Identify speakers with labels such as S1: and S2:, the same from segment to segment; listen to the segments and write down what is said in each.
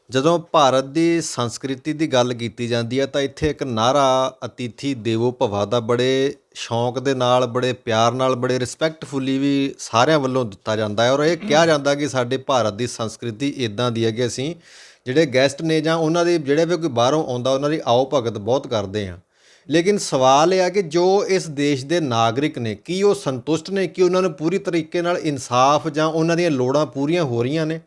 S1: ਜਦੋਂ ਭਾਰਤ ਦੀ ਸੰਸਕ੍ਰਿਤੀ ਦੀ ਗੱਲ ਕੀਤੀ ਜਾਂਦੀ ਹੈ ਤਾਂ ਇੱਥੇ ਇੱਕ ਨਾਅਰਾ ਅਤਿਥੀ ਦੇਵੋ ਭਵਾ ਦਾ ਬੜੇ ਸ਼ੌਂਕ ਦੇ ਨਾਲ, ਬੜੇ ਪਿਆਰ ਨਾਲ, ਬੜੇ ਰਿਸਪੈਕਟਫੁਲੀ ਵੀ ਸਾਰਿਆਂ ਵੱਲੋਂ ਦਿੱਤਾ ਜਾਂਦਾ ਹੈ। ਔਰ ਇਹ ਕਿਹਾ ਜਾਂਦਾ ਕਿ ਸਾਡੇ ਭਾਰਤ ਦੀ ਸੰਸਕ੍ਰਿਤੀ ਇੱਦਾਂ ਦੀ ਹੈ ਕਿ ਅਸੀਂ ਜਿਹੜੇ ਗੈਸਟ ਨੇ ਜਾਂ ਉਹਨਾਂ ਦੇ ਜਿਹੜੇ ਵੀ ਕੋਈ ਬਾਹਰੋਂ ਆਉਂਦਾ ਉਹਨਾਂ ਦੀ ਆਓ ਭਗਤ ਬਹੁਤ ਕਰਦੇ ਹਾਂ। ਲੇਕਿਨ ਸਵਾਲ ਇਹ ਆ ਕਿ ਜੋ ਇਸ ਦੇਸ਼ ਦੇ ਨਾਗਰਿਕ ਨੇ, ਕੀ ਉਹ ਸੰਤੁਸ਼ਟ ਨੇ ਕਿ ਉਹਨਾਂ ਨੂੰ ਪੂਰੀ ਤਰੀਕੇ ਨਾਲ ਇਨਸਾਫ ਜਾਂ ਉਹਨਾਂ ਦੀਆਂ ਲੋੜਾਂ ਪੂਰੀਆਂ ਹੋ ਰਹੀਆਂ ਨੇ?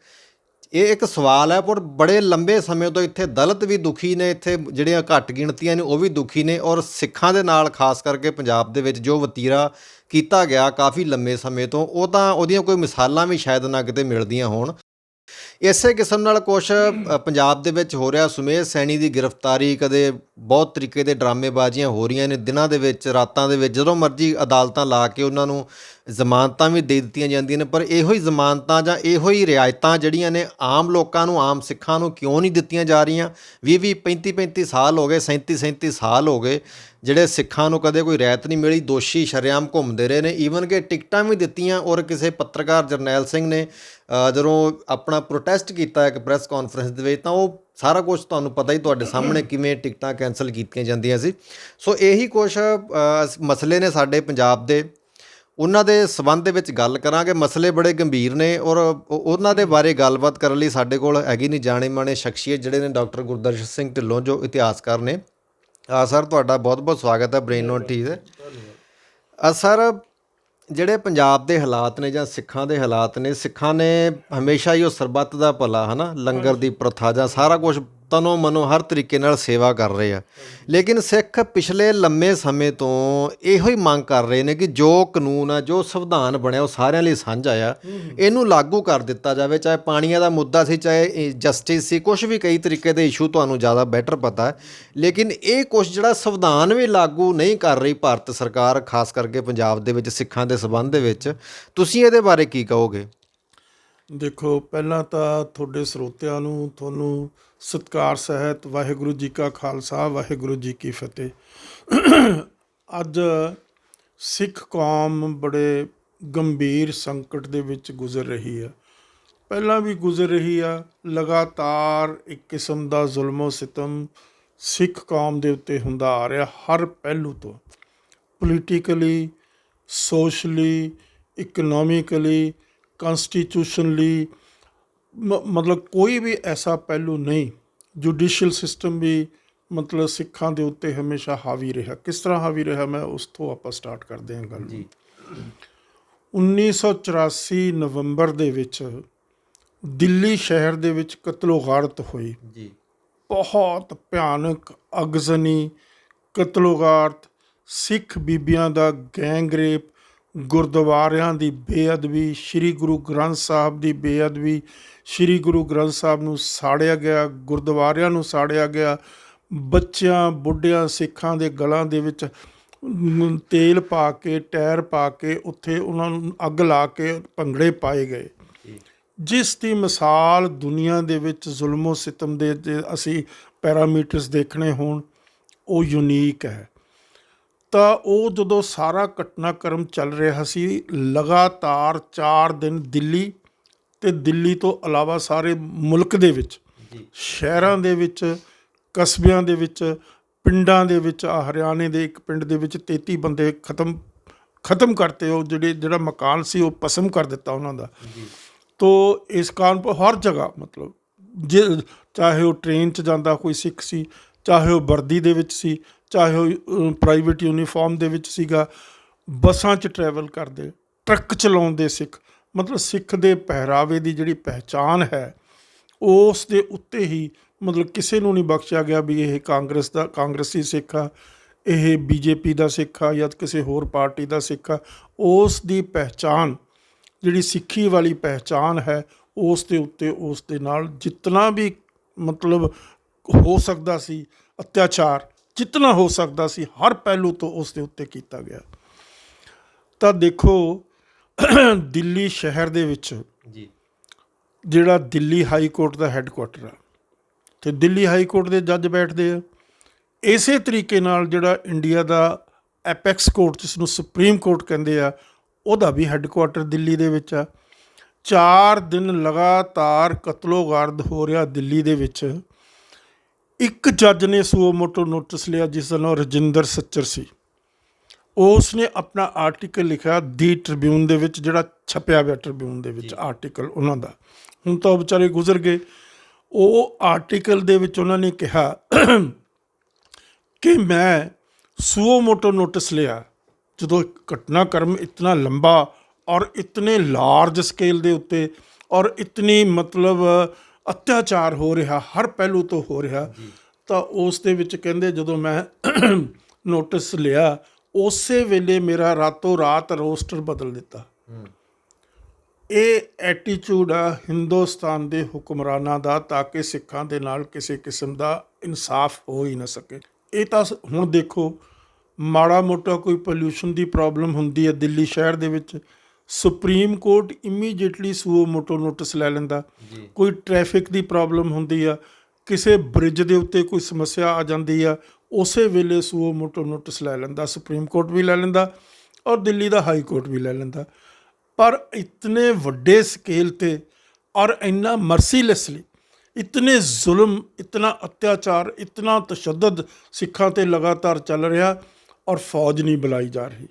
S1: ਇਹ ਇੱਕ ਸਵਾਲ ਹੈ। ਪਰ ਬੜੇ ਲੰਬੇ ਸਮੇਂ ਤੋਂ ਇੱਥੇ ਦਲਿਤ ਵੀ ਦੁਖੀ ਨੇ, ਇੱਥੇ ਜਿਹੜੀਆਂ ਘੱਟ ਗਿਣਤੀਆਂ ਨੇ ਉਹ ਵੀ ਦੁਖੀ ਨੇ। ਔਰ ਸਿੱਖਾਂ ਦੇ ਨਾਲ ਖਾਸ ਕਰਕੇ ਪੰਜਾਬ ਦੇ ਵਿੱਚ ਜੋ ਵਤੀਰਾ ਕੀਤਾ ਗਿਆ ਕਾਫੀ ਲੰਬੇ ਸਮੇਂ ਤੋਂ, ਉਹ ਤਾਂ ਉਹਦੀਆਂ ਕੋਈ ਮਿਸਾਲਾਂ ਵੀ ਸ਼ਾਇਦ ਨਾ ਕਿਤੇ ਮਿਲਦੀਆਂ ਹੋਣ। ਇਸੇ ਕਿਸਮ ਨਾਲ ਕੁਛ ਪੰਜਾਬ ਦੇ ਵਿੱਚ ਹੋ ਰਿਹਾ। ਸੁਮੇਧ ਸੈਣੀ ਦੀ ਗ੍ਰਿਫਤਾਰੀ, ਕਦੇ ਬਹੁਤ ਤਰੀਕੇ ਦੇ ਡਰਾਮੇਬਾਜ਼ੀਆਂ ਹੋ ਰਹੀਆਂ ਨੇ ਦਿਨਾਂ ਦੇ ਵਿੱਚ, ਰਾਤਾਂ ਦੇ ਵਿੱਚ, ਜਦੋਂ ਮਰਜ਼ੀ ਅਦਾਲਤਾਂ ਲਾ ਕੇ ਉਹਨਾਂ ਨੂੰ ਜ਼ਮਾਨਤਾਂ ਵੀ ਦੇ ਦਿੱਤੀਆਂ ਜਾਂਦੀਆਂ ਨੇ। ਪਰ ਇਹੋ ਹੀ ਜ਼ਮਾਨਤਾਂ ਜਾਂ ਇਹੋ ਹੀ ਰਿਆਇਤਾਂ ਜਿਹੜੀਆਂ ਨੇ ਆਮ ਲੋਕਾਂ ਨੂੰ, ਆਮ ਸਿੱਖਾਂ ਨੂੰ ਕਿਉਂ ਨਹੀਂ ਦਿੱਤੀਆਂ ਜਾ ਰਹੀਆਂ? 20-20, 35-35 ਸਾਲ ਹੋ ਗਏ, 37-37 ਸਾਲ ਹੋ ਗਏ ਜਿਹੜੇ ਸਿੱਖਾਂ ਨੂੰ ਕਦੇ ਕੋਈ ਰਿਆਇਤ ਨਹੀਂ ਮਿਲੀ। ਦੋਸ਼ੀ ਸ਼ਰੇਆਮ ਘੁੰਮਦੇ ਰਹੇ ਨੇ, ਈਵਨ ਕਿ ਟਿਕਟਾਂ ਵੀ ਦਿੱਤੀਆਂ। ਔਰ ਕਿਸੇ ਪੱਤਰਕਾਰ ਜਰਨੈਲ ਸਿੰਘ ਨੇ ਜਦੋਂ ਆਪਣਾ ਪ੍ਰੋਟੈਸਟ ਕੀਤਾ ਇੱਕ ਪ੍ਰੈਸ ਕਾਨਫਰੰਸ ਦੇ ਵਿੱਚ, ਤਾਂ ਉਹ ਸਾਰਾ ਕੁਛ ਤੁਹਾਨੂੰ ਪਤਾ ਹੀ, ਤੁਹਾਡੇ ਸਾਹਮਣੇ ਕਿਵੇਂ ਟਿਕਟਾਂ ਕੈਂਸਲ ਕੀਤੀਆਂ ਜਾਂਦੀਆਂ ਸੀ। ਸੋ ਇਹੀ ਕੁਛ ਮਸਲੇ ਨੇ ਸਾਡੇ ਪੰਜਾਬ ਦੇ, ਉਹਨਾਂ ਦੇ ਸੰਬੰਧ ਦੇ ਵਿੱਚ ਗੱਲ ਕਰਾਂਗੇ। ਮਸਲੇ ਬੜੇ ਗੰਭੀਰ ਨੇ ਔਰ ਉਹਨਾਂ ਦੇ ਬਾਰੇ ਗੱਲਬਾਤ ਕਰਨ ਲਈ ਸਾਡੇ ਕੋਲ ਹੈਗੀ ਨਹੀਂ ਜਾਣੇ ਮਾਣੇ ਸ਼ਖਸੀਅਤ ਜਿਹੜੇ ਨੇ ਡਾਕਟਰ ਗੁਰਦਰਸ਼ਨ ਸਿੰਘ ਢਿੱਲੋਂ, ਜੋ ਇਤਿਹਾਸਕਾਰ ਨੇ। ਸਰ, ਤੁਹਾਡਾ ਬਹੁਤ ਬਹੁਤ ਸਵਾਗਤ ਹੈ ਬ੍ਰੇਨ ਔਨ ਟੀ 'ਤੇ। ਸਰ, ਜਿਹੜੇ ਪੰਜਾਬ ਦੇ ਹਾਲਾਤ ਨੇ ਜਾਂ ਸਿੱਖਾਂ ਦੇ ਹਾਲਾਤ ਨੇ, ਸਿੱਖਾਂ ਨੇ ਹਮੇਸ਼ਾ ਹੀ ਉਹ ਸਰਬੱਤ ਦਾ ਭਲਾ, ਹੈ ਨਾ, ਲੰਗਰ ਦੀ ਪ੍ਰਥਾ ਜਾਂ ਸਾਰਾ ਕੁਛ ਤਨੋਂ ਮਨੋਂ ਹਰ ਤਰੀਕੇ ਨਾਲ ਸੇਵਾ ਕਰ ਰਹੇ ਆ। ਲੇਕਿਨ ਸਿੱਖ ਪਿਛਲੇ ਲੰਮੇ ਸਮੇਂ ਤੋਂ ਇਹੋ ਹੀ ਮੰਗ ਕਰ ਰਹੇ ਨੇ ਕਿ ਜੋ ਕਾਨੂੰਨ ਆ, ਜੋ ਸੰਵਿਧਾਨ ਬਣਿਆ ਉਹ ਸਾਰਿਆਂ ਲਈ ਸਾਂਝਾ ਆ, ਇਹਨੂੰ ਲਾਗੂ ਕਰ ਦਿੱਤਾ ਜਾਵੇ। ਚਾਹੇ ਪਾਣੀਆਂ ਦਾ ਮੁੱਦਾ ਸੀ, ਚਾਹੇ ਜਸਟਿਸ ਸੀ, ਕੁਛ ਵੀ, ਕਈ ਤਰੀਕੇ ਦੇ ਇਸ਼ੂ ਤੁਹਾਨੂੰ ਜ਼ਿਆਦਾ ਬੈਟਰ ਪਤਾ ਹੈ। ਲੇਕਿਨ ਇਹ ਕੁਛ ਜਿਹੜਾ ਸੰਵਿਧਾਨ ਵੀ ਲਾਗੂ ਨਹੀਂ ਕਰ ਰਹੀ ਭਾਰਤ ਸਰਕਾਰ, ਖਾਸ ਕਰਕੇ ਪੰਜਾਬ ਦੇ ਵਿੱਚ ਸਿੱਖਾਂ ਦੇ ਸੰਬੰਧ ਦੇ ਵਿੱਚ, ਤੁਸੀਂ ਇਹਦੇ ਬਾਰੇ ਕੀ ਕਹੋਗੇ?
S2: ਦੇਖੋ, ਪਹਿਲਾਂ ਤਾਂ ਤੁਹਾਡੇ ਸਰੋਤਿਆਂ ਨੂੰ, ਤੁਹਾਨੂੰ ਸਤਿਕਾਰ ਸਹਿਤ ਵਾਹਿਗੁਰੂ ਜੀ ਕਾ ਖਾਲਸਾ, ਵਾਹਿਗੁਰੂ ਜੀ ਕੀ ਫਤਿਹ। ਅੱਜ ਸਿੱਖ ਕੌਮ ਬੜੇ ਗੰਭੀਰ ਸੰਕਟ ਦੇ ਵਿੱਚ ਗੁਜ਼ਰ ਰਹੀ ਹੈ, ਪਹਿਲਾਂ ਵੀ ਗੁਜ਼ਰ ਰਹੀ ਆ। ਲਗਾਤਾਰ ਇੱਕ ਕਿਸਮ ਦਾ ਜ਼ੁਲਮੋ ਸਿਤਮ ਸਿੱਖ ਕੌਮ ਦੇ ਉੱਤੇ ਹੁੰਦਾ ਆ ਰਿਹਾ, ਹਰ ਪਹਿਲੂ ਤੋਂ, ਪੋਲੀਟੀਕਲੀ, ਸੋਸ਼ਲੀ, ਇਕਨੋਮਿਕਲੀ, ਕਨਸਟੀਟਿਊਸ਼ਨਲੀ। ਮਤਲਬ ਕੋਈ ਵੀ ਐਸਾ ਪਹਿਲੂ ਨਹੀਂ। ਜੁਡੀਸ਼ੀਅਲ ਸਿਸਟਮ ਵੀ ਮਤਲਬ ਸਿੱਖਾਂ ਦੇ ਉੱਤੇ ਹਮੇਸ਼ਾ ਹਾਵੀ ਰਿਹਾ। ਕਿਸ ਤਰ੍ਹਾਂ ਹਾਵੀ ਰਿਹਾ, ਮੈਂ ਉਸ ਤੋਂ ਆਪਾਂ ਸਟਾਰਟ ਕਰਦੇ ਹਾਂ ਗੱਲ। 1984 ਨਵੰਬਰ ਦੇ ਵਿੱਚ ਦਿੱਲੀ ਸ਼ਹਿਰ ਦੇ ਵਿੱਚ ਕਤਲੋ ਗਾਰਤ ਹੋਈ ਜੀ। ਬਹੁਤ ਭਿਆਨਕ ਅਗਜ਼ਨੀ ਕਤਲੋ ਗਾਰਤ, ਸਿੱਖ ਬੀਬੀਆਂ ਦਾ ਗੈਂਗ ਰੇਪ, ਗੁਰਦੁਆਰਿਆਂ ਦੀ ਬੇਅਦਬੀ, ਸ਼੍ਰੀ ਗੁਰੂ ਗ੍ਰੰਥ ਸਾਹਿਬ ਦੀ ਬੇਅਦਬੀ। ਸ਼੍ਰੀ ਗੁਰੂ ਗ੍ਰੰਥ ਸਾਹਿਬ ਨੂੰ ਸਾੜਿਆ ਗਿਆ, ਗੁਰਦੁਆਰਿਆਂ ਨੂੰ ਸਾੜਿਆ ਗਿਆ, ਬੱਚਿਆਂ ਬੁੱਢਿਆਂ ਸਿੱਖਾਂ ਦੇ ਗਲਾਂ ਦੇ ਵਿੱਚ ਤੇਲ ਪਾ ਕੇ, ਟਾਇਰ ਪਾ ਕੇ, ਉੱਥੇ ਉਹਨਾਂ ਨੂੰ ਅੱਗ ਲਾ ਕੇ ਭੰਗੜੇ ਪਾਏ ਗਏ। ਜਿਸ ਦੀ ਮਿਸਾਲ ਦੁਨੀਆ ਦੇ ਵਿੱਚ ਜ਼ੁਲਮੋ ਸਿਤਮ ਦੇ ਜੇ ਅਸੀਂ ਪੈਰਾਮੀਟਰਸ ਦੇਖਣੇ ਹੋਣ, ਉਹ ਯੂਨੀਕ ਹੈ। ਤਾਂ ਉਹ ਜਦੋਂ ਸਾਰਾ ਘਟਨਾਕ੍ਰਮ ਚੱਲ ਰਿਹਾ ਸੀ, ਲਗਾਤਾਰ 4 ਦਿਨ ਦਿੱਲੀ ਅਤੇ ਦਿੱਲੀ ਤੋਂ ਇਲਾਵਾ ਸਾਰੇ ਮੁਲਕ ਦੇ ਵਿੱਚ, ਸ਼ਹਿਰਾਂ ਦੇ ਵਿੱਚ, ਕਸਬਿਆਂ ਦੇ ਵਿੱਚ, ਪਿੰਡਾਂ ਦੇ ਵਿੱਚ, ਹਰਿਆਣੇ ਦੇ ਇੱਕ ਪਿੰਡ ਦੇ ਵਿੱਚ 33 ਬੰਦੇ ਖਤਮ ਕਰਤੇ। ਉਹ ਜਿਹੜਾ ਮਕਾਨ ਸੀ ਉਹ ਭਸਮ ਕਰ ਦਿੱਤਾ ਉਹਨਾਂ ਦਾ। ਤੋ ਇਸ ਕਾਰਨ ਹਰ ਜਗ੍ਹਾ, ਮਤਲਬ ਚਾਹੇ ਉਹ ਟ੍ਰੇਨ 'ਚ ਜਾਂਦਾ ਕੋਈ ਸਿੱਖ ਸੀ, ਚਾਹੇ ਉਹ ਵਰਦੀ ਦੇ ਵਿੱਚ ਸੀ, ਚਾਹੇ ਉਹ ਪ੍ਰਾਈਵੇਟ ਯੂਨੀਫਾਰਮ ਦੇ ਵਿੱਚ ਸੀਗਾ, ਬੱਸਾਂ 'ਚ ਟਰੈਵਲ ਕਰਦੇ, ਟਰੱਕ ਚਲਾਉਂਦੇ ਸਿੱਖ। ਮਤਲਬ ਸਿੱਖ ਦੇ ਪਹਿਰਾਵੇ ਦੀ ਜਿਹੜੀ ਪਹਿਚਾਣ ਹੈ, ਉਸ ਦੇ ਉੱਤੇ ਹੀ ਮਤਲਬ ਕਿਸੇ ਨੂੰ ਨਹੀਂ ਬਖਸ਼ਿਆ ਗਿਆ ਵੀ ਇਹ ਕਾਂਗਰਸੀ ਸਿੱਖ ਆ, ਇਹ BJP ਦਾ ਸਿੱਖ ਆ, ਜਾਂ ਕਿਸੇ ਹੋਰ ਪਾਰਟੀ ਦਾ ਸਿੱਖ ਆ। ਉਸ ਦੀ ਪਹਿਚਾਣ, ਜਿਹੜੀ ਸਿੱਖੀ ਵਾਲੀ ਪਹਿਚਾਣ ਹੈ, ਉਸ ਦੇ ਉੱਤੇ ਉਸ ਦੇ ਨਾਲ ਜਿਤਨਾ ਵੀ ਮਤਲਬ ਹੋ ਸਕਦਾ ਸੀ ਅਤਿਆਚਾਰ, ਜਿਤਨਾ ਹੋ ਸਕਦਾ ਸੀ ਹਰ ਪਹਿਲੂ ਤੋਂ ਉਸ ਦੇ ਉੱਤੇ ਕੀਤਾ ਗਿਆ। ਤਾਂ ਦੇਖੋ, ਦਿੱਲੀ ਸ਼ਹਿਰ ਦੇ ਵਿੱਚ ਜਿਹੜਾ ਦਿੱਲੀ ਹਾਈ ਕੋਰਟ ਦਾ ਹੈੱਡਕੁਆਟਰ ਆ, ਅਤੇ ਦਿੱਲੀ ਹਾਈ ਕੋਰਟ ਦੇ ਜੱਜ ਬੈਠਦੇ ਆ। ਇਸੇ ਤਰੀਕੇ ਨਾਲ ਜਿਹੜਾ ਇੰਡੀਆ ਦਾ ਐਪੈਕਸ ਕੋਰਟ, ਜਿਸ ਨੂੰ ਸੁਪਰੀਮ ਕੋਰਟ ਕਹਿੰਦੇ ਆ, ਉਹਦਾ ਵੀ ਹੈੱਡਕੁਆਟਰ ਦਿੱਲੀ ਦੇ ਵਿੱਚ ਆ। 4 ਦਿਨ ਲਗਾਤਾਰ ਕਤਲੋਗਾਰਦ ਹੋ ਰਿਹਾ ਦਿੱਲੀ ਦੇ ਵਿੱਚ। ਇੱਕ ਜੱਜ ਨੇ ਸੁਓ ਮੋਟੋ ਨੋਟਿਸ ਲਿਆ ਜਿਸ ਦਾ ਨਾਮ ਰਜਿੰਦਰ ਸੱਚਰ ਸੀ। ਉਸ ਨੇ ਆਪਣਾ ਆਰਟੀਕਲ ਲਿਖਿਆ ਦੀ ਟ੍ਰਿਬਿਊਨ ਦੇ ਵਿੱਚ, ਜਿਹੜਾ ਛਪਿਆ ਹੋਇਆ ਟ੍ਰਿਬਿਊਨ ਦੇ ਵਿੱਚ ਆਰਟੀਕਲ ਉਹਨਾਂ ਦਾ। ਹੁਣ ਤਾਂ ਉਹ ਵਿਚਾਰੇ ਗੁਜ਼ਰ ਗਏ। ਉਹ ਆਰਟੀਕਲ ਦੇ ਵਿੱਚ ਉਹਨਾਂ ਨੇ ਕਿਹਾ ਕਿ ਮੈਂ ਸੁਓ ਮੋਟੋ ਨੋਟਿਸ ਲਿਆ ਜਦੋਂ ਘਟਨਾਕ੍ਰਮ ਇਤਨਾ ਲੰਬਾ ਔਰ ਇਤਨੇ ਲਾਰਜ ਸਕੇਲ ਦੇ ਉੱਤੇ ਔਰ ਇਤਨੀ ਮਤਲਬ ਅਤਿਆਚਾਰ ਹੋ ਰਿਹਾ, ਹਰ ਪਹਿਲੂ ਤੋਂ ਹੋ ਰਿਹਾ। ਤਾਂ ਉਸ ਦੇ ਵਿੱਚ ਕਹਿੰਦੇ ਜਦੋਂ ਮੈਂ ਨੋਟਿਸ ਲਿਆ ਉਸੇ ਵੇਲੇ ਮੇਰਾ ਰਾਤੋਂ ਰਾਤ ਰੋਸਟਰ ਬਦਲ ਦਿੱਤਾ। ਇਹ ਐਟੀਚਿਊਡ ਆ ਹਿੰਦੁਸਤਾਨ ਦੇ ਹੁਕਮਰਾਨਾਂ ਦਾ, ਤਾਂ ਕਿ ਸਿੱਖਾਂ ਦੇ ਨਾਲ ਕਿਸੇ ਕਿਸਮ ਦਾ ਇਨਸਾਫ ਹੋ ਹੀ ਨਾ ਸਕੇ। ਇਹ ਤਾਂ ਹੁਣ ਦੇਖੋ, ਮਾੜਾ ਮੋਟਾ ਕੋਈ ਪੋਲਿਊਸ਼ਨ ਦੀ ਪ੍ਰੋਬਲਮ ਹੁੰਦੀ ਹੈ ਦਿੱਲੀ ਸ਼ਹਿਰ ਦੇ ਵਿੱਚ, supreme court immediately suo motu notice ਲੈ ਲੈਂਦਾ। ਕੋਈ ਟ੍ਰੈਫਿਕ ਦੀ ਪ੍ਰੋਬਲਮ ਹੁੰਦੀ ਆ, ਕਿਸੇ ਬ੍ਰਿਜ ਦੇ ਉੱਤੇ ਕੋਈ ਸਮੱਸਿਆ ਆ ਜਾਂਦੀ ਆ, ਉਸੇ ਵੇਲੇ ਸੁਓ ਮੋਟੋ ਨੋਟਿਸ ਲੈ ਲੈਂਦਾ, ਸੁਪਰੀਮ ਕੋਰਟ ਵੀ ਲੈ ਲੈਂਦਾ ਔਰ ਦਿੱਲੀ ਦਾ ਹਾਈ ਕੋਰਟ ਵੀ ਲੈ ਲੈਂਦਾ। ਪਰ ਇਤਨੇ ਵੱਡੇ ਸਕੇਲ 'ਤੇ ਔਰ ਇੰਨਾ ਮਰਸੀਲੈਸਲੀ, ਇਤਨੇ ਜ਼ੁਲਮ, ਇਤਨਾ ਅਤਿਆਚਾਰ, ਇਤਨਾ ਤਸ਼ੱਦਦ ਸਿੱਖਾਂ 'ਤੇ ਲਗਾਤਾਰ ਚੱਲ ਰਿਹਾ ਔਰ ਫੌਜ ਨਹੀਂ ਬੁਲਾਈ ਜਾ ਰਹੀ।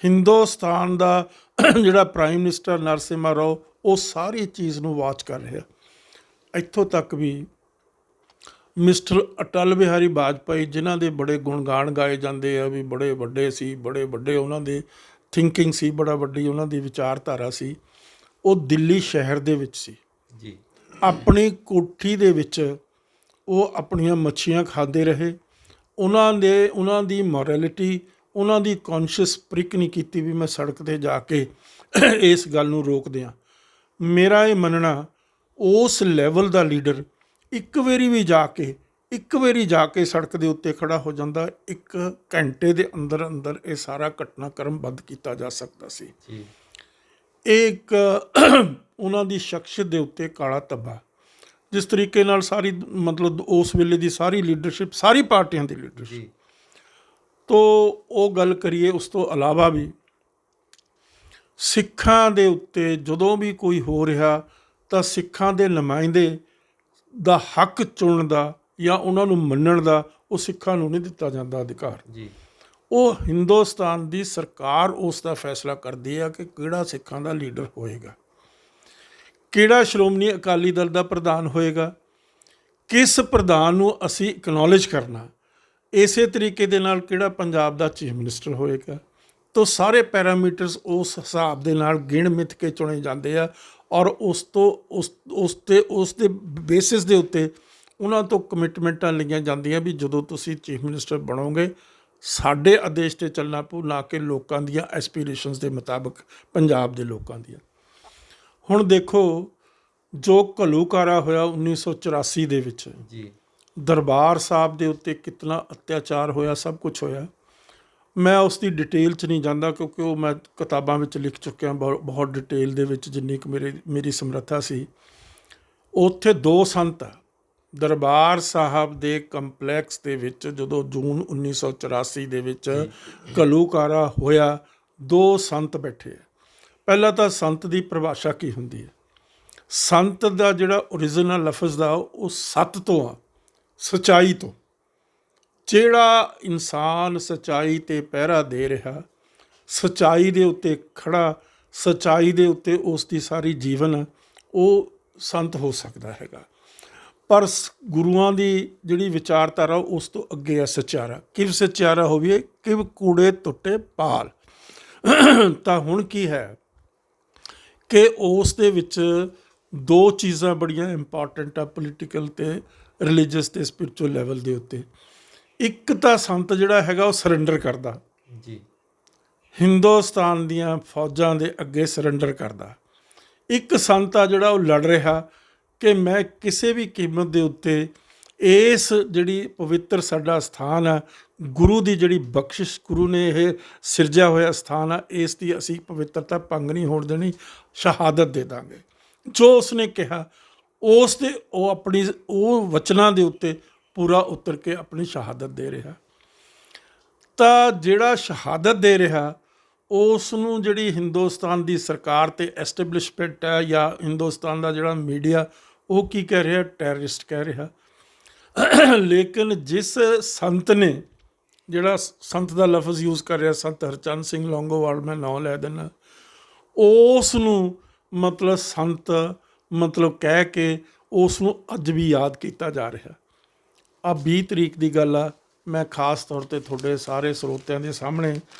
S2: ਹਿੰਦੁਸਤਾਨ ਦਾ ਜਿਹੜਾ ਪ੍ਰਾਈਮ ਮਿਨਿਸਟਰ ਨਰਸਿਮਹਾ ਰਾਓ, ਉਹ ਸਾਰੀ ਚੀਜ਼ ਨੂੰ ਵਾਚ ਕਰ ਰਿਹਾ। ਇੱਥੋਂ ਤੱਕ ਵੀ ਮਿਸਟਰ ਅਟਲ ਬਿਹਾਰੀ ਵਾਜਪਾਈ, ਜਿਨ੍ਹਾਂ ਦੇ ਬੜੇ ਗੁਣਗਾਨ ਗਾਏ ਜਾਂਦੇ ਆ ਵੀ ਬੜੇ ਵੱਡੇ ਸੀ, ਬੜੇ ਵੱਡੇ ਉਹਨਾਂ ਦੇ ਥਿੰਕਿੰਗ ਸੀ, ਬੜਾ ਵੱਡੀ ਉਹਨਾਂ ਦੀ ਵਿਚਾਰਧਾਰਾ ਸੀ, ਉਹ ਦਿੱਲੀ ਸ਼ਹਿਰ ਦੇ ਵਿੱਚ ਸੀ ਜੀ। ਆਪਣੀ ਕੋਠੀ ਦੇ ਵਿੱਚ ਉਹ ਆਪਣੀਆਂ ਮੱਛੀਆਂ ਖਾਂਦੇ ਰਹੇ। ਉਹਨਾਂ ਦੀ ਮੋਰੈਲਿਟੀ, ਉਹਨਾਂ ਦੀ ਕੌਨਸ਼ੀਅਸ ਪ੍ਰਿਕ ਨਹੀਂ ਕੀਤੀ ਵੀ ਮੈਂ ਸੜਕ 'ਤੇ ਜਾ ਕੇ ਇਸ ਗੱਲ ਨੂੰ ਰੋਕ ਦਿਆਂ। ਮੇਰਾ ਇਹ ਮੰਨਣਾ, ਉਸ ਲੈਵਲ ਦਾ ਲੀਡਰ ਇੱਕ ਵਾਰੀ ਜਾ ਕੇ ਸੜਕ ਦੇ ਉੱਤੇ ਖੜਾ ਹੋ ਜਾਂਦਾ, 1 ਘੰਟੇ ਦੇ ਅੰਦਰ ਅੰਦਰ ਇਹ ਸਾਰਾ ਘਟਨਾਕ੍ਰਮ ਬੰਦ ਕੀਤਾ ਜਾ ਸਕਦਾ ਸੀ। ਇਹ ਇੱਕ ਉਹਨਾਂ ਦੀ ਸ਼ਖਸੀਅਤ ਦੇ ਉੱਤੇ ਕਾਲਾ ਧੱਬਾ। ਜਿਸ ਤਰੀਕੇ ਨਾਲ ਸਾਰੀ ਮਤਲਬ ਉਸ ਵੇਲੇ ਦੀ ਸਾਰੀ ਲੀਡਰਸ਼ਿਪ, ਸਾਰੀ ਪਾਰਟੀਆਂ ਦੀ ਲੀਡਰਸ਼ਿਪ ਤੋਂ ਉਹ ਗੱਲ ਕਰੀਏ। ਉਸ ਤੋਂ ਇਲਾਵਾ ਵੀ ਸਿੱਖਾਂ ਦੇ ਉੱਤੇ ਜਦੋਂ ਵੀ ਕੋਈ ਹੋ ਰਿਹਾ ਤਾਂ ਸਿੱਖਾਂ ਦੇ ਨੁਮਾਇੰਦੇ ਦਾ ਹੱਕ ਚੁਣਨ ਦਾ ਜਾਂ ਉਹਨਾਂ ਨੂੰ ਮੰਨਣ ਦਾ ਉਹ ਸਿੱਖਾਂ ਨੂੰ ਨਹੀਂ ਦਿੱਤਾ ਜਾਂਦਾ ਅਧਿਕਾਰ। ਉਹ ਹਿੰਦੁਸਤਾਨ ਦੀ ਸਰਕਾਰ ਉਸ ਦਾ ਫੈਸਲਾ ਕਰਦੀ ਹੈ ਕਿ ਕਿਹੜਾ ਸਿੱਖਾਂ ਦਾ ਲੀਡਰ ਹੋਏਗਾ, ਕਿਹੜਾ ਸ਼੍ਰੋਮਣੀ ਅਕਾਲੀ ਦਲ ਦਾ ਪ੍ਰਧਾਨ ਹੋਏਗਾ, ਕਿਸ ਪ੍ਰਧਾਨ ਨੂੰ ਅਸੀਂ ਇਕਨੋਲੇਜ ਕਰਨਾ, ਇਸੇ ਤਰੀਕੇ ਦੇ ਨਾਲ ਕਿਹੜਾ ਪੰਜਾਬ ਦਾ ਚੀਫ ਮਿਨਿਸਟਰ ਹੋਏਗਾ। ਤੋਂ ਸਾਰੇ ਪੈਰਾਮੀਟਰਸ ਉਸ ਹਿਸਾਬ ਦੇ ਨਾਲ ਗਿਣ ਮਿਥ ਕੇ ਚੁਣੇ ਜਾਂਦੇ ਆ ਔਰ ਉਸ ਦੇ ਬੇਸਿਸ ਦੇ ਉੱਤੇ ਉਹਨਾਂ ਤੋਂ ਕਮਿਟਮੈਂਟਾਂ ਲਈਆਂ ਜਾਂਦੀਆਂ ਵੀ ਜਦੋਂ ਤੁਸੀਂ ਚੀਫ ਮਿਨਿਸਟਰ ਬਣੋਗੇ ਸਾਡੇ ਆਦੇਸ਼ 'ਤੇ ਚੱਲਣਾ ਪਊ, ਨਾ ਕਿ ਲੋਕਾਂ ਦੀਆਂ ਐਸਪੀਰੇਸ਼ਨਸ ਦੇ ਮੁਤਾਬਕ, ਪੰਜਾਬ ਦੇ ਲੋਕਾਂ ਦੀਆਂ। ਹੁਣ ਦੇਖੋ ਜੋ ਘੱਲੂਘਾਰਾ ਹੋਇਆ 1984 ਦੇ ਵਿੱਚ, ਦਰਬਾਰ ਸਾਹਿਬ ਦੇ ਉੱਤੇ ਕਿਤਨਾ ਅਤਿਆਚਾਰ ਹੋਇਆ, ਸਭ ਕੁਛ ਹੋਇਆ। ਮੈਂ ਉਸ ਦੀ ਡਿਟੇਲ 'ਚ ਨਹੀਂ ਜਾਂਦਾ ਕਿਉਂਕਿ ਉਹ ਮੈਂ ਕਿਤਾਬਾਂ ਵਿੱਚ ਲਿਖ ਚੁੱਕਿਆ ਬਹੁਤ ਡਿਟੇਲ ਦੇ ਵਿੱਚ, ਜਿੰਨੀ ਕੁ ਮੇਰੀ ਸਮਰੱਥਾ ਸੀ। ਉੱਥੇ 2 ਸੰਤ ਦਰਬਾਰ ਸਾਹਿਬ ਦੇ ਕੰਪਲੈਕਸ ਦੇ ਵਿੱਚ ਜਦੋਂ ਜੂਨ 1984 ਦੇ ਵਿੱਚ ਘੱਲੂਘਾਰਾ ਹੋਇਆ, 2 ਸੰਤ ਬੈਠੇ। ਪਹਿਲਾਂ ਤਾਂ ਸੰਤ ਦੀ ਪਰਿਭਾਸ਼ਾ ਕੀ ਹੁੰਦੀ ਹੈ? ਸੰਤ ਦਾ ਜਿਹੜਾ ਓਰੀਜਨਲ ਲਫ਼ਜ਼ ਦਾ ਉਹ ਸੱਤ ਤੋਂ ਆ, ਸੱਚਾਈ ਤੋਂ। ਜਿਹੜਾ ਇਨਸਾਨ ਸੱਚਾਈ 'ਤੇ ਪਹਿਰਾ ਦੇ ਰਿਹਾ, ਸੱਚਾਈ ਦੇ ਉੱਤੇ ਖੜਾ, ਸੱਚਾਈ ਦੇ ਉੱਤੇ ਉਸ ਦੀ ਸਾਰੀ ਜੀਵਨ, ਉਹ ਸੰਤ ਹੋ ਸਕਦਾ ਹੈਗਾ। ਪਰ ਗੁਰੂਆਂ ਦੀ ਜਿਹੜੀ ਵਿਚਾਰਧਾਰਾ ਉਸ ਤੋਂ ਅੱਗੇ ਆ ਸੱਚਿਆਰਾ। ਕਿਵ ਸੱਚਿਆਰਾ ਹੋਵੇ ਕਿਵ ਕੂੜੇ ਟੁੱਟੇ ਪਾਲ। ਤਾਂ ਹੁਣ ਕੀ ਹੈ ਕਿ ਉਸ ਦੇ ਵਿੱਚ 2 ਚੀਜ਼ਾਂ ਬੜੀਆਂ ਇੰਪੋਰਟੈਂਟ ਆ ਪੋਲੀਟੀਕਲ ਅਤੇ ਰਿਲੀਜੀਅਸ ਅਤੇ ਸਪਿਰਿਚੁਅਲ ਲੈਵਲ ਦੇ ਉੱਤੇ। ਇੱਕ ਤਾਂ ਸੰਤ ਜਿਹੜਾ ਹੈਗਾ ਉਹ ਸਰੈਂਡਰ ਕਰਦਾ ਜੀ, ਹਿੰਦੁਸਤਾਨ ਦੀਆਂ ਫੌਜਾਂ ਦੇ ਅੱਗੇ ਸਰੈਂਡਰ ਕਰਦਾ। ਇੱਕ ਸੰਤ ਆ ਜਿਹੜਾ ਉਹ ਲੜ ਰਿਹਾ ਕਿ ਮੈਂ ਕਿਸੇ ਵੀ ਕੀਮਤ ਦੇ ਉੱਤੇ ਇਸ ਜਿਹੜੀ ਪਵਿੱਤਰ ਸਾਡਾ ਸਥਾਨ ਆ, ਗੁਰੂ ਦੀ ਜਿਹੜੀ ਬਖਸ਼ਿਸ਼, ਗੁਰੂ ਨੇ ਇਹ ਸਿਰਜਿਆ ਹੋਇਆ ਸਥਾਨ ਆ, ਇਸ ਦੀ ਅਸੀਂ ਪਵਿੱਤਰਤਾ ਭੰਗ ਨਹੀਂ ਹੋਣ ਦੇਣੀ, ਸ਼ਹਾਦਤ ਦੇ ਦਾਂਗੇ। ਜੋ ਉਸਨੇ ਕਿਹਾ ਉਸ ਦੇ ਉਹ ਆਪਣੀ ਉਹ ਵਚਨਾਂ ਦੇ ਉੱਤੇ ਪੂਰਾ ਉਤਰ ਕੇ ਆਪਣੀ ਸ਼ਹਾਦਤ ਦੇ ਰਿਹਾ। ਤਾਂ ਜਿਹੜਾ ਸ਼ਹਾਦਤ ਦੇ ਰਿਹਾ ਉਸ ਨੂੰ ਜਿਹੜੀ ਹਿੰਦੁਸਤਾਨ ਦੀ ਸਰਕਾਰ ਤੇ ਐਸਟੈਬਲਿਸ਼ਮੈਂਟ ਹੈ ਜਾਂ ਹਿੰਦੁਸਤਾਨ ਦਾ ਜਿਹੜਾ ਮੀਡੀਆ ਉਹ ਕੀ ਕਹਿ ਰਿਹਾ, ਟੈਰਰਿਸਟ ਕਹਿ ਰਿਹਾ। ਲੇਕਿਨ ਜਿਸ ਸੰਤ ਨੇ, ਜਿਹੜਾ ਸੰਤ ਦਾ ਲਫ਼ਜ਼ ਯੂਜ਼ ਕਰ ਰਿਹਾ, ਸੰਤ ਹਰਚੰਦ ਸਿੰਘ ਲੌਂਗੋਵਾਲ, ਮੈਂ ਨਾਂ ਲੈ ਦਿੰਦਾ, ਉਸ ਨੂੰ ਮਤਲਬ ਸੰਤ ਮਤਲਬ ਕਹਿ ਕੇ ਉਸ ਨੂੰ ਅੱਜ ਵੀ ਯਾਦ ਕੀਤਾ ਜਾ ਰਿਹਾ। ਆ 20 ਤਰੀਕ ਦੀ ਗੱਲ ਆ। ਮੈਂ ਖਾਸ ਤੌਰ 'ਤੇ ਤੁਹਾਡੇ ਸਾਰੇ ਸਰੋਤਿਆਂ ਦੇ ਸਾਹਮਣੇ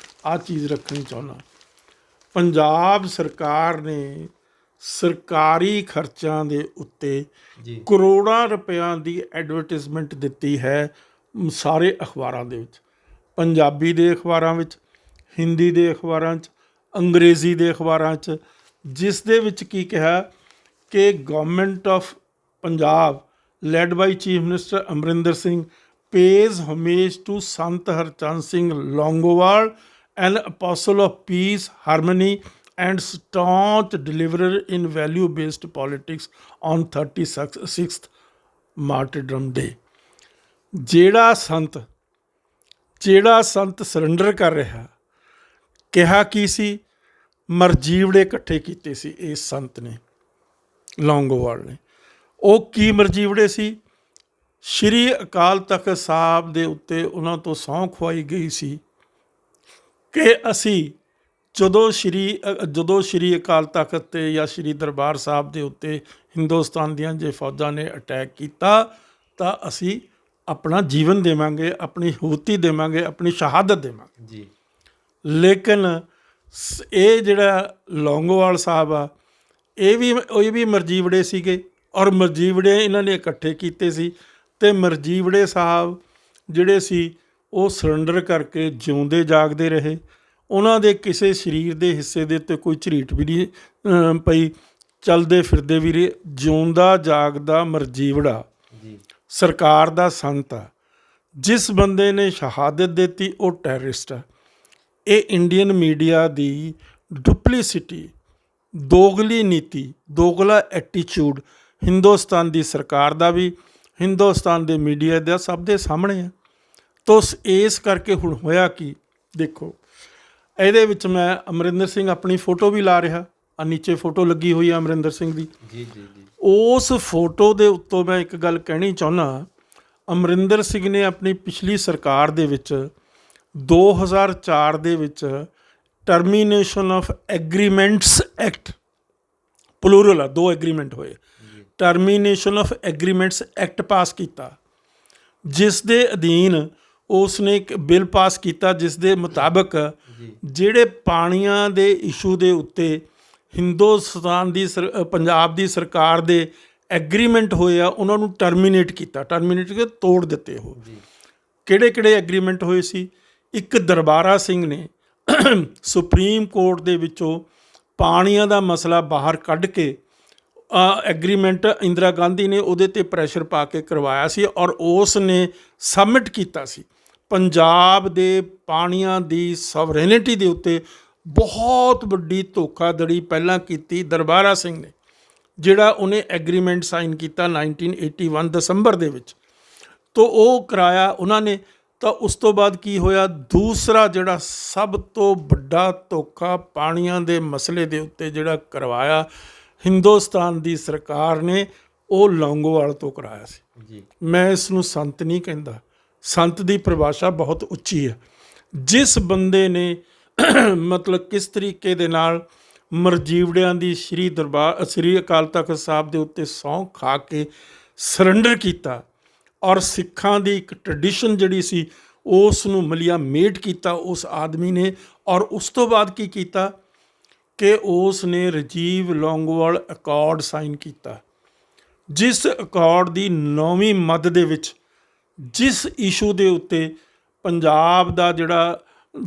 S2: ਆਹ ਚੀਜ਼ ਰੱਖਣੀ ਚਾਹੁੰਦਾ। ਪੰਜਾਬ ਸਰਕਾਰ ਨੇ ਸਰਕਾਰੀ ਖਰਚਿਆਂ ਦੇ ਉੱਤੇ ਕਰੋੜਾਂ ਰੁਪਇਆਂ ਦੀ ਐਡਵਰਟਾਈਜ਼ਮੈਂਟ ਦਿੱਤੀ ਹੈ ਸਾਰੇ ਅਖਬਾਰਾਂ ਦੇ ਵਿੱਚ, ਪੰਜਾਬੀ ਦੇ ਅਖਬਾਰਾਂ ਵਿੱਚ, ਹਿੰਦੀ ਦੇ ਅਖਬਾਰਾਂ 'ਚ, ਅੰਗਰੇਜ਼ੀ ਦੇ ਅਖਬਾਰਾਂ 'ਚ, ਜਿਸ ਦੇ ਵਿੱਚ ਕੀ ਕਿਹਾ ਕਿ government of Punjab led by Chief Minister Amrinder Singh pays homage to Sant Harchand Singh Longowal, an apostle of peace, harmony and staunch deliverer in value-based politics on 36th Martyrdom Day। ਜਿਹੜਾ ਸੰਤ ਸਰੈਂਡਰ ਕਰ ਰਿਹਾ, ਕਿਹਾ ਕੀ ਸੀ, ਮਰਜੀਵੜੇ ਇਕੱਠੇ ਕੀਤੇ ਸੀ ਇਸ ਸੰਤ ਨੇ, ਲੌਂਗੋਵਾਲ ਨੇ। ਉਹ ਕੀ ਮਰਜੀਵੜੇ ਸੀ? ਸ਼੍ਰੀ ਅਕਾਲ ਤਖਤ ਸਾਹਿਬ ਦੇ ਉੱਤੇ ਉਹਨਾਂ ਤੋਂ ਸਹੁੰ ਖਵਾਈ ਗਈ ਸੀ ਕਿ ਅਸੀਂ ਜਦੋਂ ਸ਼੍ਰੀ ਅਕਾਲ ਤਖਤ 'ਤੇ ਜਾਂ ਸ਼੍ਰੀ ਦਰਬਾਰ ਸਾਹਿਬ ਦੇ ਉੱਤੇ ਹਿੰਦੁਸਤਾਨ ਦੀਆਂ ਜੇ ਫੌਜਾਂ ਨੇ ਅਟੈਕ ਕੀਤਾ ਤਾਂ ਅਸੀਂ ਆਪਣਾ ਜੀਵਨ ਦੇਵਾਂਗੇ, ਆਪਣੀ ਹੂਤੀ ਦੇਵਾਂਗੇ, ਆਪਣੀ ਸ਼ਹਾਦਤ ਦੇਵਾਂਗੇ ਜੀ। ਲੇਕਿਨ ਇਹ ਜਿਹੜਾ ਲੌਂਗੋਵਾਲ ਸਾਹਿਬ ਆ, ਇਹ ਵੀ ਮਰਜੀਵੜੇ ਸੀਗੇ, ਔਰ ਮਰਜੀਵੜੇ ਇਹਨਾਂ ਨੇ ਇਕੱਠੇ ਕੀਤੇ ਸੀ। ਅਤੇ ਮਰਜੀਵੜੇ ਸਾਹਿਬ ਜਿਹੜੇ ਸੀ ਉਹ ਸਰੈਂਡਰ ਕਰਕੇ ਜਿਉਂਦੇ ਜਾਗਦੇ ਰਹੇ। ਉਹਨਾਂ ਦੇ ਕਿਸੇ ਸਰੀਰ ਦੇ ਹਿੱਸੇ ਦੇ ਉੱਤੇ ਕੋਈ ਝਰੀਟ ਵੀ ਨਹੀਂ ਪਈ, ਚੱਲਦੇ ਫਿਰਦੇ ਵੀ ਰਹੇ। ਜਿਉਂਦਾ ਜਾਗਦਾ ਮਰਜੀਵੜਾ ਸਰਕਾਰ ਦਾ ਸੰਤ ਆ। ਜਿਸ ਬੰਦੇ ਨੇ ਸ਼ਹਾਦਤ ਦਿੱਤੀ ਉਹ ਟੈਰਰਿਸਟ ਆ। ਇਹ ਇੰਡੀਅਨ ਮੀਡੀਆ ਦੀ ਡੁਪਲੀਸਿਟੀ, ਦੋਗਲੀ ਨੀਤੀ, ਦੋਗਲਾ ਐਟੀਚਿਊਡ ਹਿੰਦੁਸਤਾਨ ਦੀ ਸਰਕਾਰ ਦਾ ਵੀ, ਹਿੰਦੁਸਤਾਨ ਦੇ ਮੀਡੀਆ ਦਾ ਸਭ ਦੇ ਸਾਹਮਣੇ ਹੈ। ਤੋ ਇਸ ਕਰਕੇ ਹੁਣ ਹੋਇਆ ਕੀ, ਦੇਖੋ ਇਹਦੇ ਵਿੱਚ ਮੈਂ ਅਮਰਿੰਦਰ ਸਿੰਘ ਆਪਣੀ ਫੋਟੋ ਵੀ ਲਾ ਰਿਹਾ, ਆ ਨੀਚੇ ਫੋਟੋ ਲੱਗੀ ਹੋਈ ਹੈ ਅਮਰਿੰਦਰ ਸਿੰਘ ਦੀ। ਉਸ ਫੋਟੋ ਦੇ ਉੱਤੋਂ ਮੈਂ ਇੱਕ ਗੱਲ ਕਹਿਣੀ ਚਾਹੁੰਦਾ। ਅਮਰਿੰਦਰ ਸਿੰਘ ਨੇ ਆਪਣੀ ਪਿਛਲੀ ਸਰਕਾਰ ਦੇ ਵਿੱਚ 2004 ਦੇ ਵਿੱਚ termination of agreements act, plural ਆ, 2 ਐਗਰੀਮੈਂਟ ਹੋਏ, termination of agreements act pass ਕੀਤਾ, ਜਿਸ ਦੇ ਅਧੀਨ ਉਸ ਨੇ ਇੱਕ ਬਿੱਲ ਪਾਸ ਕੀਤਾ ਜਿਸ ਦੇ ਮੁਤਾਬਕ ਜਿਹੜੇ ਪਾਣੀਆਂ ਦੇ ਇਸ਼ੂ ਦੇ ਉੱਤੇ ਹਿੰਦੁਸਤਾਨ ਦੀ ਪੰਜਾਬ ਦੀ ਸਰਕਾਰ ਦੇ ਐਗਰੀਮੈਂਟ ਹੋਏ ਆ, ਉਹਨਾਂ ਨੂੰ ਟਰਮੀਨੇਟ ਕੇ ਤੋੜ ਦਿੱਤੇ। ਉਹ ਕਿਹੜੇ ਐਗਰੀਮੈਂਟ ਹੋਏ ਸੀ? ਇੱਕ ਦਰਬਾਰਾ ਸਿੰਘ ਨੇ ਸੁਪਰੀਮ ਕੋਰਟ ਦੇ ਵਿੱਚੋਂ ਪਾਣੀਆਂ ਦਾ ਮਸਲਾ ਬਾਹਰ ਕੱਢ ਕੇ ਐਗਰੀਮੈਂਟ ਇੰਦਰਾ ਗਾਂਧੀ ਨੇ ਉਹਦੇ 'ਤੇ ਪ੍ਰੈਸ਼ਰ ਪਾ ਕੇ ਕਰਵਾਇਆ ਸੀ, ਔਰ ਉਸ ਨੇ ਸਬਮਿਟ ਕੀਤਾ ਸੀ। ਪੰਜਾਬ ਦੇ ਪਾਣੀਆਂ ਦੀ ਸੋਵਰੇਨਿਟੀ ਦੇ ਉੱਤੇ ਬਹੁਤ ਵੱਡੀ ਧੋਖਾਧੜੀ ਪਹਿਲਾਂ ਕੀਤੀ ਦਰਬਾਰਾ ਸਿੰਘ ਨੇ, ਜਿਹੜਾ ਉਹਨੇ ਐਗਰੀਮੈਂਟ ਸਾਈਨ ਕੀਤਾ 1981 ਦਸੰਬਰ ਦੇ ਵਿੱਚ। ਤੋ ਉਹ ਕਰਾਇਆ ਉਹਨਾਂ ਨੇ। ਤਾਂ ਉਸ ਤੋਂ ਬਾਅਦ ਕੀ ਹੋਇਆ? ਦੂਸਰਾ ਜਿਹੜਾ ਸਭ ਤੋਂ ਵੱਡਾ ਧੋਖਾ ਪਾਣੀਆਂ ਦੇ ਮਸਲੇ ਦੇ ਉੱਤੇ ਜਿਹੜਾ ਕਰਵਾਇਆ ਹਿੰਦੁਸਤਾਨ ਦੀ ਸਰਕਾਰ ਨੇ, ਉਹ ਲੌਂਗੋਵਾਲ ਤੋਂ ਕਰਾਇਆ ਸੀ। ਮੈਂ ਇਸ ਨੂੰ ਸੰਤ ਨਹੀਂ ਕਹਿੰਦਾ, ਸੰਤ ਦੀ ਪਰਿਭਾਸ਼ਾ ਬਹੁਤ ਉੱਚੀ ਹੈ। ਜਿਸ ਬੰਦੇ ਨੇ ਮਤਲਬ ਕਿਸ ਤਰੀਕੇ ਦੇ ਨਾਲ ਮਰਜੀਵੜਿਆਂ ਦੀ ਸ਼੍ਰੀ ਅਕਾਲ ਤਖਤ ਸਾਹਿਬ ਦੇ ਉੱਤੇ ਸਹੁੰ ਖਾ ਕੇ ਸਰੈਂਡਰ ਕੀਤਾ, ਔਰ ਸਿੱਖਾਂ ਦੀ ਇੱਕ ਟਰਡੀਸ਼ਨ ਜਿਹੜੀ ਸੀ ਉਸ ਨੂੰ ਮਲੀਆ ਮੇਟ ਕੀਤਾ ਉਸ ਆਦਮੀ ਨੇ। ਔਰ ਉਸ ਤੋਂ ਬਾਅਦ ਕੀ ਕੀਤਾ ਕਿ ਉਸ ਨੇ ਰਾਜੀਵ ਲੌਂਗੋਵਾਲ ਅਕੋਰਡ ਸਾਈਨ ਕੀਤਾ, ਜਿਸ ਅਕੋਰਡ ਦੀ 9ਵੀਂ ਮੱਦ ਦੇ ਵਿੱਚ ਜਿਸ ਇਸ਼ੂ ਦੇ ਉੱਤੇ ਪੰਜਾਬ ਦਾ ਜਿਹੜਾ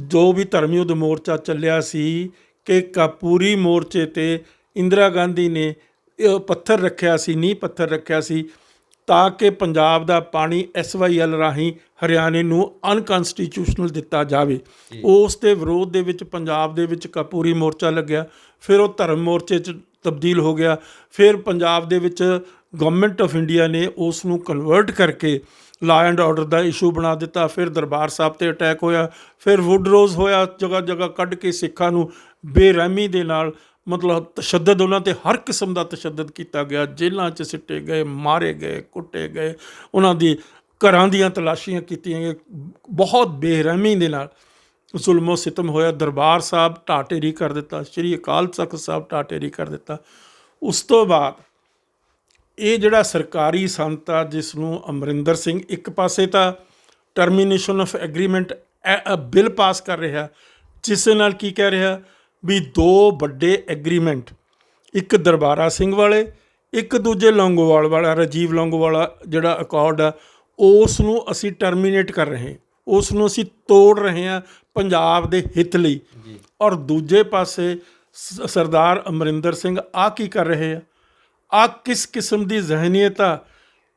S2: ਜੋ ਵੀ ਧਰਮ ਯੁੱਧ ਮੋਰਚਾ ਚੱਲਿਆ ਸੀ ਕਿ ਕਾਪੂਰੀ ਮੋਰਚੇ 'ਤੇ ਇੰਦਰਾ ਗਾਂਧੀ ਨੇ ਪੱਥਰ ਰੱਖਿਆ ਸੀ, ਨੀਂਹ ਪੱਥਰ ਰੱਖਿਆ ਸੀ ਤਾਂ ਕਿ ਪੰਜਾਬ ਦਾ ਪਾਣੀ SYL ਰਾਹੀਂ ਹਰਿਆਣੇ ਨੂੰ ਅਨਕਨਸਟੀਟਿਊਸ਼ਨਲ ਦਿੱਤਾ ਜਾਵੇ। ਉਸ ਦੇ ਵਿਰੋਧ ਦੇ ਵਿੱਚ ਪੰਜਾਬ ਦੇ ਵਿੱਚ ਕਾਪੂਰੀ ਮੋਰਚਾ ਲੱਗਿਆ, ਫਿਰ ਉਹ ਧਰਮ ਮੋਰਚੇ 'ਚ ਤਬਦੀਲ ਹੋ ਗਿਆ, ਫਿਰ ਪੰਜਾਬ ਦੇ ਵਿੱਚ ਗਵਰਨਮੈਂਟ ਆਫ ਇੰਡੀਆ ਨੇ ਉਸ ਨੂੰ ਕਨਵਰਟ ਕਰਕੇ law and order the issue ਬਣਾ ਦਿੱਤਾ। ਫਿਰ ਦਰਬਾਰ ਸਾਹਿਬ 'ਤੇ ਅਟੈਕ ਹੋਇਆ, ਫਿਰ ਵੁੱਡਰੋਜ਼ ਹੋਇਆ, ਜਗ੍ਹਾ ਜਗ੍ਹਾ ਕੱਢ ਕੇ ਸਿੱਖਾਂ ਨੂੰ ਬੇਰਹਿਮੀ ਦੇ ਨਾਲ ਮਤਲਬ ਤਸ਼ੱਦਦ, ਉਹਨਾਂ 'ਤੇ ਹਰ ਕਿਸਮ ਦਾ ਤਸ਼ੱਦਦ ਕੀਤਾ ਗਿਆ, ਜੇਲ੍ਹਾਂ 'ਚ ਸਿੱਟੇ ਗਏ, ਮਾਰੇ ਗਏ, ਕੁੱਟੇ ਗਏ, ਉਹਨਾਂ ਦੀ ਘਰਾਂ ਦੀਆਂ ਤਲਾਸ਼ੀਆਂ ਕੀਤੀਆਂ ਗਈਆਂ, ਬਹੁਤ ਬੇਰਹਿਮੀ ਦੇ ਨਾਲ ਜ਼ੁਲਮੋ ਸਿਤਮ ਹੋਇਆ। ਦਰਬਾਰ ਸਾਹਿਬ ਢਾਹ ਢੇਰੀ ਕਰ ਦਿੱਤਾ, ਸ਼੍ਰੀ ਅਕਾਲ ਤਖ਼ਤ ਸਾਹਿਬ ਢਾਹ ਢੇਰੀ ਕਰ ਦਿੱਤਾ। ਉਸ ਤੋਂ ਬਾਅਦ ਇਹ ਜਿਹੜਾ ਸਰਕਾਰੀ ਸੰਤ ਆ, ਜਿਸ ਨੂੰ ਅਮਰਿੰਦਰ ਸਿੰਘ ਇੱਕ ਪਾਸੇ ਤਾਂ termination of agreement bill pass ਕਰ ਰਿਹਾ, ਜਿਸ ਨਾਲ ਕੀ ਕਹਿ ਰਿਹਾ ਵੀ 2 ਵੱਡੇ ਐਗਰੀਮੈਂਟ, ਇੱਕ ਦਰਬਾਰਾ ਸਿੰਘ ਵਾਲੇ, ਇੱਕ ਦੂਜੇ ਲੌਂਗੋਵਾਲ ਵਾਲਾ, ਰਾਜੀਵ ਲੌਂਗੋਵਾਲ ਵਾਲਾ ਜਿਹੜਾ ਅਕੋਰਡ ਆ, ਉਸ ਨੂੰ ਅਸੀਂ ਟਰਮੀਨੇਟ ਕਰ ਰਹੇ, ਉਸ ਨੂੰ ਅਸੀਂ ਤੋੜ ਰਹੇ ਹਾਂ ਪੰਜਾਬ ਦੇ ਹਿੱਤ ਲਈ। ਔਰ ਦੂਜੇ ਪਾਸੇ ਸਰਦਾਰ ਅਮਰਿੰਦਰ ਸਿੰਘ ਆ ਕੀ ਕਰ ਰਹੇ ਆ? ਆ ਕਿਸ ਕਿਸਮ ਦੀ ਜ਼ਹਿਨੀਅਤ ਆ,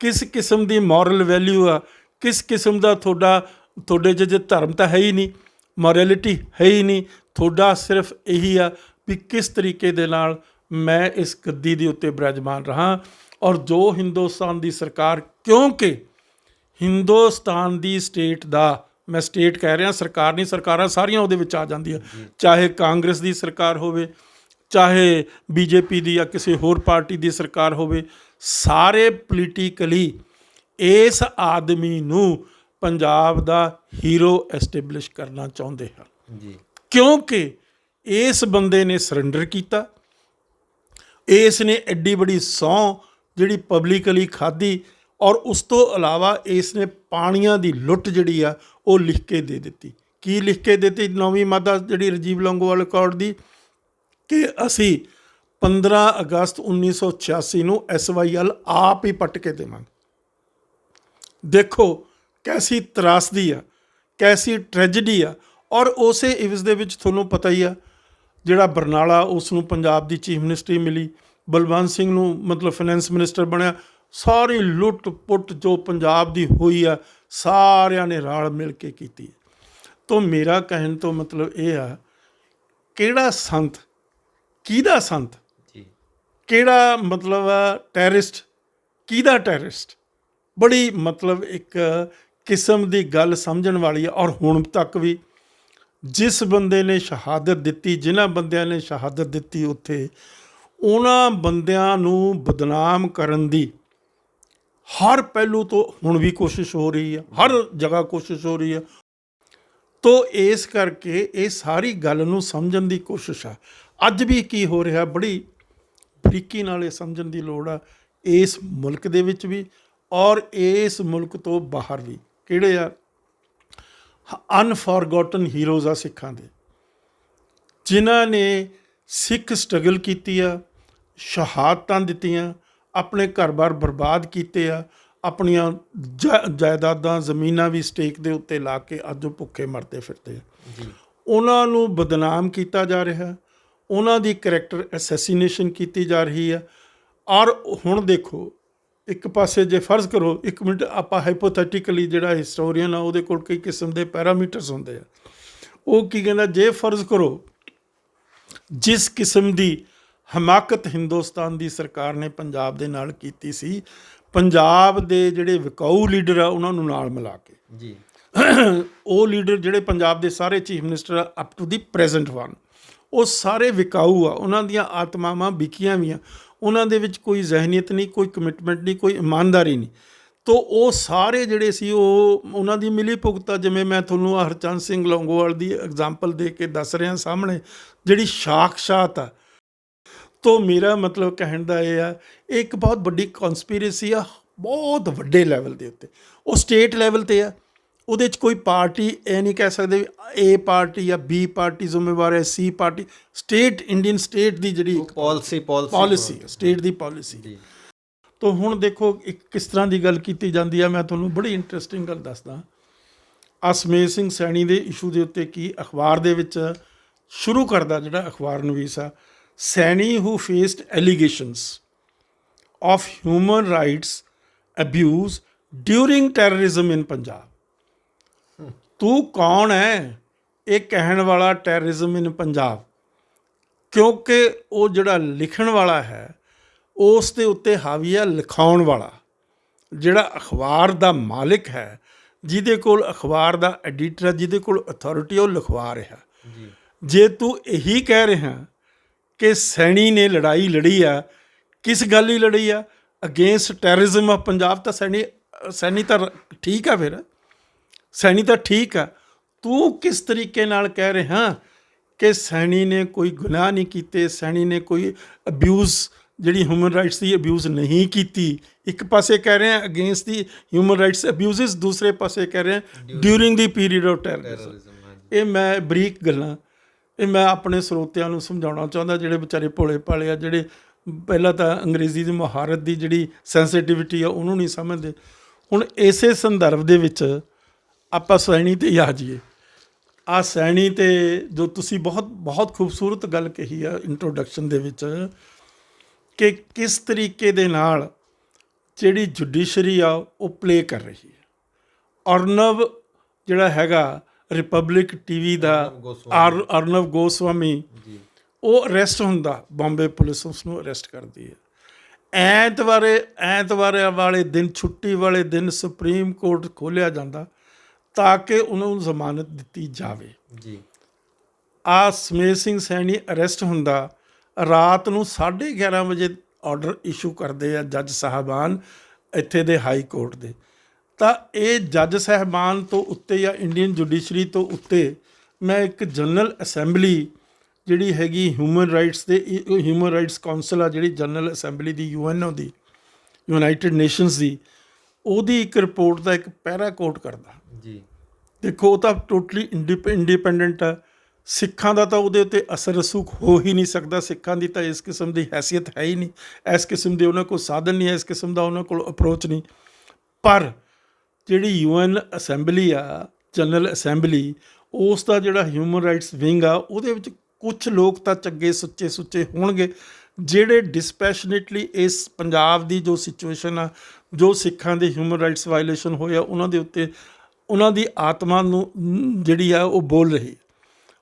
S2: ਕਿਸ ਕਿਸਮ ਦੀ ਮੋਰਲ ਵੈਲਿਊ ਆ, ਕਿਸ ਕਿਸਮ ਦਾ ਤੁਹਾਡੇ 'ਚ ਜੇ ਧਰਮ ਤਾਂ ਹੈ ਹੀ ਨਹੀਂ, ਮੋਰੈਲਿਟੀ ਹੈ ਹੀ ਨਹੀਂ, ਤੁਹਾਡਾ ਸਿਰਫ ਇਹੀ ਆ ਵੀ ਕਿਸ ਤਰੀਕੇ ਦੇ ਨਾਲ ਮੈਂ ਇਸ ਗੱਦੀ ਦੇ ਉੱਤੇ ਬਿਰਾਜਮਾਨ ਰਹਾਂ। ਔਰ ਜੋ ਹਿੰਦੁਸਤਾਨ ਦੀ ਸਰਕਾਰ, ਕਿਉਂਕਿ ਹਿੰਦੁਸਤਾਨ ਦੀ ਸਟੇਟ ਦਾ, ਮੈਂ ਸਟੇਟ ਕਹਿ ਰਿਹਾ, ਸਰਕਾਰ ਨਹੀਂ, ਸਰਕਾਰਾਂ ਸਾਰੀਆਂ ਉਹਦੇ ਵਿੱਚ ਆ ਜਾਂਦੀਆਂ, ਚਾਹੇ ਕਾਂਗਰਸ ਦੀ ਸਰਕਾਰ ਹੋਵੇ, ਚਾਹੇ ਬੀਜੇਪੀ ਦੀ ਜਾਂ ਕਿਸੇ ਹੋਰ ਪਾਰਟੀ ਦੀ ਸਰਕਾਰ ਹੋਵੇ, ਸਾਰੇ ਪੋਲੀਟੀਕਲੀ ਇਸ ਆਦਮੀ ਨੂੰ ਪੰਜਾਬ ਦਾ ਹੀਰੋ ਐਸਟੈਬਲਿਸ਼ ਕਰਨਾ ਚਾਹੁੰਦੇ ਹਨ ਜੀ, ਕਿਉਂਕਿ ਇਸ ਬੰਦੇ ਨੇ ਸਰੈਂਡਰ ਕੀਤਾ, ਇਸ ਨੇ ਐਡੀ ਬੜੀ ਸਹੁੰ ਜਿਹੜੀ ਪਬਲਿਕਲੀ ਖਾਧੀ, ਔਰ ਉਸ ਤੋਂ ਇਲਾਵਾ ਇਸ ਨੇ ਪਾਣੀਆਂ ਦੀ ਲੁੱਟ ਜਿਹੜੀ ਆ ਉਹ ਲਿਖ ਕੇ ਦੇ ਦਿੱਤੀ। ਕੀ ਲਿਖ ਕੇ ਦਿੱਤੀ? 9ਵੀਂ ਮਾਦਾ ਜਿਹੜੀ ਰਾਜੀਵ ਲੌਂਗੋਵਾਲ ਅਕੋਰਡ ਦੀ, ਕਿ ਅਸੀਂ 15 ਅਗਸਤ 1986 ਨੂੰ SYL ਆਪ ਹੀ ਪੱਟ ਕੇ ਦੇਵਾਂਗੇ। ਦੇਖੋ ਕੈਸੀ ਤਰਾਸਦੀ ਆ, ਕੈਸੀ ਟ੍ਰੈਜਡੀ ਆ। ਔਰ ਉਸੇ ਇਵਜ਼ ਦੇ ਵਿੱਚ ਤੁਹਾਨੂੰ ਪਤਾ ਹੀ ਆ, ਜਿਹੜਾ ਬਰਨਾਲਾ, ਉਸ ਨੂੰ ਪੰਜਾਬ ਦੀ ਚੀਫ ਮਿਨਿਸਟਰੀ ਮਿਲੀ, ਬਲਵੰਤ ਸਿੰਘ ਨੂੰ ਮਤਲਬ ਫਾਈਨੈਂਸ ਮਿਨਿਸਟਰ ਬਣਿਆ। ਸਾਰੀ ਲੁੱਟ ਪੁੱਟ ਜੋ ਪੰਜਾਬ ਦੀ ਹੋਈ ਆ, ਸਾਰਿਆਂ ਨੇ ਰਲ ਮਿਲ ਕੇ ਕੀਤੀ। ਤਾਂ ਮੇਰਾ ਕਹਿਣ ਤੋਂ ਮਤਲਬ ਇਹ ਆ, ਕਿਹੜਾ ਸੰਤ, ਕਿਹਦਾ ਸੰਤ, ਕਿਹੜਾ ਮਤਲਬ ਟੈਰਰਿਸਟ, ਕਿਹਦਾ ਟੈਰਰਿਸਟ, ਬੜੀ ਮਤਲਬ ਇੱਕ ਕਿਸਮ ਦੀ ਗੱਲ ਸਮਝਣ ਵਾਲੀ ਆ। ਔਰ ਹੁਣ ਤੱਕ ਵੀ ਜਿਸ ਬੰਦੇ ਨੇ ਸ਼ਹਾਦਤ ਦਿੱਤੀ, ਜਿਨ੍ਹਾਂ ਬੰਦਿਆਂ ਨੇ ਸ਼ਹਾਦਤ ਦਿੱਤੀ ਉੱਥੇ, ਉਹਨਾਂ ਬੰਦਿਆਂ ਨੂੰ ਬਦਨਾਮ ਕਰਨ ਦੀ ਹਰ ਪਹਿਲੂ ਤੋਂ ਹੁਣ ਵੀ ਕੋਸ਼ਿਸ਼ ਹੋ ਰਹੀ ਆ, ਹਰ ਜਗ੍ਹਾ ਕੋਸ਼ਿਸ਼ ਹੋ ਰਹੀ ਆ। ਤੋ ਇਸ ਕਰਕੇ ਇਹ ਸਾਰੀ ਗੱਲ ਨੂੰ ਸਮਝਣ ਦੀ ਕੋਸ਼ਿਸ਼ ਆ। ਅੱਜ ਵੀ ਕੀ ਹੋ ਰਿਹਾ, ਬੜੀ ਬਰੀਕੀ ਨਾਲ ਇਹ ਸਮਝਣ ਦੀ ਲੋੜ ਆ, ਇਸ ਮੁਲਕ ਦੇ ਵਿੱਚ ਵੀ ਔਰ ਇਸ ਮੁਲਕ ਤੋਂ ਬਾਹਰ ਵੀ। ਕਿਹੜੇ ਆ? ਅਨਫੋਰਗੋਟਨ ਹੀਰੋਜ਼ ਆ ਸਿੱਖਾਂ ਦੇ, ਜਿਨ੍ਹਾਂ ਨੇ ਸਿੱਖ ਸਟਰਗਲ ਕੀਤੀ ਆ, ਸ਼ਹਾਦਤਾਂ ਦਿੱਤੀਆਂ, ਆਪਣੇ ਘਰ-ਬਾਰ ਬਰਬਾਦ ਕੀਤੇ ਆ, ਆਪਣੀਆਂ ਜਾਇਦਾਦਾਂ ਜ਼ਮੀਨਾਂ ਵੀ ਸਟੇਕ ਦੇ ਉੱਤੇ ਲਾ ਕੇ ਅੱਜ ਉਹ ਭੁੱਖੇ ਮਰਦੇ ਫਿਰਦੇ ਆ। ਉਹਨਾਂ ਨੂੰ ਬਦਨਾਮ ਕੀਤਾ ਜਾ ਰਿਹਾ, ਉਹਨਾਂ ਦੀ ਕਰੈਕਟਰ ਐਸੈਸੀਨੇਸ਼ਨ ਕੀਤੀ ਜਾ ਰਹੀ ਆ। ਔਰ ਹੁਣ ਦੇਖੋ, ਇੱਕ ਪਾਸੇ ਜੇ ਫਰਜ਼ ਕਰੋ, ਇੱਕ ਮਿੰਟ, ਆਪਾਂ ਹਾਈਪੋਥੈਟੀਕਲੀ, ਜਿਹੜਾ ਹਿਸਟੋਰੀਅਨ ਆ ਉਹਦੇ ਕੋਲ ਕਈ ਕਿਸਮ ਦੇ ਪੈਰਾਮੀਟਰਸ ਹੁੰਦੇ ਆ, ਉਹ ਕੀ ਕਹਿੰਦਾ, ਜੇ ਫਰਜ਼ ਕਰੋ ਜਿਸ ਕਿਸਮ ਦੀ ਹਮਾਕਤ ਹਿੰਦੁਸਤਾਨ ਦੀ ਸਰਕਾਰ ਨੇ ਪੰਜਾਬ ਦੇ ਨਾਲ ਕੀਤੀ ਸੀ, ਪੰਜਾਬ ਦੇ ਜਿਹੜੇ ਵਿਕਾਊ ਲੀਡਰ ਆ ਉਹਨਾਂ ਨੂੰ ਨਾਲ ਮਿਲਾ ਕੇ ਜੀ, ਉਹ ਲੀਡਰ ਜਿਹੜੇ ਪੰਜਾਬ ਦੇ ਸਾਰੇ chief minister up to the present one, ਉਹ ਸਾਰੇ ਵਿਕਾਊ ਆ, ਉਹਨਾਂ ਦੀਆਂ ਆਤਮਾਵਾਂ ਵਿਕੀਆਂ ਵੀ ਆ, ਉਹਨਾਂ ਦੇ ਵਿੱਚ ਕੋਈ ਜ਼ਹਿਨੀਅਤ ਨਹੀਂ, ਕੋਈ ਕਮਿਟਮੈਂਟ ਨਹੀਂ, ਕੋਈ ਇਮਾਨਦਾਰੀ ਨਹੀਂ। ਤੋ ਉਹ ਸਾਰੇ ਜਿਹੜੇ ਸੀ, ਉਹ ਉਹਨਾਂ ਦੀ ਮਿਲੀ ਭੁਗਤਾ, ਜਿਵੇਂ ਮੈਂ ਤੁਹਾਨੂੰ ਹਰਚੰਦ ਸਿੰਘ ਲੌਂਗੋਵਾਲ ਦੀ ਐਗਜ਼ਾਮਪਲ ਦੇ ਕੇ ਦੱਸ ਰਿਹਾ ਸਾਹਮਣੇ, ਜਿਹੜੀ ਸਾਖਸ਼ਾਤ ਆ। ਤੋ ਮੇਰਾ ਮਤਲਬ ਕਹਿਣ ਦਾ ਇਹ ਆ, ਇਹ ਇੱਕ ਬਹੁਤ ਵੱਡੀ ਕੌਨਸਪੀਰੇਸੀ ਆ, ਬਹੁਤ ਵੱਡੇ ਲੈਵਲ ਦੇ ਉੱਤੇ। ਉਹ ਸਟੇਟ ਲੈਵਲ 'ਤੇ ਆ, ਉਹਦੇ 'ਚ ਕੋਈ ਪਾਰਟੀ ਇਹ ਨਹੀਂ ਕਹਿ ਸਕਦੇ ਏ ਪਾਰਟੀ ਜਾਂ ਬੀ ਪਾਰਟੀ ਜ਼ਿੰਮੇਵਾਰ ਹੈ, ਸੀ ਪਾਰਟੀ, ਸਟੇਟ, ਇੰਡੀਅਨ ਸਟੇਟ ਦੀ ਜਿਹੜੀ ਪਾਲਿਸੀ ਸਟੇਟ ਦੀ ਪਾਲਿਸੀ। ਤਾਂ ਹੁਣ ਦੇਖੋ ਇੱਕ ਕਿਸ ਤਰ੍ਹਾਂ ਦੀ ਗੱਲ ਕੀਤੀ ਜਾਂਦੀ ਆ। ਮੈਂ ਤੁਹਾਨੂੰ ਬੜੀ ਇੰਟਰਸਟਿੰਗ ਗੱਲ ਦੱਸਦਾ। ਅਸਮੇਤ ਸਿੰਘ ਸੈਣੀ ਦੇ ਇਸ਼ੂ ਦੇ ਉੱਤੇ ਕੀ ਅਖਬਾਰ ਦੇ ਵਿੱਚ ਸ਼ੁਰੂ ਕਰਦਾ ਜਿਹੜਾ ਅਖਬਾਰ ਨਵੀਸ ਆ, Saini who faced allegations of human rights abuse during terrorism in Punjab. ਤੂੰ ਕੌਣ ਹੈ ਇਹ ਕਹਿਣ ਵਾਲਾ ਟੈਰਰਿਜ਼ਮ ਇਨ ਪੰਜਾਬ? ਕਿਉਂਕਿ ਉਹ ਜਿਹੜਾ ਲਿਖਣ ਵਾਲਾ ਹੈ ਉਸ ਦੇ ਉੱਤੇ ਹਾਵੀ ਆ ਲਿਖਾਉਣ ਵਾਲਾ, ਜਿਹੜਾ ਅਖਬਾਰ ਦਾ ਮਾਲਿਕ ਹੈ, ਜਿਹਦੇ ਕੋਲ ਅਖਬਾਰ ਦਾ ਐਡੀਟਰ ਹੈ, ਜਿਹਦੇ ਕੋਲ ਅਥਾਰਟੀ, ਉਹ ਲਿਖਵਾ ਰਿਹਾ। ਜੇ ਤੂੰ ਇਹੀ ਕਹਿ ਰਿਹਾ ਕਿ ਸੈਣੀ ਨੇ ਲੜਾਈ ਲੜੀ ਆ, ਕਿਸ ਗੱਲ ਹੀ ਲੜੀ ਆ? Against terrorism of Punjab. ਤਾਂ ਸੈਣੀ ਤਾਂ ਠੀਕ ਆ, ਫਿਰ ਸੈਣੀ ਤਾਂ ਠੀਕ ਆ। ਤੂੰ ਕਿਸ ਤਰੀਕੇ ਨਾਲ ਕਹਿ ਰਿਹਾ ਕਿ ਸੈਣੀ ਨੇ ਕੋਈ ਗੁਨਾਹ ਨਹੀਂ ਕੀਤੇ, ਸੈਣੀ ਨੇ ਕੋਈ ਅਬਿਊਜ਼, ਜਿਹੜੀ ਹਿਊਮਨ ਰਾਈਟਸ ਦੀ ਅਬਿਊਜ਼ ਨਹੀਂ ਕੀਤੀ। ਇੱਕ ਪਾਸੇ ਕਹਿ ਰਹੇ ਆ ਅਗੇਂਸਟ ਦੀ ਹਿਊਮਨ ਰਾਈਟਸ ਅਬਿਊਜ਼ਸ, ਦੂਸਰੇ ਪਾਸੇ ਕਹਿ ਰਹੇ ਆ during the period of terrorism. ਇਹ ਮੈਂ ਬਰੀਕ ਗੱਲਾਂ, ਇਹ ਮੈਂ ਆਪਣੇ ਸਰੋਤਿਆਂ ਨੂੰ ਸਮਝਾਉਣਾ ਚਾਹੁੰਦਾ, ਜਿਹੜੇ ਵਿਚਾਰੇ ਭੋਲੇ ਭਾਲੇ ਆ, ਜਿਹੜੇ ਪਹਿਲਾਂ ਤਾਂ ਅੰਗਰੇਜ਼ੀ ਦੀ ਮੁਹਾਰਤ ਦੀ ਜਿਹੜੀ ਸੈਂਸਿਟਿਵਿਟੀ ਆ ਉਹਨੂੰ ਨਹੀਂ ਸਮਝਦੇ। ਹੁਣ ਇਸੇ ਸੰਦਰਭ ਦੇ ਵਿੱਚ ਆਪਾਂ ਸੈਣੀ 'ਤੇ ਹੀ ਆ ਜਾਈਏ। ਆਹ ਸੈਣੀ 'ਤੇ ਜੋ ਤੁਸੀਂ ਬਹੁਤ ਖੂਬਸੂਰਤ ਗੱਲ ਕਹੀ ਆ ਇੰਟਰੋਡਕਸ਼ਨ ਦੇ ਵਿੱਚ, ਕਿ ਕਿਸ ਤਰੀਕੇ ਦੇ ਨਾਲ ਜਿਹੜੀ ਜੁਡੀਸ਼ਰੀ ਆ ਉਹ ਪਲੇ ਕਰ ਰਹੀ ਹੈ। ਅਰਨਵ ਜਿਹੜਾ ਹੈਗਾ ਰਿਪਬਲਿਕ ਟੀਵੀ ਦਾ, ਅਰਨਵ ਗੋਸਵਾਮੀ, ਉਹ ਅਰੈਸਟ ਹੁੰਦਾ, ਬੰਬੇ ਪੁਲਿਸ ਉਸ ਨੂੰ ਅਰੈਸਟ ਕਰਦੀ ਹੈ। ਐਤਵਾਰ ਵਾਲੇ ਦਿਨ, ਛੁੱਟੀ ਵਾਲੇ ਦਿਨ ਸੁਪਰੀਮ ਕੋਰਟ ਖੋਲ੍ਹਿਆ ਜਾਂਦਾ ਤਾਂ ਕਿ ਉਹਨਾਂ ਨੂੰ ਜ਼ਮਾਨਤ ਦਿੱਤੀ ਜਾਵੇ। ਆਹ ਸਮੇਤ ਸਿੰਘ ਸੈਣੀ ਅਰੈਸਟ ਹੁੰਦਾ, ਰਾਤ ਨੂੰ 11:30 ਵਜੇ ਆਰਡਰ ਇਸ਼ੂ ਕਰਦੇ ਆ ਜੱਜ ਸਾਹਿਬਾਨ ਇੱਥੇ ਦੇ ਹਾਈ ਕੋਰਟ ਦੇ। ਤਾਂ ਇਹ ਜੱਜ ਸਾਹਿਬਾਨ ਤੋਂ ਉੱਤੇ ਜਾਂ ਇੰਡੀਅਨ ਜੁਡੀਸ਼ਰੀ ਤੋਂ ਉੱਤੇ ਮੈਂ ਇੱਕ ਜਨਰਲ ਅਸੈਂਬਲੀ ਜਿਹੜੀ ਹੈਗੀ ਹਿਊਮਨ ਰਾਈਟਸ ਕੌਂਸਲ ਆ, ਜਿਹੜੀ ਜਨਰਲ ਅਸੈਂਬਲੀ ਦੀ, UNO ਦੀ, ਯੂਨਾਈਟਿਡ ਨੇਸ਼ਨਸ ਦੀ, ਉਹਦੀ ਇੱਕ ਰਿਪੋਰਟ ਦਾ ਇੱਕ ਪੈਰਾ ਕੋਟ ਕਰਦਾ। ਦੇਖੋ, ਉਹ ਤਾਂ ਟੋਟਲੀ ਇੰਡੀਪੈਂਡੈਂਟ ਆ। ਸਿੱਖਾਂ ਦਾ ਤਾਂ ਉਹਦੇ ਉੱਤੇ ਅਸਰ ਰਸੂਖ ਹੋ ਹੀ ਨਹੀਂ ਸਕਦਾ। ਸਿੱਖਾਂ ਦੀ ਤਾਂ ਇਸ ਕਿਸਮ ਦੀ ਹੈਸੀਅਤ ਹੈ ਹੀ ਨਹੀਂ, ਇਸ ਕਿਸਮ ਦੇ ਉਹਨਾਂ ਕੋਲ ਸਾਧਨ ਨਹੀਂ ਹੈ, ਇਸ ਕਿਸਮ ਦਾ ਉਹਨਾਂ ਕੋਲ ਅਪਰੋਚ ਨਹੀਂ। ਪਰ ਜਿਹੜੀ UN ਅਸੈਂਬਲੀ ਆ, ਜਨਰਲ ਅਸੈਂਬਲੀ, ਉਸ ਦਾ ਜਿਹੜਾ ਹਿਊਮਨ ਰਾਈਟਸ ਵਿੰਗ ਆ, ਉਹਦੇ ਵਿੱਚ ਕੁਛ ਲੋਕ ਤਾਂ ਚੰਗੇ ਸੁੱਚੇ ਹੋਣਗੇ, ਜਿਹੜੇ ਡਿਸਪੈਸ਼ਨੇਟਲੀ ਇਸ ਪੰਜਾਬ ਦੀ ਜੋ ਸਿਚੁਏਸ਼ਨ ਆ, ਜੋ ਸਿੱਖਾਂ ਦੇ ਹਿਊਮਨ ਰਾਈਟਸ ਵਾਇਲੇਸ਼ਨ ਹੋਇਆ, ਉਹਨਾਂ ਦੇ ਉੱਤੇ, ਉਹਨਾਂ ਦੀ ਆਤਮਾ ਨੂੰ ਜਿਹੜੀ ਆ ਉਹ ਬੋਲ ਰਹੀ,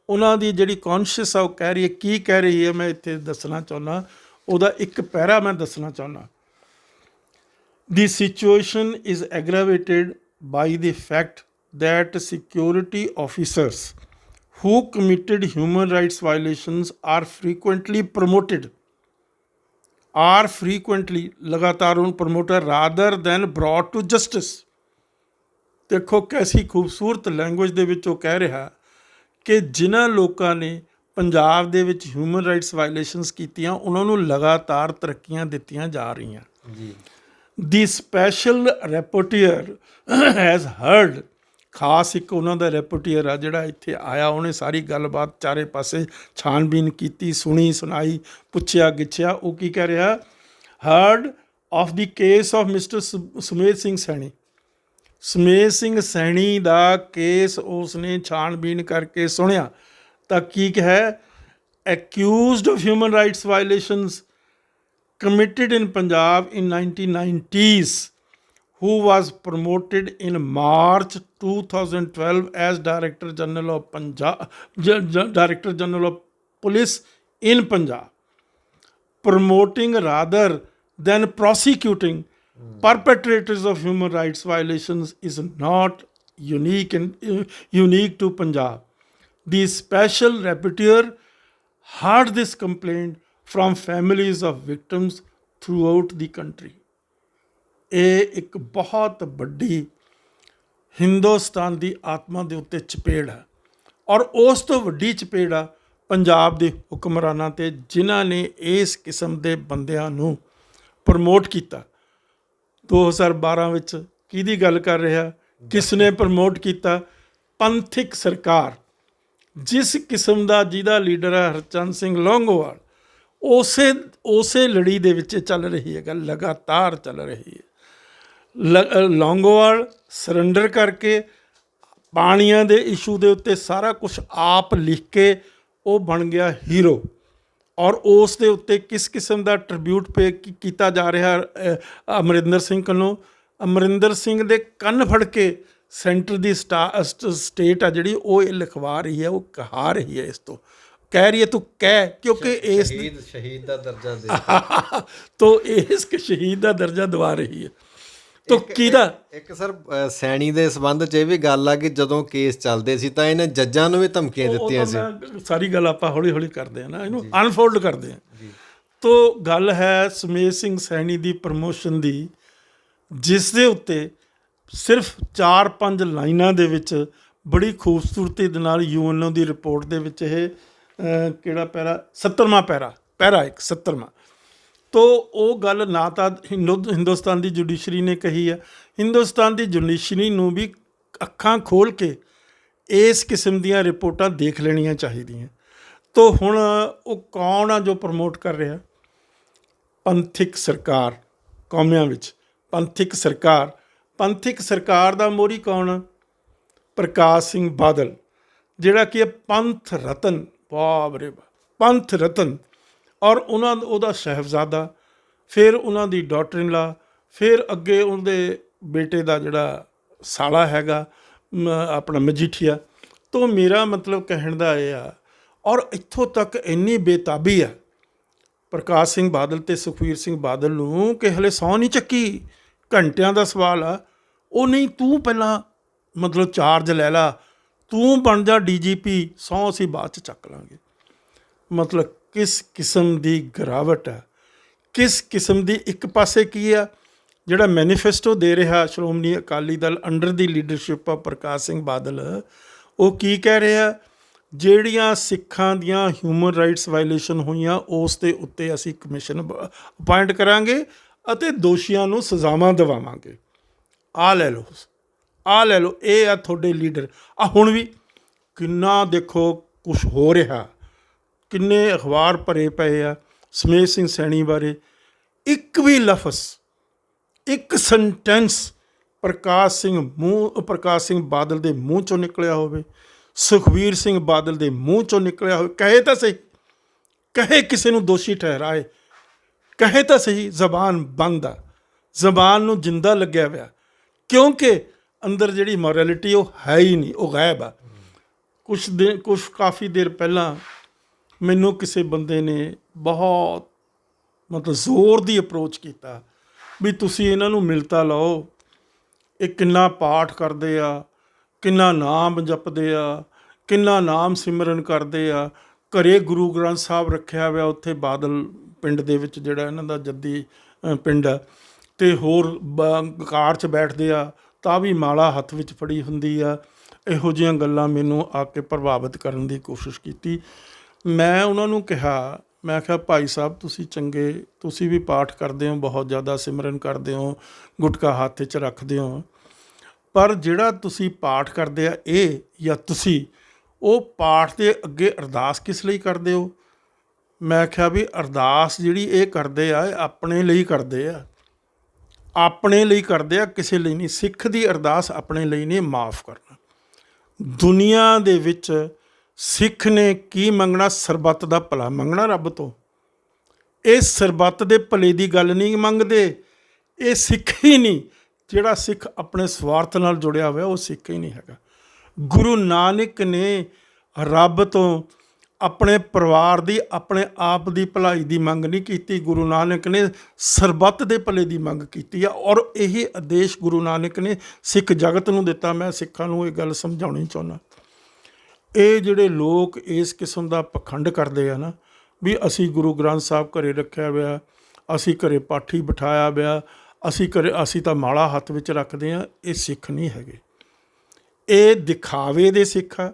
S2: ਉਹਨਾਂ ਦੀ ਜਿਹੜੀ ਕੌਨਸ਼ੀਅਸ ਆ ਉਹ ਕਹਿ ਰਹੀ ਹੈ। ਕੀ ਕਹਿ ਰਹੀ ਹੈ ਮੈਂ ਇੱਥੇ ਦੱਸਣਾ ਚਾਹੁੰਦਾ, ਉਹਦਾ ਇੱਕ ਪੈਰਾ ਮੈਂ ਦੱਸਣਾ ਚਾਹੁੰਦਾ। The situation is aggravated by the fact that security officers who committed human rights violations are frequently ਲਗਾਤਾਰ ਉਹਨੂੰ ਪ੍ਰਮੋਟਡ rather than brought to justice। ਦੇਖੋ ਕੈਸੀ ਖੂਬਸੂਰਤ ਲੈਂਗੁਏਜ ਦੇ ਵਿੱਚ ਉਹ ਕਹਿ ਰਿਹਾ ਕਿ ਜਿਨ੍ਹਾਂ ਲੋਕਾਂ ਨੇ ਪੰਜਾਬ ਦੇ ਵਿੱਚ ਹਿਊਮਨ ਰਾਈਟਸ ਵਾਇਲੇਸ਼ਨਸ ਕੀਤੀਆਂ, ਉਹਨਾਂ ਨੂੰ ਲਗਾਤਾਰ ਤਰੱਕੀਆਂ ਦਿੱਤੀਆਂ ਜਾ ਰਹੀਆਂ। ਦੀ ਸਪੈਸ਼ਲ ਰੈਪੋਰਟੀਅਰ ਹੈਜ਼ ਹਰਡ, ਖਾਸ ਇੱਕ ਉਹਨਾਂ ਦਾ ਰੈਪੋਰਟੀਅਰ ਆ ਜਿਹੜਾ ਇੱਥੇ ਆਇਆ, ਉਹਨੇ ਸਾਰੀ ਗੱਲਬਾਤ ਚਾਰੇ ਪਾਸੇ ਛਾਣਬੀਨ ਕੀਤੀ, ਸੁਣੀ ਸੁਣਾਈ, ਪੁੱਛਿਆ ਗਿੱਛਿਆ। ਉਹ ਕੀ ਕਹਿ ਰਿਹਾ? Heard of the case of mister ਸਮੇਤ ਸਿੰਘ ਸੈਣੀ। ਸਮੇਤ ਸਿੰਘ ਸੈਣੀ ਦਾ ਕੇਸ ਉਸਨੇ ਛਾਣਬੀਨ ਕਰਕੇ ਸੁਣਿਆ ਤਾਂ ਕੀ ਹੈ? Accused of human rights violations committed in Punjab in 1990s, who was promoted in March 2012 as Director General of Director General of Police in Punjab, promoting rather than prosecuting perpetrators of human rights violations is not unique to Punjab. The special rapporteur heard this complaint from families of victims throughout the country। ਇਹ ਇੱਕ ਬਹੁਤ ਵੱਡੀ ਹਿੰਦੁਸਤਾਨ ਦੀ ਆਤਮਾ ਦੇ ਉੱਤੇ ਚਪੇੜ ਹੈ, ਔਰ ਉਸ ਤੋਂ ਵੱਡੀ ਚਪੇੜ ਆ ਪੰਜਾਬ ਦੇ ਹੁਕਮਰਾਨਾਂ 'ਤੇ, ਜਿਨ੍ਹਾਂ ਨੇ ਇਸ ਕਿਸਮ ਦੇ ਬੰਦਿਆਂ ਨੂੰ ਪ੍ਰਮੋਟ ਕੀਤਾ। 2012 ਵਿੱਚ ਕਿਹਦੀ ਗੱਲ ਕਰ ਰਿਹਾ? ਕਿਸ ਨੇ ਪ੍ਰਮੋਟ ਕੀਤਾ? ਪੰਥਕ ਸਰਕਾਰ, ਜਿਸ ਕਿਸਮ ਦਾ ਜਿਹਦਾ ਲੀਡਰ ਹੈ ਹਰਚੰਦ ਸਿੰਘ ਲੌਂਗੋਵਾਲ, ਉਸੇ ਲੜੀ ਦੇ ਵਿੱਚ ਚੱਲ ਰਹੀ ਹੈ ਗੱਲ, ਲਗਾਤਾਰ ਚੱਲ ਰਹੀ ਹੈ। ਲੌਂਗੋਵਾਲ ਸਰੈਂਡਰ ਕਰਕੇ ਪਾਣੀਆਂ ਦੇ ਇਸ਼ੂ ਦੇ ਉੱਤੇ ਸਾਰਾ ਕੁਛ ਆਪ ਲਿਖ ਕੇ ਉਹ ਬਣ ਗਿਆ ਹੀਰੋ, ਔਰ ਉਸ ਦੇ ਉੱਤੇ ਕਿਸ ਕਿਸਮ ਦਾ ਟ੍ਰਿਬਿਊਟ ਪੇ ਕੀਤਾ ਜਾ ਰਿਹਾ ਅਮਰਿੰਦਰ ਸਿੰਘ ਵੱਲੋਂ। ਅਮਰਿੰਦਰ ਸਿੰਘ ਦੇ ਕੰਨ ਫੜ ਕੇ ਸੈਂਟਰ ਦੀ ਸਟੇਟ ਆ ਜਿਹੜੀ, ਉਹ ਇਹ ਲਿਖਵਾ ਰਹੀ ਹੈ, ਉਹ ਕਹਾ ਰਹੀ ਹੈ ਇਸ ਤੋਂ। ਕਹਿ ਰਹੀ ਹੈ ਤੂੰ ਕਹਿ, ਕਿਉਂਕਿ ਇਸ
S1: ਸ਼ਹੀਦ ਦਾ ਦਰਜਾ ਦੇ
S2: ਤੋਂ ਇਸ ਸ਼ਹੀਦ ਦਾ ਦਰਜਾ ਦਵਾ ਰਹੀ ਹੈ। ਤੋ ਕਿਹਦਾ
S1: ਇੱਕ ਸਰ ਸੈਣੀ ਦੇ ਸੰਬੰਧ 'ਚ ਇਹ ਵੀ ਗੱਲ ਆ ਕਿ ਜਦੋਂ ਕੇਸ ਚੱਲਦੇ ਸੀ ਤਾਂ ਇਹਨੇ ਜੱਜਾਂ ਨੂੰ ਵੀ ਧਮਕੀਆਂ ਦਿੱਤੀਆਂ ਸੀ।
S2: ਸਾਰੀ ਗੱਲ ਆਪਾਂ ਹੌਲੀ ਹੌਲੀ ਕਰਦੇ ਹਾਂ ਨਾ, ਇਹਨੂੰ ਅਨਫੋਲਡ ਕਰਦੇ ਹਾਂ। ਤੋ ਗੱਲ ਹੈ ਸੁਮੇਧ ਸਿੰਘ ਸੈਣੀ ਦੀ ਪ੍ਰਮੋਸ਼ਨ ਦੀ, ਜਿਸ ਦੇ ਉੱਤੇ ਸਿਰਫ 4-5 ਲਾਈਨਾਂ ਦੇ ਵਿੱਚ ਬੜੀ ਖੂਬਸੂਰਤੀ ਦੇ ਨਾਲ UNO ਦੀ ਰਿਪੋਰਟ ਦੇ ਵਿੱਚ ਇਹ ਕਿਹੜਾ ਪੈਰਾ 70ਵਾਂ ਪੈਰਾ 70ਵਾਂ। ਤੋ ਉਹ ਗੱਲ ਨਾ ਤਾਂ ਹਿੰਦੁਸਤਾਨ ਦੀ ਜੁਡੀਸ਼ਰੀ ਨੇ ਕਹੀ ਹੈ, ਹਿੰਦੁਸਤਾਨ ਦੀ ਜੁਡੀਸ਼ਰੀ ਨੂੰ ਵੀ ਅੱਖਾਂ ਖੋਲ੍ਹ ਕੇ ਇਸ ਕਿਸਮ ਦੀਆਂ ਰਿਪੋਰਟਾਂ ਦੇਖ ਲੈਣੀਆਂ ਚਾਹੀਦੀਆਂ। ਤੋ ਹੁਣ ਉਹ ਕੌਣ ਆ ਜੋ ਪ੍ਰਮੋਟ ਕਰ ਰਿਹਾ? ਪੰਥਕ ਸਰਕਾਰ ਕੌਮਿਆਂ ਵਿੱਚ ਪੰਥਕ ਸਰਕਾਰ ਦਾ ਮੋਹਰੀ ਕੌਣ? ਪ੍ਰਕਾਸ਼ ਸਿੰਘ ਬਾਦਲ, ਜਿਹੜਾ ਕਿ ਪੰਥ ਰਤਨ, ਵਾਹ ਰੇ ਵਾਹ, ਪੰਥ ਰਤਨ। ਔਰ ਉਹਦਾ ਸਾਹਿਬਜ਼ਾਦਾ, ਫਿਰ ਉਹਨਾਂ ਦੀ ਡਾਟਰ ਇਨ ਲਾ, ਫਿਰ ਅੱਗੇ ਉਹਦੇ ਬੇਟੇ ਦਾ ਜਿਹੜਾ ਸਾਲਾ ਹੈਗਾ ਆਪਣਾ ਮਜੀਠੀਆ। ਤੋਂ ਮੇਰਾ ਮਤਲਬ ਕਹਿਣ ਦਾ ਇਹ ਆ, ਔਰ ਇੱਥੋਂ ਤੱਕ ਇੰਨੀ ਬੇਤਾਬੀ ਆ ਪ੍ਰਕਾਸ਼ ਸਿੰਘ ਬਾਦਲ ਅਤੇ ਸੁਖਬੀਰ ਸਿੰਘ ਬਾਦਲ ਨੂੰ ਕਿ ਹਲੇ ਸਹੁੰ ਨਹੀਂ ਚੱਕੀ। ਘੰਟਿਆਂ ਦਾ ਸਵਾਲ ਆ। ਉਹ ਨਹੀਂ, ਤੂੰ ਪਹਿਲਾਂ ਮਤਲਬ ਚਾਰਜ ਲੈ ਲਾ, ਤੂੰ ਬਣ ਜਾ DGP, ਸਹੁੰ ਅਸੀਂ ਬਾਅਦ 'ਚ ਚੱਕ ਲਾਂਗੇ। ਮਤਲਬ ਕਿਸ ਕਿਸਮ ਦੀ ਗਿਰਾਵਟ ਹੈ, ਕਿਸ ਕਿਸਮ ਦੀ। ਇੱਕ ਪਾਸੇ ਕੀ ਆ, ਜਿਹੜਾ ਮੈਨੀਫੈਸਟੋ ਦੇ ਰਿਹਾ Shiromani Akali Dal under the leadership of ਪ੍ਰਕਾਸ਼ ਸਿੰਘ ਬਾਦਲ, ਉਹ ਕੀ ਕਹਿ ਰਿਹਾ? ਜਿਹੜੀਆਂ ਸਿੱਖਾਂ ਦੀਆਂ ਹਿਊਮਨ ਰਾਈਟਸ ਵਾਇਲੇਸ਼ਨ ਹੋਈਆਂ ਉਸ ਦੇ ਉੱਤੇ ਅਸੀਂ ਕਮਿਸ਼ਨ ਅਪਾਇੰਟ ਕਰਾਂਗੇ ਅਤੇ ਦੋਸ਼ੀਆਂ ਨੂੰ ਸਜ਼ਾਵਾਂ ਦਿਵਾਵਾਂਗੇ। ਆਹ ਲੈ ਲਓ, ਇਹ ਆ ਤੁਹਾਡੇ ਲੀਡਰ। ਹੁਣ ਵੀ ਕਿੰਨਾ ਦੇਖੋ ਕੁਛ ਹੋ ਰਿਹਾ, ਕਿੰਨੇ ਅਖਬਾਰ ਭਰੇ ਪਏ ਆ ਸੁਮੇਧ ਸਿੰਘ ਸੈਣੀ ਬਾਰੇ। ਇੱਕ ਵੀ ਲਫ਼ਜ਼, ਇੱਕ ਸੈਂਟੈਂਸ ਪ੍ਰਕਾਸ਼ ਸਿੰਘ ਬਾਦਲ ਦੇ ਮੂੰਹ 'ਚੋਂ ਨਿਕਲਿਆ ਹੋਵੇ, ਸੁਖਬੀਰ ਸਿੰਘ ਬਾਦਲ ਦੇ ਮੂੰਹ 'ਚੋਂ ਨਿਕਲਿਆ ਹੋਵੇ, ਕਹੇ ਤਾਂ ਸਹੀ, ਕਹੇ ਕਿਸੇ ਨੂੰ ਦੋਸ਼ੀ ਠਹਿਰਾਏ, ਕਹੇ ਤਾਂ ਸਹੀ। ਜ਼ਬਾਨ ਬੰਦ ਆ, ਜ਼ਬਾਨ ਨੂੰ ਜਿੰਦਾ ਲੱਗਿਆ ਹੋਇਆ, ਕਿਉਂਕਿ ਅੰਦਰ ਜਿਹੜੀ ਮੋਰੈਲਿਟੀ ਉਹ ਹੈ ਹੀ ਨਹੀਂ, ਉਹ ਗਾਇਬ ਆ। ਕਾਫੀ ਦੇਰ ਪਹਿਲਾਂ ਮੈਨੂੰ ਕਿਸੇ ਬੰਦੇ ਨੇ ਬਹੁਤ ਮਤਲਬ ਜ਼ੋਰ ਦੀ ਅਪਰੋਚ ਕੀਤਾ ਵੀ ਤੁਸੀਂ ਇਹਨਾਂ ਨੂੰ ਮਿਲ ਤਾਂ ਲਓ, ਇਹ ਕਿੰਨਾ ਪਾਠ ਕਰਦੇ ਆ, ਕਿੰਨਾ ਨਾਮ ਜਪਦੇ ਆ, ਕਿੰਨਾ ਨਾਮ ਸਿਮਰਨ ਕਰਦੇ ਆ, ਘਰੇ ਗੁਰੂ ਗ੍ਰੰਥ ਸਾਹਿਬ ਰੱਖਿਆ ਹੋਇਆ ਉੱਥੇ ਬਾਦਲ ਪਿੰਡ ਦੇ ਵਿੱਚ, ਜਿਹੜਾ ਇਹਨਾਂ ਦਾ ਜੱਦੀ ਪਿੰਡ ਆ, ਅਤੇ ਹੋਰ ਕਾਰ 'ਚ ਬੈਠਦੇ ਆ ਤਾਂ ਵੀ ਮਾਲਾ ਹੱਥ ਵਿੱਚ ਫੜੀ ਹੁੰਦੀ ਆ। ਇਹੋ ਜਿਹੀਆਂ ਗੱਲਾਂ ਮੈਨੂੰ ਆ ਕੇ ਪ੍ਰਭਾਵਿਤ ਕਰਨ ਦੀ ਕੋਸ਼ਿਸ਼ ਕੀਤੀ। ਮੈਂ ਉਹਨਾਂ ਨੂੰ ਕਿਹਾ, ਮੈਂ ਕਿਹਾ ਭਾਈ ਸਾਹਿਬ ਤੁਸੀਂ ਚੰਗੇ, ਤੁਸੀਂ ਵੀ ਪਾਠ ਕਰਦੇ ਹੋ, ਬਹੁਤ ਜ਼ਿਆਦਾ ਸਿਮਰਨ ਕਰਦੇ ਹੋ, ਗੁਟਕਾ ਹੱਥ 'ਚ ਰੱਖਦੇ ਹੋ, ਪਰ ਜਿਹੜਾ ਤੁਸੀਂ ਪਾਠ ਕਰਦੇ ਆ ਇਹ, ਜਾਂ ਤੁਸੀਂ ਉਹ ਪਾਠ ਦੇ ਅੱਗੇ ਅਰਦਾਸ ਕਿਸ ਲਈ ਕਰਦੇ ਹੋ? ਮੈਂ ਕਿਹਾ ਵੀ ਅਰਦਾਸ ਜਿਹੜੀ ਇਹ ਕਰਦੇ ਆ, ਇਹ ਆਪਣੇ ਲਈ ਕਰਦੇ ਆ, ਆਪਣੇ ਲਈ ਕਰਦੇ ਆ, ਕਿਸੇ ਲਈ ਨਹੀਂ। ਸਿੱਖ ਦੀ ਅਰਦਾਸ ਆਪਣੇ ਲਈ ਨਹੀਂ, ਮਾफ़ ਕਰਨਾ। ਦੁਨੀਆ ਦੇ ਵਿੱਚ ਸਿੱਖ ਨੇ ਕੀ ਮੰਗਣਾ? ਸਰਬੱਤ ਦਾ ਭਲਾ ਮੰਗਣਾ ਰੱਬ ਤੋਂ। ਇਹ ਸਰਬੱਤ ਦੇ ਭਲੇ ਦੀ ਗੱਲ ਨਹੀਂ ਮੰਗਦੇ, ਇਹ ਸਿੱਖ ਹੀ ਨਹੀਂ। ਜਿਹੜਾ ਸਿੱਖ ਆਪਣੇ ਸਵਾਰਥ ਨਾਲ ਜੁੜਿਆ ਹੋਇਆ ਉਹ ਸਿੱਖ ਹੀ ਨਹੀਂ ਹੈਗਾ। ਗੁਰੂ ਨਾਨਕ ਨੇ ਰੱਬ ਤੋਂ ਆਪਣੇ ਪਰਿਵਾਰ ਦੀ, ਆਪਣੇ ਆਪ ਦੀ ਭਲਾਈ ਦੀ ਮੰਗ ਨਹੀਂ ਕੀਤੀ। ਗੁਰੂ ਨਾਨਕ ਨੇ ਸਰਬੱਤ ਦੇ ਭਲੇ ਦੀ ਮੰਗ ਕੀਤੀ ਆ, ਔਰ ਇਹ ਆਦੇਸ਼ ਗੁਰੂ ਨਾਨਕ ਨੇ ਸਿੱਖ ਜਗਤ ਨੂੰ ਦਿੱਤਾ। ਮੈਂ ਸਿੱਖਾਂ ਨੂੰ ਇਹ ਗੱਲ ਸਮਝਾਉਣੀ ਚਾਹੁੰਦਾ। ਇਹ ਜਿਹੜੇ ਲੋਕ ਇਸ ਕਿਸਮ ਦਾ ਪਖੰਡ ਕਰਦੇ ਆ ਨਾ, ਵੀ ਅਸੀਂ ਗੁਰੂ ਗ੍ਰੰਥ ਸਾਹਿਬ ਘਰੇ ਰੱਖਿਆ ਹੋਇਆ, ਅਸੀਂ ਘਰੇ ਪਾਠੀ ਬਿਠਾਇਆ ਹੋਇਆ, ਅਸੀਂ ਤਾਂ ਮਾਲਾ ਹੱਥ ਵਿੱਚ ਰੱਖਦੇ ਹਾਂ, ਇਹ ਸਿੱਖ ਨਹੀਂ ਹੈਗੇ। ਇਹ ਦਿਖਾਵੇ ਦੇ ਸਿੱਖ ਆ,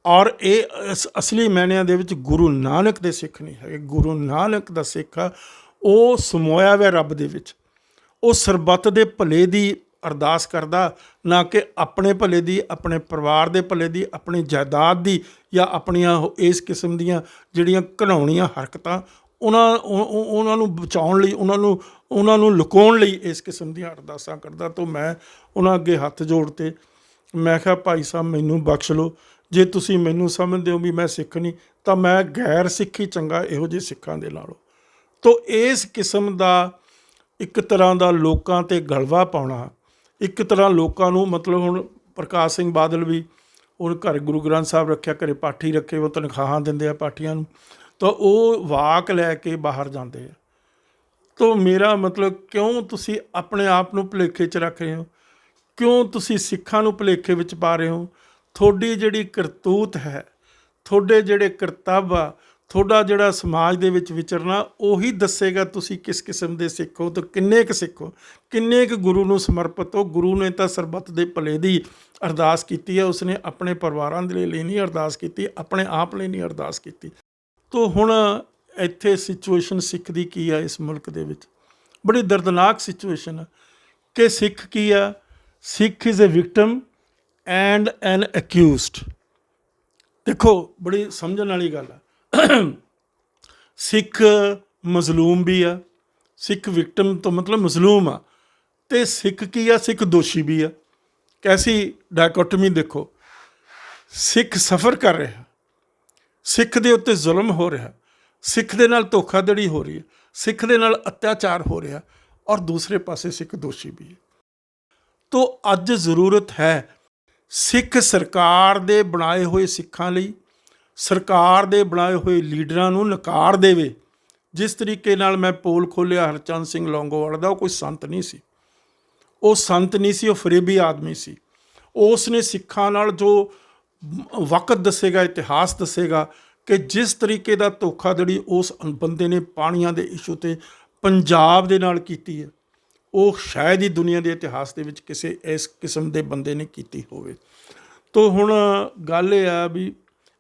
S2: ਔਰ ਇਹ ਅਸਲੀ ਮਾਇਨਿਆਂ ਦੇ ਵਿੱਚ ਗੁਰੂ ਨਾਨਕ ਦੇ ਸਿੱਖ ਨਹੀਂ ਹੈਗੇ। ਗੁਰੂ ਨਾਨਕ ਦਾ ਸਿੱਖ ਆ, ਉਹ ਸਮੋਇਆ ਹੋਇਆ ਰੱਬ ਦੇ ਵਿੱਚ, ਉਹ ਸਰਬੱਤ ਦੇ ਭਲੇ ਦੀ ਅਰਦਾਸ ਕਰਦਾ, ਨਾ ਕਿ ਆਪਣੇ ਭਲੇ ਦੀ, ਆਪਣੇ ਪਰਿਵਾਰ ਦੇ ਭਲੇ ਦੀ, ਆਪਣੀ ਜਾਇਦਾਦ ਦੀ, ਜਾਂ ਆਪਣੀਆਂ ਇਸ ਕਿਸਮ ਦੀਆਂ ਜਿਹੜੀਆਂ ਘਿਨਾਉਣੀਆਂ ਹਰਕਤਾਂ ਉਹਨਾਂ ਨੂੰ ਬਚਾਉਣ ਲਈ, ਉਹਨਾਂ ਨੂੰ ਲੁਕਾਉਣ ਲਈ ਇਸ ਕਿਸਮ ਦੀਆਂ ਅਰਦਾਸਾਂ ਕਰਦਾ। ਤਾਂ ਮੈਂ ਉਹਨਾਂ ਅੱਗੇ ਹੱਥ ਜੋੜ ਤੇ ਮੈਂ ਕਿਹਾ ਭਾਈ ਸਾਹਿਬ ਮੈਨੂੰ ਬਖਸ਼ ਲਓ, ਜੇ ਤੁਸੀਂ ਮੈਨੂੰ ਸਮਝਦੇ ਹੋ ਵੀ ਮੈਂ ਸਿੱਖ ਨਹੀਂ, ਤਾਂ ਮੈਂ ਗੈਰ ਸਿੱਖੀ ਚੰਗਾ ਇਹੋ ਜਿਹੇ ਸਿੱਖਾਂ ਦੇ ਨਾਲੋਂ। ਤੋ ਇਸ ਕਿਸਮ ਦਾ ਇੱਕ ਤਰ੍ਹਾਂ ਦਾ ਲੋਕਾਂ 'ਤੇ ਗਲਵਾ ਪਾਉਣਾ, ਇੱਕ ਤਰ੍ਹਾਂ ਲੋਕਾਂ ਨੂੰ ਮਤਲਬ ਹੁਣ ਪ੍ਰਕਾਸ਼ ਸਿੰਘ ਬਾਦਲ ਵੀ ਉਹ ਘਰ ਗੁਰੂ ਗ੍ਰੰਥ ਸਾਹਿਬ ਰੱਖਿਆ, ਘਰੇ ਪਾਠੀ ਰੱਖੇ, ਉਹ ਤਨਖਾਹਾਂ ਦਿੰਦੇ ਆ ਪਾਠੀਆਂ ਨੂੰ, ਤਾਂ ਉਹ ਵਾਕ ਲੈ ਕੇ ਬਾਹਰ ਜਾਂਦੇ ਆ। ਤਾਂ ਮੇਰਾ ਮਤਲਬ, ਕਿਉਂ ਤੁਸੀਂ ਆਪਣੇ ਆਪ ਨੂੰ ਭੁਲੇਖੇ 'ਚ ਰੱਖ ਰਹੇ ਹੋ? ਕਿਉਂ ਤੁਸੀਂ ਸਿੱਖਾਂ ਨੂੰ ਭੁਲੇਖੇ ਵਿੱਚ ਪਾ ਰਹੇ ਹੋ? ਤੁਹਾਡੀ ਜਿਹੜੀ ਕਰਤੂਤ ਹੈ, ਤੁਹਾਡੇ ਜਿਹੜੇ ਕਰਤੱਵ ਆ, ਤੁਹਾਡਾ ਜਿਹੜਾ ਸਮਾਜ ਦੇ ਵਿੱਚ ਵਿਚਰਨਾ, ਉਹੀ ਦੱਸੇਗਾ ਤੁਸੀਂ ਕਿਸ ਕਿਸਮ ਦੇ ਸਿੱਖ ਹੋ ਤੇ ਕਿੰਨੇ ਕੁ ਸਿੱਖ ਹੋ, ਕਿੰਨੇ ਕੁ ਗੁਰੂ ਨੂੰ ਸਮਰਪਿਤ ਹੋ। ਗੁਰੂ ਨੇ ਤਾਂ ਸਰਬੱਤ ਦੇ ਭਲੇ ਦੀ ਅਰਦਾਸ ਕੀਤੀ ਹੈ, ਉਸਨੇ ਆਪਣੇ ਪਰਿਵਾਰਾਂ ਦੇ ਲਈ ਨਹੀਂ ਅਰਦਾਸ ਕੀਤੀ, ਆਪਣੇ ਆਪ ਲਈ ਨਹੀਂ ਅਰਦਾਸ ਕੀਤੀ। ਤੋ ਹੁਣ ਇੱਥੇ ਸਿਚੁਏਸ਼ਨ ਸਿੱਖ ਦੀ ਕੀ ਆ ਇਸ ਮੁਲਕ ਦੇ ਵਿੱਚ? ਬੜੀ ਦਰਦਨਾਕ ਸਿਚੁਏਸ਼ਨ ਆ ਕਿ ਸਿੱਖ ਕੀ ਆ? Sikh is a victim and an accused. ਦੇਖੋ, ਬੜੀ ਸਮਝਣ ਵਾਲੀ ਗੱਲ ਆ। ਸਿੱਖ ਮਜ਼ਲੂਮ ਵੀ ਆ, ਸਿੱਖ ਵਿਕਟਮ ਤੋਂ ਮਤਲਬ ਮਜ਼ਲੂਮ ਆ, ਅਤੇ ਸਿੱਖ ਕੀ ਆ? ਸਿੱਖ ਦੋਸ਼ੀ ਵੀ ਆ। ਕੈਸੀ ਡਾਇਕੋਟਮੀ ਦੇਖੋ। ਸਿੱਖ ਸਫਰ ਕਰ ਰਿਹਾ, ਸਿੱਖ ਦੇ ਉੱਤੇ ਜ਼ੁਲਮ ਹੋ ਰਿਹਾ, ਸਿੱਖ ਦੇ ਨਾਲ ਧੋਖਾਧੜੀ ਹੋ ਰਹੀ ਹੈ, ਸਿੱਖ ਦੇ ਨਾਲ ਅਤਿਆਚਾਰ ਹੋ ਰਿਹਾ, ਔਰ ਦੂਸਰੇ ਪਾਸੇ ਸਿੱਖ ਦੋਸ਼ੀ ਵੀ ਹੈ। ਤੋ ਅੱਜ ਜ਼ਰੂਰਤ ਹੈ ਸਿੱਖ ਸਰਕਾਰ ਦੇ ਬਣਾਏ ਹੋਏ ਸਿੱਖਾਂ ਲਈ, ਸਰਕਾਰ ਦੇ ਬਣਾਏ ਹੋਏ ਲੀਡਰਾਂ ਨੂੰ ਨਕਾਰ ਦੇਵੇ। ਜਿਸ ਤਰੀਕੇ ਨਾਲ ਮੈਂ ਪੋਲ ਖੋਲ੍ਹਿਆ ਹਰਚੰਦ ਸਿੰਘ ਲੌਂਗੋਵਾਲ ਦਾ, ਉਹ ਕੋਈ ਸੰਤ ਨਹੀਂ ਸੀ, ਉਹ ਸੰਤ ਨਹੀਂ ਸੀ, ਉਹ ਫਰੇਬੀ ਆਦਮੀ ਸੀ। ਉਸ ਨੇ ਸਿੱਖਾਂ ਨਾਲ ਜੋ ਵਕਤ ਦੱਸੇਗਾ, ਇਤਿਹਾਸ ਦੱਸੇਗਾ ਕਿ ਜਿਸ ਤਰੀਕੇ ਦਾ ਧੋਖਾਧੜੀ ਉਸ ਬੰਦੇ ਨੇ ਪਾਣੀਆਂ ਦੇ ਇਸ਼ੂ 'ਤੇ ਪੰਜਾਬ ਦੇ ਨਾਲ ਕੀਤੀ ਹੈ, ਉਹ ਸ਼ਾਇਦ ਹੀ ਦੁਨੀਆ ਦੇ ਇਤਿਹਾਸ ਦੇ ਵਿੱਚ ਕਿਸੇ ਇਸ ਕਿਸਮ ਦੇ ਬੰਦੇ ਨੇ ਕੀਤੀ ਹੋਵੇ। ਤੋ ਹੁਣ ਗੱਲ ਇਹ ਆ ਵੀ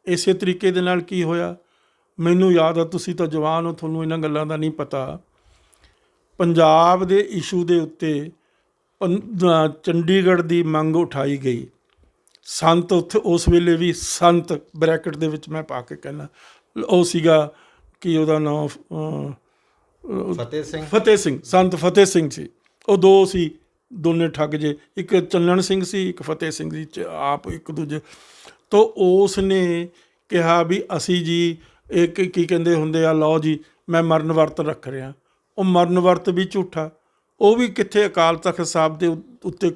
S2: ਇਸੇ ਤਰੀਕੇ ਦੇ ਨਾਲ ਕੀ ਹੋਇਆ। ਮੈਨੂੰ ਯਾਦ ਆ, ਤੁਸੀਂ ਤਾਂ ਜਵਾਨ ਹੋ, ਤੁਹਾਨੂੰ ਇਹਨਾਂ ਗੱਲਾਂ ਦਾ ਨਹੀਂ ਪਤਾ। ਪੰਜਾਬ ਦੇ ਇਸ਼ੂ ਦੇ ਉੱਤੇ ਚੰਡੀਗੜ੍ਹ ਦੀ ਮੰਗ ਉਠਾਈ ਗਈ। ਸੰਤ ਉੱਥੇ ਉਸ ਵੇਲੇ ਵੀ, ਸੰਤ ਬਰੈਕਟ ਦੇ ਵਿੱਚ ਮੈਂ ਪਾ ਕੇ ਕਹਿੰਦਾ, ਉਹ ਸੀਗਾ ਕਿ ਉਹਦਾ ਨਾਮ ਫਤਿਹ ਸਿੰਘ, ਸੰਤ ਫਤਿਹ ਸਿੰਘ ਸੀ। ਉਹ ਦੋ ਸੀ, ਦੋਨੇ ਠੱਗ ਜੇ, ਇੱਕ ਚੱਲਣ ਸਿੰਘ ਸੀ, ਇੱਕ ਫਤਿਹ ਸਿੰਘ ਸੀ, ਆਪ ਇੱਕ ਦੂਜੇ ਤੋਂ। ਉਸ ਨੇ ਕਿਹਾ ਵੀ ਅਸੀਂ ਜੀ ਇੱਕ ਕੀ ਕਹਿੰਦੇ ਹੁੰਦੇ ਆ, ਲਓ ਜੀ ਮੈਂ ਮਰਨ ਵਰਤ ਰੱਖ ਰਿਹਾ। ਉਹ ਮਰਨ ਵਰਤ ਵੀ ਝੂਠਾ, ਉਹ ਵੀ ਕਿੱਥੇ ਅਕਾਲ ਤਖਤ ਸਾਹਿਬ ਦੇ ਉੱਤੇ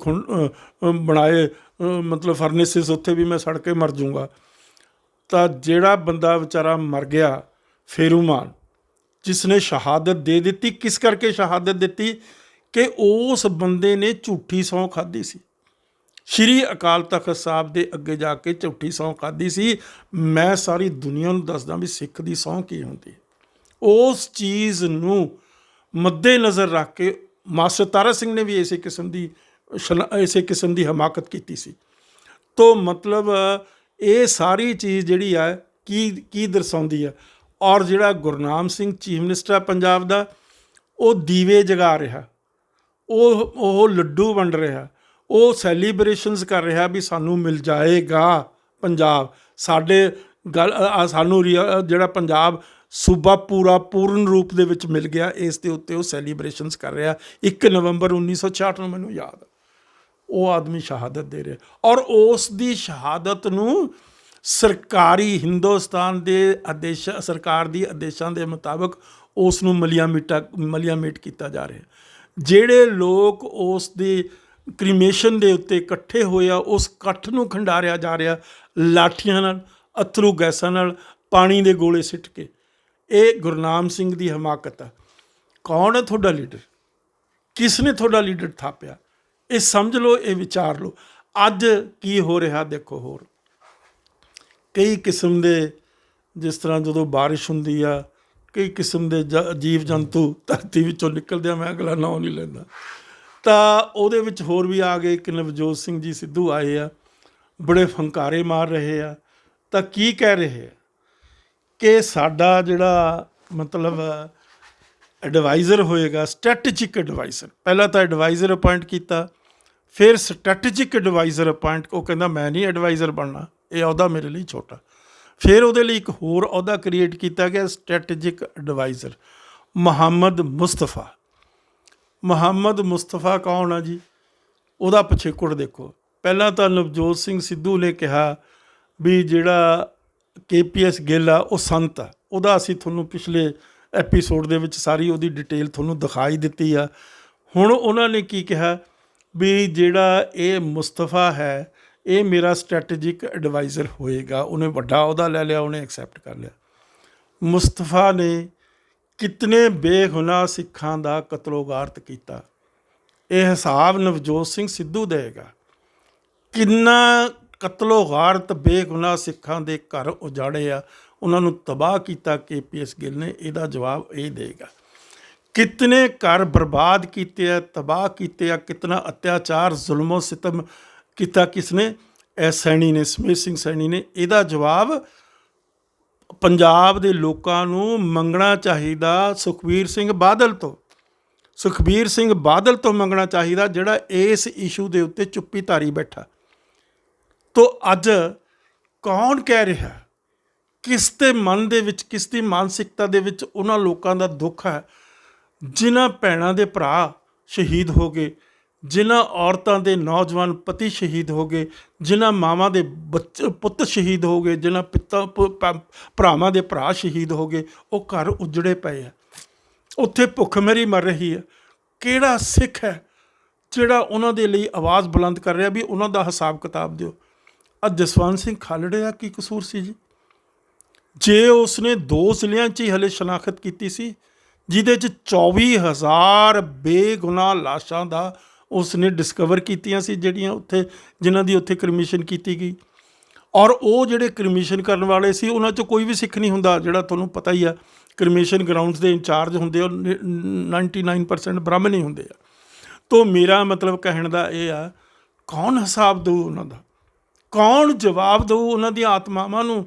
S2: ਬਣਾਏ ਮਤਲਬ ਫਰਨੇਸਿਸ, ਉੱਥੇ ਵੀ ਮੈਂ ਸੜ ਕੇ ਮਰ ਜੂੰਗਾ। ਤਾਂ ਜਿਹੜਾ ਬੰਦਾ ਵਿਚਾਰਾ ਮਰ ਗਿਆ, ਫੇਰੂਮਾਨ, ਜਿਸ ਨੇ ਸ਼ਹਾਦਤ ਦੇ ਦਿੱਤੀ, ਕਿਸ ਕਰਕੇ ਸ਼ਹਾਦਤ ਦਿੱਤੀ? ਕਿ ਉਸ ਬੰਦੇ ਨੇ ਝੂਠੀ ਸਹੁੰ ਖਾਧੀ ਸੀ, ਸ਼੍ਰੀ ਅਕਾਲ ਤਖਤ ਸਾਹਿਬ ਦੇ ਅੱਗੇ ਜਾ ਕੇ ਝੂਠੀ ਸਹੁੰ ਖਾਧੀ ਸੀ। ਮੈਂ ਸਾਰੀ ਦੁਨੀਆ ਨੂੰ ਦੱਸਦਾ ਵੀ ਸਿੱਖ ਦੀ ਸਹੁੰ ਕੀ ਹੁੰਦੀ। ਉਸ ਚੀਜ਼ ਨੂੰ ਮੱਦੇ ਨਜ਼ਰ ਰੱਖ ਕੇ ਮਾਸਟਰ ਤਾਰਾ ਸਿੰਘ ਨੇ ਵੀ ਇਸੇ ਕਿਸਮ ਦੀ ਹਮਾਕਤ ਕੀਤੀ ਸੀ। ਤੋ ਮਤਲਬ ਇਹ ਸਾਰੀ ਚੀਜ਼ ਜਿਹੜੀ ਆ ਕੀ ਦਰਸਾਉਂਦੀ ਆ। ਔਰ ਜਿਹੜਾ ਗੁਰਨਾਮ ਸਿੰਘ ਚੀਫ ਮਿਨਿਸਟਰ ਆ ਪੰਜਾਬ ਦਾ, ਉਹ ਦੀਵੇ ਜਗਾ ਰਿਹਾ, ਉਹ ਲੱਡੂ ਵੰਡ ਰਿਹਾ, ਉਹ ਸੈਲੀਬ੍ਰੇਸ਼ਨਸ ਕਰ ਰਿਹਾ ਵੀ ਸਾਨੂੰ ਮਿਲ ਜਾਏਗਾ ਪੰਜਾਬ, ਸਾਨੂੰ ਜਿਹੜਾ ਪੰਜਾਬ ਸੂਬਾ ਪੂਰਨ ਰੂਪ ਦੇ ਵਿੱਚ ਮਿਲ ਗਿਆ। ਇਸ ਦੇ ਉੱਤੇ ਉਹ ਸੈਲੀਬ੍ਰੇਸ਼ਨਸ ਕਰ ਰਿਹਾ। 1 ਨਵੰਬਰ 1966 ਨੂੰ ਮੈਨੂੰ ਯਾਦ, ਉਹ ਆਦਮੀ ਸ਼ਹਾਦਤ ਦੇ ਰਿਹਾ, ਔਰ ਉਸ ਦੀ ਸ਼ਹਾਦਤ ਨੂੰ ਸਰਕਾਰੀ ਹਿੰਦੁਸਤਾਨ ਦੇ ਸਰਕਾਰ ਦੀ ਆਦੇਸ਼ਾਂ ਦੇ ਮੁਤਾਬਕ ਉਸ ਨੂੰ ਮਲੀਆਮੇਟ ਕੀਤਾ ਜਾ ਰਿਹਾ। ਜਿਹੜੇ ਲੋਕ ਉਸ ਦੀ ਕ੍ਰੀਮੇਸ਼ਨ ਦੇ ਉੱਤੇ ਇਕੱਠੇ ਹੋਏ ਆ, ਉਸ ਇਕੱਠ ਨੂੰ ਖੰਡਾਰਿਆ ਜਾ ਰਿਹਾ ਲਾਠੀਆਂ ਨਾਲ, ਅਥਰੂ ਗੈਸਾਂ ਨਾਲ, ਪਾਣੀ ਦੇ ਗੋਲੇ ਸਿੱਟ ਕੇ। ਇਹ ਗੁਰਨਾਮ ਸਿੰਘ ਦੀ ਹਮਾਕਤ ਆ। ਕੌਣ ਹੈ ਤੁਹਾਡਾ ਲੀਡਰ? ਕਿਸ ਨੇ ਤੁਹਾਡਾ ਲੀਡਰ ਥਾਪਿਆ? ਇਹ ਸਮਝ ਲਓ, ਇਹ ਵਿਚਾਰ ਲਓ। ਅੱਜ ਕੀ ਹੋ ਰਿਹਾ ਦੇਖੋ। ਹੋਰ ਕਈ ਕਿਸਮ ਦੇ, ਜਿਸ ਤਰ੍ਹਾਂ ਜਦੋਂ ਬਾਰਿਸ਼ ਹੁੰਦੀ ਆ, ਕਈ ਕਿਸਮ ਦੇ ਜੀਵ ਜੰਤੂ ਧਰਤੀ ਵਿੱਚੋਂ ਨਿਕਲਦੇ ਆ, ਮੈਂ ਅਗਲਾ ਨਾਂ ਨਹੀਂ ਲੈਂਦਾ। ਤਾਂ ਉਹਦੇ ਵਿੱਚ ਹੋਰ ਵੀ ਆ ਗਏ ਕਿ ਨਵਜੋਤ ਸਿੰਘ ਜੀ ਸਿੱਧੂ ਆਏ ਆ, ਬੜੇ ਫੰਕਾਰੇ ਮਾਰ ਰਹੇ ਆ। ਤਾਂ ਕੀ ਕਹਿ ਰਹੇ ਆ ਕਿ ਸਾਡਾ ਜਿਹੜਾ ਮਤਲਬ ਐਡਵਾਈਜ਼ਰ ਹੋਏਗਾ, ਸਟ੍ਰੈਟੇਜਿਕ ਐਡਵਾਈਜ਼ਰ, ਪਹਿਲਾਂ ਤਾਂ ਐਡਵਾਈਜ਼ਰ ਅਪਾਇੰਟ ਕੀਤਾ, ਫਿਰ ਸਟ੍ਰੈਟੇਜਿਕ ਐਡਵਾਈਜ਼ਰ ਅਪਾਇੰਟ, ਉਹ ਕਹਿੰਦਾ ਮੈਂ ਨਹੀਂ ਐਡਵਾਈਜ਼ਰ ਬਣਨਾ, ਇਹ ਅਹੁਦਾ ਮੇਰੇ ਲਈ ਛੋਟਾ। ਫਿਰ ਉਹਦੇ ਲਈ ਇੱਕ ਹੋਰ ਅਹੁਦਾ ਕ੍ਰੀਏਟ ਕੀਤਾ ਗਿਆ, ਸਟ੍ਰੈਟੇਜਿਕ ਐਡਵਾਈਜ਼ਰ ਮੁਹੰਮਦ ਮੁਸਤਫਾ ਕੌਣ ਆ ਜੀ? ਉਹਦਾ ਪਿਛੇਕੜ ਦੇਖੋ। ਪਹਿਲਾਂ ਤਾਂ ਨਵਜੋਤ ਸਿੰਘ ਸਿੱਧੂ ਨੇ ਕਿਹਾ ਵੀ ਜਿਹੜਾ KPS ਗਿੱਲ ਆ ਉਹ ਸੰਤ ਆ, ਉਹਦਾ ਅਸੀਂ ਤੁਹਾਨੂੰ ਪਿਛਲੇ ਐਪੀਸੋਡ ਦੇ ਵਿੱਚ ਸਾਰੀ ਉਹਦੀ ਡਿਟੇਲ ਤੁਹਾਨੂੰ ਦਿਖਾਈ ਦਿੱਤੀ ਆ। ਹੁਣ ਉਹਨਾਂ ਨੇ ਕੀ ਕਿਹਾ ਵੀ ਜਿਹੜਾ ਇਹ ਮੁਸਤਫਾ ਹੈ, ਇਹ ਮੇਰਾ ਸਟ੍ਰੈਟੇਜਿਕ ਐਡਵਾਈਜ਼ਰ ਹੋਏਗਾ। ਉਹਨੇ ਵੱਡਾ ਅਹੁਦਾ ਲੈ ਲਿਆ, ਉਹਨੇ ਐਕਸੈਪਟ ਕਰ ਲਿਆ। ਮੁਸਤਫਾ ਨੇ ਕਿਤਨੇ ਬੇਗੁਨਾਹ ਸਿੱਖਾਂ ਦਾ ਕਤਲੋਗਾਰਤ ਕੀਤਾ, ਇਹ ਹਿਸਾਬ ਨਵਜੋਤ ਸਿੰਘ ਸਿੱਧੂ ਦੇਗਾ। ਕਿੰਨਾ ਕਤਲੋਗਾਰਤ ਬੇਗੁਨਾਹ ਸਿੱਖਾਂ ਦੇ ਘਰ ਉਜਾੜੇ ਆ, ਉਹਨਾਂ ਨੂੰ ਤਬਾਹ ਕੀਤਾ KPS ਗਿੱਲ ਨੇ, ਇਹਦਾ ਜਵਾਬ ਇਹ ਦੇਗਾ। ਕਿਤਨੇ ਘਰ ਬਰਬਾਦ ਕੀਤੇ ਆ, ਤਬਾਹ ਕੀਤੇ ਆ, ਕਿਤਨਾ ਅਤਿਆਚਾਰ ਜ਼ੁਲਮੋ ਸਿਤਮ ਕੀਤਾ ਕਿਸਨੇ? ਇਹ ਸੈਣੀ ਨੇ, ਸਮੇਤ ਸਿੰਘ ਸੈਣੀ ਨੇ। ਇਹਦਾ ਜਵਾਬ ਪੰਜਾਬ ਦੇ ਲੋਕਾਂ ਨੂੰ ਮੰਗਣਾ ਚਾਹੀਦਾ ਸੁਖਬੀਰ ਸਿੰਘ ਬਾਦਲ ਤੋਂ। ਸੁਖਬੀਰ ਸਿੰਘ ਬਾਦਲ ਤੋਂ ਮੰਗਣਾ ਚਾਹੀਦਾ, ਜਿਹੜਾ ਇਸ ਇਸ਼ੂ ਦੇ ਉੱਤੇ ਚੁੱਪੀ ਧਾਰੀ ਬੈਠਾ। ਤੋ ਅੱਜ ਕੌਣ ਕਹਿ ਰਿਹਾ, ਕਿਸ ਦੇ ਮਨ ਦੇ ਵਿੱਚ, ਕਿਸ ਦੀ ਮਾਨਸਿਕਤਾ ਦੇ ਵਿੱਚ ਉਹਨਾਂ ਲੋਕਾਂ ਦਾ ਦੁੱਖ ਹੈ ਜਿਨ੍ਹਾਂ ਭੈਣਾਂ ਦੇ ਭਰਾ ਸ਼ਹੀਦ ਹੋ ਗਏ, ਜਿਨ੍ਹਾਂ ਔਰਤਾਂ ਦੇ ਨੌਜਵਾਨ ਪਤੀ ਸ਼ਹੀਦ ਹੋ ਗਏ, ਜਿਨ੍ਹਾਂ ਮਾਵਾਂ ਦੇ ਪੁੱਤ ਸ਼ਹੀਦ ਹੋ ਗਏ, ਜਿਨ੍ਹਾਂ ਭਰਾਵਾਂ ਦੇ ਭਰਾ ਸ਼ਹੀਦ ਹੋ ਗਏ। ਉਹ ਘਰ ਉਜੜੇ ਪਏ ਆ, ਉੱਥੇ ਭੁੱਖਮਰੀ ਮਰ ਰਹੀ ਹੈ। ਕਿਹੜਾ ਸਿੱਖ ਹੈ ਜਿਹੜਾ ਉਹਨਾਂ ਦੇ ਲਈ ਆਵਾਜ਼ ਬੁਲੰਦ ਕਰ ਰਿਹਾ ਵੀ ਉਹਨਾਂ ਦਾ ਹਿਸਾਬ ਕਿਤਾਬ ਦਿਓ? ਅੱਜ ਜਸਵੰਤ ਸਿੰਘ ਖਾਲੜੇ ਦਾ ਕੀ ਕਸੂਰ ਸੀ ਜੀ? ਜੇ ਉਸਨੇ 2 ਜ਼ਿਲ੍ਹਿਆਂ 'ਚ ਹੀ ਹਲੇ ਸ਼ਨਾਖਤ ਕੀਤੀ ਸੀ, ਜਿਹਦੇ 'ਚ 24,000 ਬੇਗੁਨਾਹ ਲਾਸ਼ਾਂ ਦਾ ਉਸਨੇ ਡਿਸਕਵਰ ਕੀਤੀਆਂ ਸੀ, ਜਿਨ੍ਹਾਂ ਦੀ ਉੱਥੇ ਕ੍ਰਿਮੀਸ਼ਨ ਕੀਤੀ ਗਈ। ਔਰ ਉਹ ਜਿਹੜੇ ਕ੍ਰਿਮੀਸ਼ਨ ਕਰਨ ਵਾਲੇ ਸੀ, ਉਹਨਾਂ 'ਚ ਕੋਈ ਵੀ ਸਿੱਖ ਨਹੀਂ ਹੁੰਦਾ। ਜਿਹੜਾ ਤੁਹਾਨੂੰ ਪਤਾ ਹੀ ਆ, ਕ੍ਰਿਮੀਸ਼ਨ ਗਰਾਊਂਡਸ ਦੇ ਇੰਚਾਰਜ ਹੁੰਦੇ ਉਹ 99% ਬ੍ਰਾਹਮਣ ਹੀ ਹੁੰਦੇ ਆ। ਤੋ ਮੇਰਾ ਮਤਲਬ ਕਹਿਣ ਦਾ ਇਹ ਆ, ਕੌਣ ਹਿਸਾਬ ਦਊ ਉਹਨਾਂ ਦਾ? ਕੌਣ ਜਵਾਬ ਦਊ ਉਹਨਾਂ ਦੀਆਂ ਆਤਮਾਵਾਂ ਨੂੰ?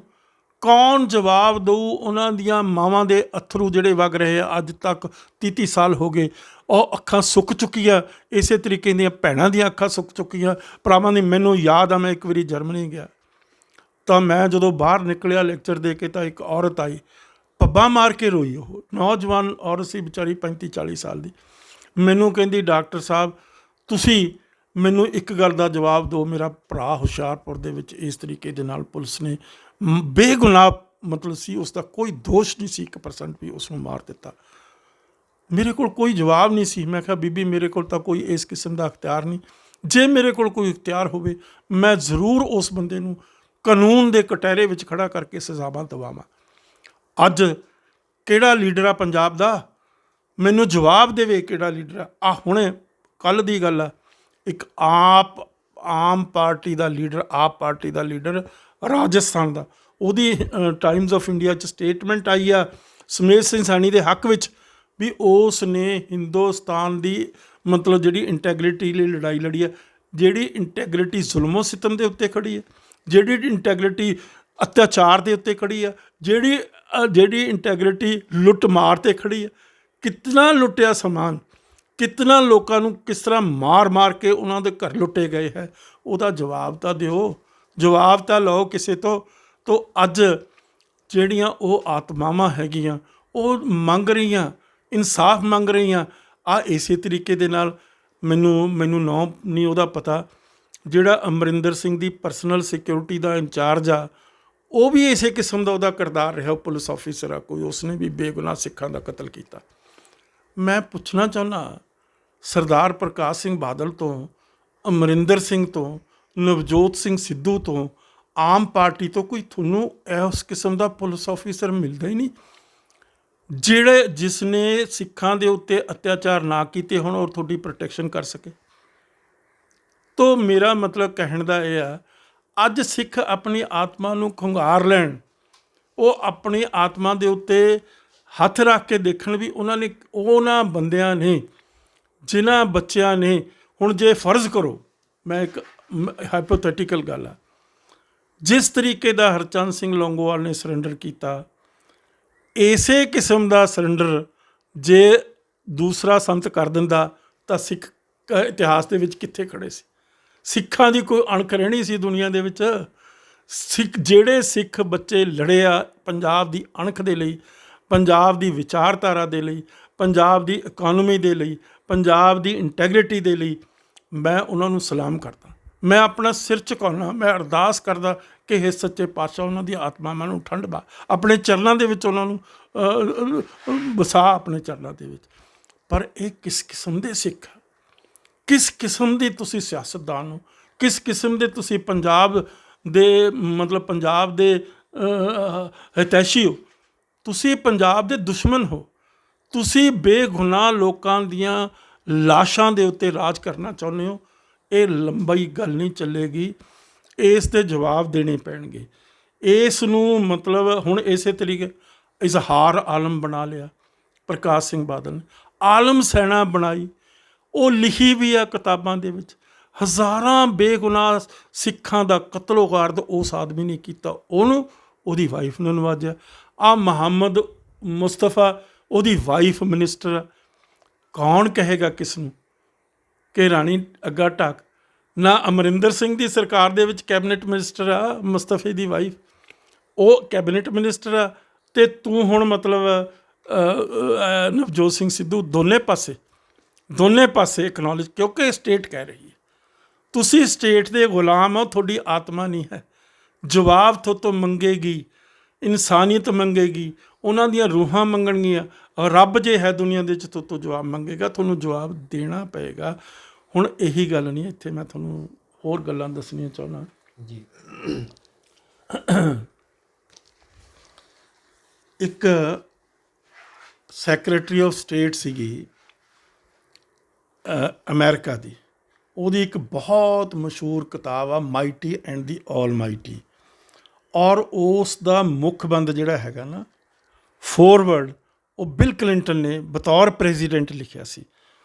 S2: ਕੌਣ ਜਵਾਬ ਦਊ ਉਹਨਾਂ ਦੀਆਂ ਮਾਵਾਂ ਦੇ ਅਥਰੂ ਜਿਹੜੇ ਵਗ ਰਹੇ ਆ? ਅੱਜ ਤੱਕ 30 ਸਾਲ ਹੋ ਗਏ, ਉਹ ਅੱਖਾਂ ਸੁੱਕ ਚੁੱਕੀਆਂ। ਇਸੇ ਤਰੀਕੇ ਦੀਆਂ ਭੈਣਾਂ ਦੀਆਂ ਅੱਖਾਂ ਸੁੱਕ ਚੁੱਕੀਆਂ, ਭਰਾਵਾਂ ਦੀ। ਮੈਨੂੰ ਯਾਦ ਆ, ਮੈਂ ਇੱਕ ਵਾਰੀ ਜਰਮਨੀ ਗਿਆ, ਤਾਂ ਮੈਂ ਜਦੋਂ ਬਾਹਰ ਨਿਕਲਿਆ ਲੈਕਚਰ ਦੇ ਕੇ, ਤਾਂ ਇੱਕ ਔਰਤ ਆਈ, ਪੱਬਾਂ ਮਾਰ ਕੇ ਰੋਈ। ਉਹ ਨੌਜਵਾਨ ਔਰਤ ਸੀ ਵਿਚਾਰੀ, 35-40 ਸਾਲ ਦੀ। ਮੈਨੂੰ ਕਹਿੰਦੀ, ਡਾਕਟਰ ਸਾਹਿਬ ਤੁਸੀਂ ਮੈਨੂੰ ਇੱਕ ਗੱਲ ਦਾ ਜਵਾਬ ਦਿਓ, ਮੇਰਾ ਭਰਾ ਹੁਸ਼ਿਆਰਪੁਰ ਦੇ ਵਿੱਚ ਇਸ ਤਰੀਕੇ ਦੇ ਨਾਲ ਪੁਲਿਸ ਨੇ ਬੇਗੁਨਾਹ ਮਤਲਬ ਸੀ, ਉਸ ਦਾ ਕੋਈ ਦੋਸ਼ ਨਹੀਂ ਸੀ 1% ਵੀ, ਉਸ ਨੂੰ ਮਾਰ ਦਿੱਤਾ। ਮੇਰੇ ਕੋਲ ਕੋਈ ਜਵਾਬ ਨਹੀਂ ਸੀ। ਮੈਂ ਕਿਹਾ, ਬੀਬੀ ਮੇਰੇ ਕੋਲ ਤਾਂ ਕੋਈ ਇਸ ਕਿਸਮ ਦਾ ਅਖਤਿਆਰ ਨਹੀਂ। ਜੇ ਮੇਰੇ ਕੋਲ ਕੋਈ ਅਖਤਿਆਰ ਹੋਵੇ, ਮੈਂ ਜ਼ਰੂਰ ਉਸ ਬੰਦੇ ਨੂੰ ਕਾਨੂੰਨ ਦੇ ਕਟਹਿਰੇ ਵਿੱਚ ਖੜਾ ਕਰਕੇ ਸਜ਼ਾਵਾਂ ਦਵਾਵਾਂ। ਅੱਜ ਕਿਹੜਾ ਲੀਡਰ ਆ ਪੰਜਾਬ ਦਾ? ਮੈਨੂੰ ਜਵਾਬ ਦੇਵੇ ਕਿਹੜਾ ਲੀਡਰ ਆ। ਹੁਣੇ ਕੱਲ੍ਹ ਦੀ ਗੱਲ ਆ, ਇੱਕ ਆਮ ਪਾਰਟੀ ਦਾ ਲੀਡਰ ਰਾਜਸਥਾਨ ਦਾ, ਉਹਦੀ ਟਾਈਮਜ਼ ਆਫ ਇੰਡੀਆ 'ਚ ਸਟੇਟਮੈਂਟ ਆਈ ਆ ਸਮੇਤ ਸਿੰਘ ਸੈਣੀ ਦੇ ਹੱਕ ਵਿੱਚ, ਵੀ ਉਸ ਨੇ ਹਿੰਦੁਸਤਾਨ ਦੀ ਮਤਲਬ ਜਿਹੜੀ ਇੰਟੈਗਰਿਟੀ ਲਈ ਲੜਾਈ ਲੜੀ ਹੈ, ਜਿਹੜੀ ਇੰਟੈਗਰਿਟੀ ਜ਼ੁਲਮੋ ਸਿਤਮ ਦੇ ਉੱਤੇ ਖੜੀ ਹੈ, ਜਿਹੜੀ ਇੰਟੈਗਰਿਟੀ ਅਤਿਆਚਾਰ ਦੇ ਉੱਤੇ ਖੜੀ ਹੈ, ਜਿਹੜੀ ਇੰਟੈਗਰਿਟੀ ਲੁੱਟ ਮਾਰ 'ਤੇ ਖੜੀ ਹੈ। ਕਿਤਨਾ ਲੁੱਟਿਆ ਸਮਾਨ, ਕਿਤਨਾ ਲੋਕਾਂ ਨੂੰ ਕਿਸ ਤਰ੍ਹਾਂ ਮਾਰ ਕੇ ਉਹਨਾਂ ਦੇ ਘਰ ਲੁੱਟੇ ਗਏ ਹੈ। ਉਹਦਾ ਜਵਾਬ ਤਾਂ ਦਿਓ, ਜਵਾਬ ਤਾਂ ਲਓ ਕਿਸੇ ਤੋਂ। ਅੱਜ ਜਿਹੜੀਆਂ ਉਹ ਆਤਮਾਵਾਂ ਹੈਗੀਆਂ, ਉਹ ਮੰਗ ਰਹੀਆਂ, ਇਨਸਾਫ ਮੰਗ ਰਹੀਆਂ। ਇਸੇ ਤਰੀਕੇ ਦੇ ਨਾਲ ਮੈਨੂੰ ਨਾਂ ਨਹੀਂ ਉਹਦਾ ਪਤਾ, ਜਿਹੜਾ ਅਮਰਿੰਦਰ ਸਿੰਘ ਦੀ ਪਰਸਨਲ ਸਿਕਿਉਰਿਟੀ ਦਾ ਇੰਚਾਰਜ ਆ, ਉਹ ਵੀ ਇਸੇ ਕਿਸਮ ਦਾ ਉਹਦਾ ਕਿਰਦਾਰ ਰਿਹਾ। ਉਹ ਪੁਲਿਸ ਆਫਿਸਰ ਆ ਕੋਈ, ਉਸਨੇ ਵੀ ਬੇਗੁਨਾਹ ਸਿੱਖਾਂ ਦਾ ਕਤਲ ਕੀਤਾ। ਮੈਂ ਪੁੱਛਣਾ ਚਾਹੁੰਦਾ, ਸਰਦਾਰ ਪ੍ਰਕਾਸ਼ ਸਿੰਘ ਬਾਦਲ ਤੋਂ, ਅਮਰਿੰਦਰ ਸਿੰਘ ਤੋਂ, ਨਵਜੋਤ ਸਿੰਘ ਸਿੱਧੂ ਤੋਂ, ਆਮ ਪਾਰਟੀ ਤੋਂ ਕੋਈ ਤੁਹਾਨੂੰ ਇਸ ਕਿਸਮ ਦਾ ਪੁਲਿਸ ਆਫਿਸਰ ਮਿਲਦਾ ਹੀ ਨਹੀਂ, ਜਿਸਨੇ ਸਿੱਖਾਂ ਦੇ ਉੱਤੇ ਅਤਿਆਚਾਰ ਨਾ ਕੀਤੇ ਹੋਣ ਔਰ ਤੁਹਾਡੀ ਪ੍ਰੋਟੈਕਸ਼ਨ ਕਰ ਸਕੇ। ਤੋ ਮੇਰਾ ਮਤਲਬ ਕਹਿਣ ਦਾ ਇਹ ਆ, ਅੱਜ ਸਿੱਖ ਆਪਣੀ ਆਤਮਾ ਨੂੰ ਖੁੰਗਾਰ ਲੈਣ, ਉਹ ਆਪਣੀ ਆਤਮਾ ਦੇ ਉੱਤੇ ਹੱਥ ਰੱਖ ਕੇ ਦੇਖਣ ਵੀ ਉਹਨਾਂ ਬੰਦਿਆਂ ਨੇ, ਜਿਨ੍ਹਾਂ ਬੱਚਿਆਂ ਨੇ, ਹੁਣ ਜੇ ਫਰਜ਼ ਕਰੋ, ਮੈਂ ਇੱਕ ਹਾਈਪੋਥੈਟੀਕਲ ਗੱਲ ਆ, ਜਿਸ ਤਰੀਕੇ ਦਾ ਹਰਚੰਦ ਸਿੰਘ ਲੌਂਗੋਵਾਲ ਨੇ ਸਰੈਂਡਰ ਕੀਤਾ, ਇਸੇ ਕਿਸਮ ਦਾ ਸਰੈਂਡਰ ਜੇ ਦੂਸਰਾ ਸੰਤ ਕਰ ਦਿੰਦਾ ਤਾਂ ਸਿੱਖ ਇਤਿਹਾਸ ਦੇ ਵਿੱਚ ਕਿੱਥੇ ਖੜੇ ਸੀ? ਸਿੱਖਾਂ ਦੀ ਕੋਈ ਅਣਖ ਰਹਿਣੀ ਸੀ ਦੁਨੀਆ ਦੇ ਵਿੱਚ? ਜਿਹੜੇ ਸਿੱਖ ਬੱਚੇ ਲੜੇ ਆ ਪੰਜਾਬ ਦੀ ਅਣਖ ਦੇ ਲਈ, ਪੰਜਾਬ ਦੀ ਵਿਚਾਰਧਾਰਾ ਦੇ ਲਈ, ਪੰਜਾਬ ਦੀ ਇਕੋਨਮੀ ਦੇ ਲਈ, ਪੰਜਾਬ ਦੀ ਇੰਟੈਗਰਿਟੀ ਦੇ ਲਈ, ਮੈਂ ਉਹਨਾਂ ਨੂੰ ਸਲਾਮ ਕਰਦਾ। ਮੈਂ ਆਪਣਾ ਸਿਰ ਝੁਕਾਉਣਾ, ਮੈਂ ਅਰਦਾਸ ਕਰਦਾ ਕਿ ਇਹ ਸੱਚੇ ਪਾਤਸ਼ਾਹ ਉਹਨਾਂ ਦੀ ਆਤਮਾਵਾਂ ਨੂੰ ਠੰਡ ਪਾ, ਆਪਣੇ ਚਰਨਾਂ ਦੇ ਵਿੱਚ ਉਹਨਾਂ ਨੂੰ ਵਸਾ, ਆਪਣੇ ਚਰਨਾਂ ਦੇ ਵਿੱਚ। ਪਰ ਇਹ ਕਿਸ ਕਿਸਮ ਦੇ ਸਿੱਖ, ਕਿਸ ਕਿਸਮ ਦੀ ਤੁਸੀਂ ਸਿਆਸਤਦਾਨ ਹੋ ਕਿਸ ਕਿਸਮ ਦੇ ਤੁਸੀਂ ਪੰਜਾਬ ਦੇ ਮਤਲਬ ਪੰਜਾਬ ਦੇ ਹਿਤੈਸ਼ੀ ਹੋ, ਤੁਸੀਂ ਪੰਜਾਬ ਦੇ ਦੁਸ਼ਮਣ ਹੋ। ਤੁਸੀਂ ਬੇਗੁਨਾਹ ਲੋਕਾਂ ਦੀਆਂ ਲਾਸ਼ਾਂ ਦੇ ਉੱਤੇ ਰਾਜ ਕਰਨਾ ਚਾਹੁੰਦੇ ਹੋ। ਇਹ ਲੰਬੀ ਗੱਲ ਨਹੀਂ ਚੱਲੇਗੀ, ਇਸ ਦੇ ਜਵਾਬ ਦੇਣੇ ਪੈਣਗੇ। ਇਸ ਨੂੰ ਮਤਲਬ ਹੁਣ ਇਸੇ ਤਰੀਕੇ ਇਜ਼ਹਾਰ ਆਲਮ ਬਣਾ ਲਿਆ ਪ੍ਰਕਾਸ਼ ਸਿੰਘ ਬਾਦਲ ਨੇ, ਆਲਮ ਸੈਨਾ ਬਣਾਈ, ਉਹ ਲਿਖੀ ਵੀ ਆ ਕਿਤਾਬਾਂ ਦੇ ਵਿੱਚ। ਹਜ਼ਾਰਾਂ ਬੇਗੁਨਾਹ ਸਿੱਖਾਂ ਦਾ ਕਤਲੋਗਾਰਦ ਉਸ ਆਦਮੀ ਨੇ ਕੀਤਾ, ਉਹਨੂੰ ਉਹਦੀ ਵਾਈਫ ਨੂੰ ਨਵਾਜਿਆ। ਆ ਮੁਹੰਮਦ ਮੁਸਤਫਾ ਉਹਦੀ ਵਾਈਫ ਮਿਨਿਸਟਰ ਆ। ਕੌਣ ਕਹੇਗਾ ਕਿਸ ਨੂੰ ਕਿ ਰਾਣੀ ਅੱਗਾ ਢਾਕ ਨਾ ਅਮਰਿੰਦਰ ਸਿੰਘ ਦੀ ਸਰਕਾਰ ਦੇ ਵਿੱਚ ਕੈਬਨਿਟ ਮਿਨਿਸਟਰ ਆ ਮੁਸਤਫੇ ਦੀ ਵਾਈਫ, ਉਹ ਕੈਬਨਿਟ ਮਿਨਿਸਟਰ ਆ, ਅਤੇ ਤੂੰ ਹੁਣ ਮਤਲਬ ਨਵਜੋਤ ਸਿੰਘ ਸਿੱਧੂ ਦੋਨੇ ਪਾਸੇ ਐਕਨੋਲਜ, ਕਿਉਂਕਿ ਸਟੇਟ ਕਹਿ ਰਹੀ ਹੈ ਤੁਸੀਂ ਸਟੇਟ ਦੇ ਗੁਲਾਮ ਹੋ, ਤੁਹਾਡੀ ਆਤਮਾ ਨਹੀਂ ਹੈ। ਜਵਾਬ ਤੋਂ ਮੰਗੇਗੀ, ਇਨਸਾਨੀਅਤ ਮੰਗੇਗੀ, ਉਹਨਾਂ ਦੀਆਂ ਰੂਹਾਂ ਮੰਗਣਗੀਆਂ। ਰੱਬ ਜੇ ਹੈ ਦੁਨੀਆ ਦੇ ਵਿੱਚ ਤੋਂ ਜਵਾਬ ਮੰਗੇਗਾ, ਤੁਹਾਨੂੰ ਜਵਾਬ ਦੇਣਾ ਪਏਗਾ। ਹੁਣ ਇਹੀ ਗੱਲ ਨਹੀਂ, ਇੱਥੇ ਮੈਂ ਤੁਹਾਨੂੰ ਹੋਰ ਗੱਲਾਂ ਦੱਸਣੀਆਂ ਚਾਹੁੰਦਾ
S1: ਜੀ।
S2: ਇੱਕ ਸੈਕਟਰੀ ਆਫ ਸਟੇਟ ਸੀਗੀ ਅਮਰੀਕਾ ਦੀ, ਉਹਦੀ ਇੱਕ ਬਹੁਤ ਮਸ਼ਹੂਰ ਕਿਤਾਬ ਆ mighty and the all mighty, ਔਰ ਉਸ ਦਾ ਮੁੱਖ ਬੰਦ ਜਿਹੜਾ ਹੈਗਾ ਨਾ ਫੋਰਵਰਡ, ਉਹ ਬਿਲ ਕਲਿੰਟਨ ਨੇ ਬਤੌਰ ਪ੍ਰੈਜ਼ੀਡੈਂਟ ਲਿਖਿਆ ਸੀ।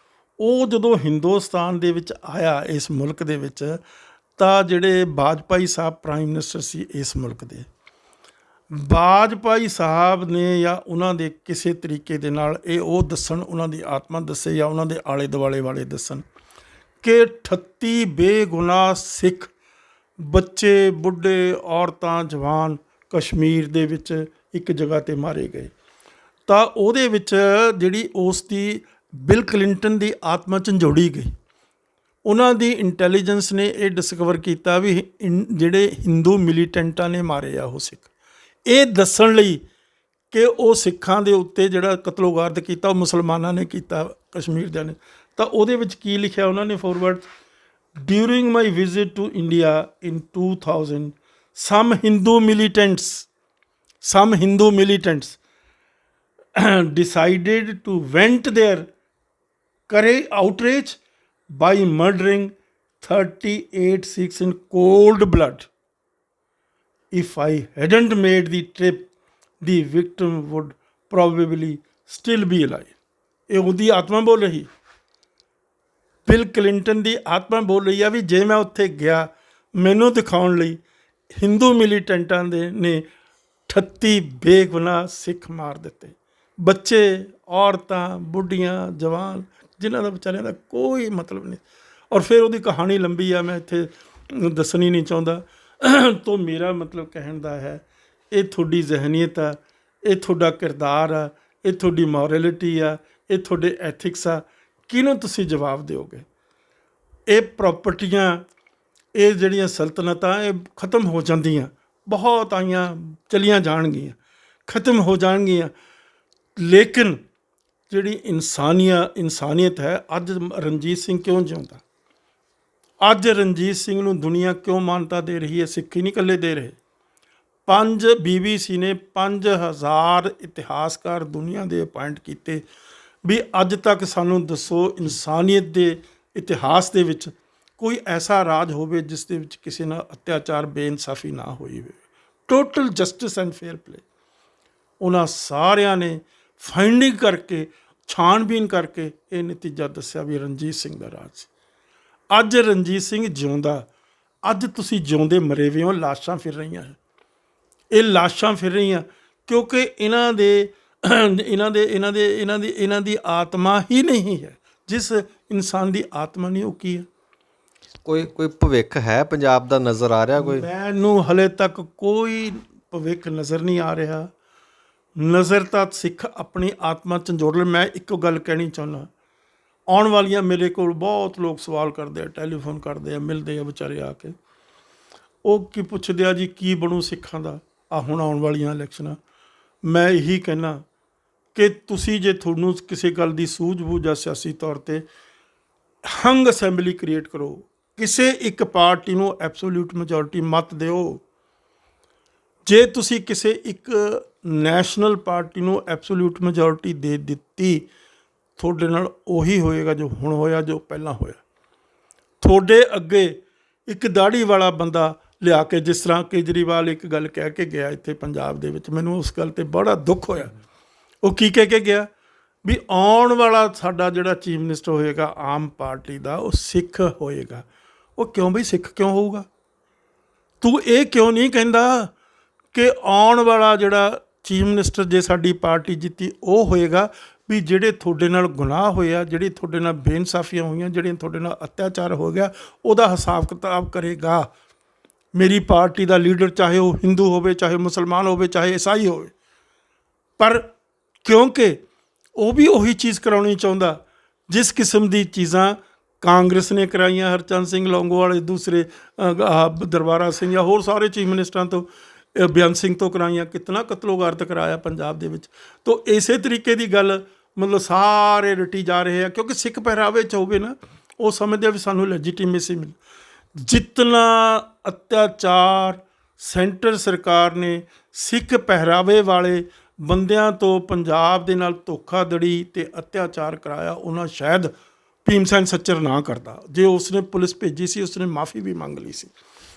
S2: ਉਹ ਜਦੋਂ ਹਿੰਦੁਸਤਾਨ ਦੇ ਵਿੱਚ ਆਇਆ, ਇਸ ਮੁਲਕ ਦੇ ਵਿੱਚ, ਤਾਂ ਜਿਹੜੇ ਵਾਜਪਾਈ ਸਾਹਿਬ ਪ੍ਰਾਈਮ ਮਿਨਿਸਟਰ ਸੀ ਇਸ ਮੁਲਕ ਦੇ, ਵਾਜਪਾਈ ਸਾਹਿਬ ਨੇ ਜਾਂ ਉਹਨਾਂ ਦੇ ਕਿਸੇ ਤਰੀਕੇ ਦੇ ਨਾਲ ਇਹ ਉਹ ਦੱਸਣ, ਉਹਨਾਂ ਦੀ ਆਤਮਾ ਦੱਸੇ ਜਾਂ ਉਹਨਾਂ ਦੇ ਆਲੇ ਦੁਆਲੇ ਵਾਲੇ ਦੱਸਣ ਕਿ 38 ਬੇਗੁਨਾਹ ਸਿੱਖ ਬੱਚੇ, ਬੁੱਢੇ, ਔਰਤਾਂ, ਜਵਾਨ ਕਸ਼ਮੀਰ ਦੇ ਵਿੱਚ ਇੱਕ ਜਗ੍ਹਾ 'ਤੇ ਮਾਰੇ ਗਏ। ਤਾਂ ਉਹਦੇ ਵਿੱਚ ਜਿਹੜੀ ਉਸ ਦੀ ਬਿਲ ਕਲਿੰਟਨ ਦੀ ਆਤਮਾ ਝੰਜੋੜੀ ਗਈ। ਉਹਨਾਂ ਦੀ ਇੰਟੈਲੀਜੈਂਸ ਨੇ ਇਹ ਡਿਸਕਵਰ ਕੀਤਾ ਵੀ ਜਿਹੜੇ ਹਿੰਦੂ ਮਿਲੀਟੈਂਟਾਂ ਨੇ ਮਾਰੇ ਆ ਉਹ ਸਿੱਖ, ਇਹ ਦੱਸਣ ਲਈ ਕਿ ਉਹ ਸਿੱਖਾਂ ਦੇ ਉੱਤੇ ਜਿਹੜਾ ਕਤਲੋਗਾਰਦ ਕੀਤਾ ਉਹ ਮੁਸਲਮਾਨਾਂ ਨੇ ਕੀਤਾ, ਕਸ਼ਮੀਰ ਦਿਆਂ ਨੇ। ਤਾਂ ਉਹਦੇ ਵਿੱਚ ਕੀ ਲਿਖਿਆ ਉਹਨਾਂ ਨੇ forward, during my visit to India in 2000 some Hindu militants decided to vent their outrage by murdering 38 Sikhs in cold blood. If I hadn't made the trip, the victim would probably still be alive. ਇਹ ਉਹਦੀ ਆਤਮਾ ਬੋਲ ਰਹੀ, bill Clinton ਦੀ ਆਤਮਾ ਬੋਲ ਰਹੀ ਆ ਵੀ ਜੇ ਮੈਂ ਉੱਥੇ ਗਿਆ, ਮੈਨੂੰ ਦਿਖਾਉਣ ਲਈ ਹਿੰਦੂ ਮਿਲੀਟੈਂਟਾਂ ਦੇ ਨੇ 38 ਬੇਗੁਨਾਹ ਸਿੱਖ ਮਾਰ ਦਿੱਤੇ, ਬੱਚੇ, ਔਰਤਾਂ, ਬੁੱਢੀਆਂ, ਜਵਾਨ, ਜਿਨ੍ਹਾਂ ਦਾ ਵਿਚਾਰਿਆਂ ਦਾ ਕੋਈ ਮਤਲਬ ਨਹੀਂ। ਔਰ ਫਿਰ ਉਹਦੀ ਕਹਾਣੀ ਲੰਬੀ ਆ, ਮੈਂ ਇੱਥੇ ਦੱਸਣੀ ਨਹੀਂ ਚਾਹੁੰਦਾ। ਤੋਂ ਮੇਰਾ ਮਤਲਬ ਕਹਿਣ ਦਾ ਹੈ, ਇਹ ਤੁਹਾਡੀ ਜ਼ਹਿਨੀਅਤ ਆ, ਇਹ ਤੁਹਾਡਾ ਕਿਰਦਾਰ ਆ, ਇਹ ਤੁਹਾਡੀ ਮੋਰੈਲਿਟੀ ਆ, ਇਹ ਤੁਹਾਡੇ ਐਥਿਕਸ ਆ। ਕਿਹਨੂੰ ਤੁਸੀਂ ਜਵਾਬ ਦਿਓਗੇ? ਇਹ ਪ੍ਰਾਪਰਟੀਆਂ, ਇਹ ਜਿਹੜੀਆਂ ਸਲਤਨਤਾਂ, ਇਹ ਖਤਮ ਹੋ ਜਾਂਦੀਆਂ, ਬਹੁਤ ਆਈਆਂ ਚਲੀਆਂ ਜਾਣਗੀਆਂ, ਖਤਮ ਹੋ ਜਾਣਗੀਆਂ। ਲੇਕਿਨ ਜਿਹੜੀ ਇਨਸਾਨੀਅਤ ਹੈ, ਅੱਜ ਰਣਜੀਤ ਸਿੰਘ ਕਿਉਂ ਜਿਉਂਦਾ? ਅੱਜ ਰਣਜੀਤ ਸਿੰਘ ਨੂੰ ਦੁਨੀਆ ਕਿਉਂ ਮਾਨਤਾ ਦੇ ਰਹੀ ਹੈ? ਸਿੱਖ ਹੀ ਨਹੀਂ ਇਕੱਲੇ ਦੇ ਰਹੇ। BBC ਨੇ 5000 ਇਤਿਹਾਸਕਾਰ ਦੁਨੀਆ ਦੇ ਅਪਾਇੰਟ ਕੀਤੇ ਵੀ ਅੱਜ ਤੱਕ ਸਾਨੂੰ ਦੱਸੋ ਇਨਸਾਨੀਅਤ ਦੇ ਇਤਿਹਾਸ ਦੇ ਵਿੱਚ ਕੋਈ ਐਸਾ ਰਾਜ ਹੋਵੇ ਜਿਸ ਦੇ ਵਿੱਚ ਕਿਸੇ ਨਾਲ ਅਤਿਆਚਾਰ, ਬੇਇਨਸਾਫੀ ਨਾ ਹੋਈ ਹੋਵੇ। Total justice and fair play. ਉਹਨਾਂ ਸਾਰਿਆਂ ਨੇ ਫਾਈਂਡਿੰਗ ਕਰਕੇ, ਛਾਣਬੀਨ ਕਰਕੇ ਇਹ ਨਤੀਜਾ ਦੱਸਿਆ ਵੀ ਰਣਜੀਤ ਸਿੰਘ ਦਾ ਰਾਜ ਸੀ। ਅੱਜ ਰਣਜੀਤ ਸਿੰਘ ਜਿਉਂਦਾ, ਅੱਜ ਤੁਸੀਂ ਜਿਉਂਦੇ ਮਰੇ ਵੇ ਹੋ, ਲਾਸ਼ਾਂ ਫਿਰ ਰਹੀਆਂ। ਇਹ ਲਾਸ਼ਾਂ ਫਿਰ ਰਹੀਆਂ ਕਿਉਂਕਿ ਇਹਨਾਂ ਦੀ ਆਤਮਾ ਹੀ ਨਹੀਂ ਹੈ। ਜਿਸ ਇਨਸਾਨ ਦੀ ਆਤਮਾ ਨਹੀਂ, ਉਹ ਕੀ ਹੈ?
S1: ਕੋਈ ਭਵਿੱਖ ਹੈ ਪੰਜਾਬ ਦਾ ਨਜ਼ਰ ਆ ਰਿਹਾ? ਕੋਈ
S2: ਮੈਨੂੰ ਹਲੇ ਤੱਕ ਕੋਈ ਭਵਿੱਖ ਨਜ਼ਰ ਨਹੀਂ ਆ ਰਿਹਾ। ਨਜ਼ਰ ਤਾਂ ਸਿੱਖ ਆਪਣੀ ਆਤਮਾ ਝੰਜੋੜ ਲੈ। ਮੈਂ ਇੱਕੋ ਗੱਲ ਕਹਿਣੀ ਚਾਹੁੰਦਾ, ਆਉਣ ਵਾਲੀਆਂ, ਮੇਰੇ ਕੋਲ ਬਹੁਤ ਲੋਕ ਸਵਾਲ ਕਰਦੇ ਆ, ਟੈਲੀਫੋਨ ਕਰਦੇ ਆ, ਮਿਲਦੇ ਆ ਵਿਚਾਰੇ ਆ ਕੇ, ਉਹ ਕੀ ਪੁੱਛਦੇ ਆ ਜੀ ਕੀ ਬਣੂ ਸਿੱਖਾਂ ਦਾ ਹੁਣ ਆਉਣ ਵਾਲੀਆਂ ਇਲੈਕਸ਼ਨਾਂ। ਮੈਂ ਇਹੀ ਕਹਿਣਾ ਕਿ ਤੁਸੀਂ ਜੇ ਤੁਹਾਨੂੰ ਕਿਸੇ ਗੱਲ ਦੀ ਸੂਝ ਬੂਝ ਆ ਸਿਆਸੀ ਤੌਰ 'ਤੇ, ਹੰਗ ਅਸੈਂਬਲੀ ਕ੍ਰੀਏਟ ਕਰੋ, ਕਿਸੇ ਇੱਕ ਪਾਰਟੀ ਨੂੰ ਐਬਸੋਲਿਊਟ ਮੈਜੋਰਿਟੀ ਮਤ ਦਿਓ। ਜੇ ਤੁਸੀਂ ਕਿਸੇ ਇੱਕ ਨੈਸ਼ਨਲ ਪਾਰਟੀ ਨੂੰ ਐਬਸੋਲਿਊਟ ਮੈਜੋਰਿਟੀ ਦੇ ਦਿੱਤੀ, ਤੁਹਾਡੇ ਨਾਲ ਉਹੀ ਹੋਏਗਾ ਜੋ ਹੁਣ ਹੋਇਆ, ਜੋ ਪਹਿਲਾਂ ਹੋਇਆ। ਤੁਹਾਡੇ ਅੱਗੇ ਇੱਕ ਦਾੜੀ ਵਾਲਾ ਬੰਦਾ ਲਿਆ ਕੇ, ਜਿਸ ਤਰ੍ਹਾਂ ਕੇਜਰੀਵਾਲ ਇੱਕ ਗੱਲ ਕਹਿ ਕੇ ਗਿਆ ਇੱਥੇ ਪੰਜਾਬ ਦੇ ਵਿੱਚ, ਮੈਨੂੰ ਉਸ ਗੱਲ 'ਤੇ ਬੜਾ ਦੁੱਖ ਹੋਇਆ। ਉਹ ਕੀ ਕਹਿ ਕੇ ਗਿਆ ਵੀ ਆਉਣ ਵਾਲਾ ਸਾਡਾ ਜਿਹੜਾ ਚੀਫ ਮਿਨਿਸਟਰ ਹੋਏਗਾ ਆਮ ਪਾਰਟੀ ਦਾ, ਉਹ ਸਿੱਖ ਹੋਏਗਾ। ਉਹ ਕਿਉਂ ਬਈ ਸਿੱਖ ਕਿਉਂ ਹੋਊਗਾ? ਤੂੰ ਇਹ ਕਿਉਂ ਨਹੀਂ ਕਹਿੰਦਾ ਕਿ ਆਉਣ ਵਾਲਾ ਜਿਹੜਾ ਚੀਫ ਮਿਨਿਸਟਰ ਜੇ ਸਾਡੀ ਪਾਰਟੀ ਜਿੱਤੀ ਉਹ ਹੋਏਗਾ ਵੀ ਜਿਹੜੇ ਤੁਹਾਡੇ ਨਾਲ ਗੁਨਾਹ ਹੋਇਆ, ਜਿਹੜੀ ਤੁਹਾਡੇ ਨਾਲ ਬੇਇਨਸਾਫੀਆਂ ਹੋਈਆਂ, ਜਿਹੜੀਆਂ ਤੁਹਾਡੇ ਨਾਲ ਅਤਿਆਚਾਰ ਹੋ ਗਿਆ, ਉਹਦਾ ਹਿਸਾਬ ਕਿਤਾਬ ਕਰੇਗਾ ਮੇਰੀ ਪਾਰਟੀ ਦਾ ਲੀਡਰ, ਚਾਹੇ ਉਹ ਹਿੰਦੂ ਹੋਵੇ, ਚਾਹੇ ਮੁਸਲਮਾਨ ਹੋਵੇ, ਚਾਹੇ ਈਸਾਈ ਹੋਵੇ। ਪਰ ਕਿਉਂਕਿ ਉਹ ਵੀ ਉਹੀ ਚੀਜ਼ ਕਰਾਉਣੀ ਚਾਹੁੰਦਾ ਜਿਸ ਕਿਸਮ ਦੀ ਚੀਜ਼ਾਂ ਕਾਂਗਰਸ ਨੇ ਕਰਾਈਆਂ, ਹਰਚੰਦ ਸਿੰਘ ਲੌਂਗੋਵਾਲ, ਦੂਸਰੇ ਦਰਬਾਰਾ ਸਿੰਘ ਜਾਂ ਹੋਰ ਸਾਰੇ ਚੀਫ ਮਿਨਿਸਟਰਾਂ ਤੋਂ, ਬੇਅੰਤ ਸਿੰਘ ਤੋਂ ਕਰਾਈਆਂ, ਕਿਤਨਾ ਕਤਲੋਗਾਰਤ ਕਰਾਇਆ ਪੰਜਾਬ ਦੇ ਵਿੱਚ। ਤਾਂ ਇਸੇ ਤਰੀਕੇ ਦੀ ਗੱਲ ਮਤਲਬ ਸਾਰੇ ਰਟੀ ਜਾ ਰਹੇ ਆ, ਕਿਉਂਕਿ ਸਿੱਖ ਪਹਿਰਾਵੇ 'ਚ ਹੋਵੇ ਨਾ, ਉਹ ਸਮਝਦੇ ਵੀ ਸਾਨੂੰ ਲੈਜੀਟੀਮੇਸੀ ਮਿਲ। ਜਿਤਨਾ ਅਤਿਆਚਾਰ ਸੈਂਟਰ ਸਰਕਾਰ ਨੇ ਸਿੱਖ ਪਹਿਰਾਵੇ ਵਾਲੇ ਬੰਦਿਆਂ ਤੋਂ ਪੰਜਾਬ ਦੇ ਨਾਲ ਧੋਖਾਧੜੀ ਅਤੇ ਅਤਿਆਚਾਰ ਕਰਾਇਆ, ਉਹਨਾਂ ਸ਼ਾਇਦ ਭੀਮ ਸੈਨ ਸੱਚਰ ਨਾ ਕਰਦਾ। ਜੇ ਉਸਨੇ ਪੁਲਿਸ ਭੇਜੀ ਸੀ, ਉਸਨੇ ਮਾਫੀ ਵੀ ਮੰਗ ਲਈ ਸੀ।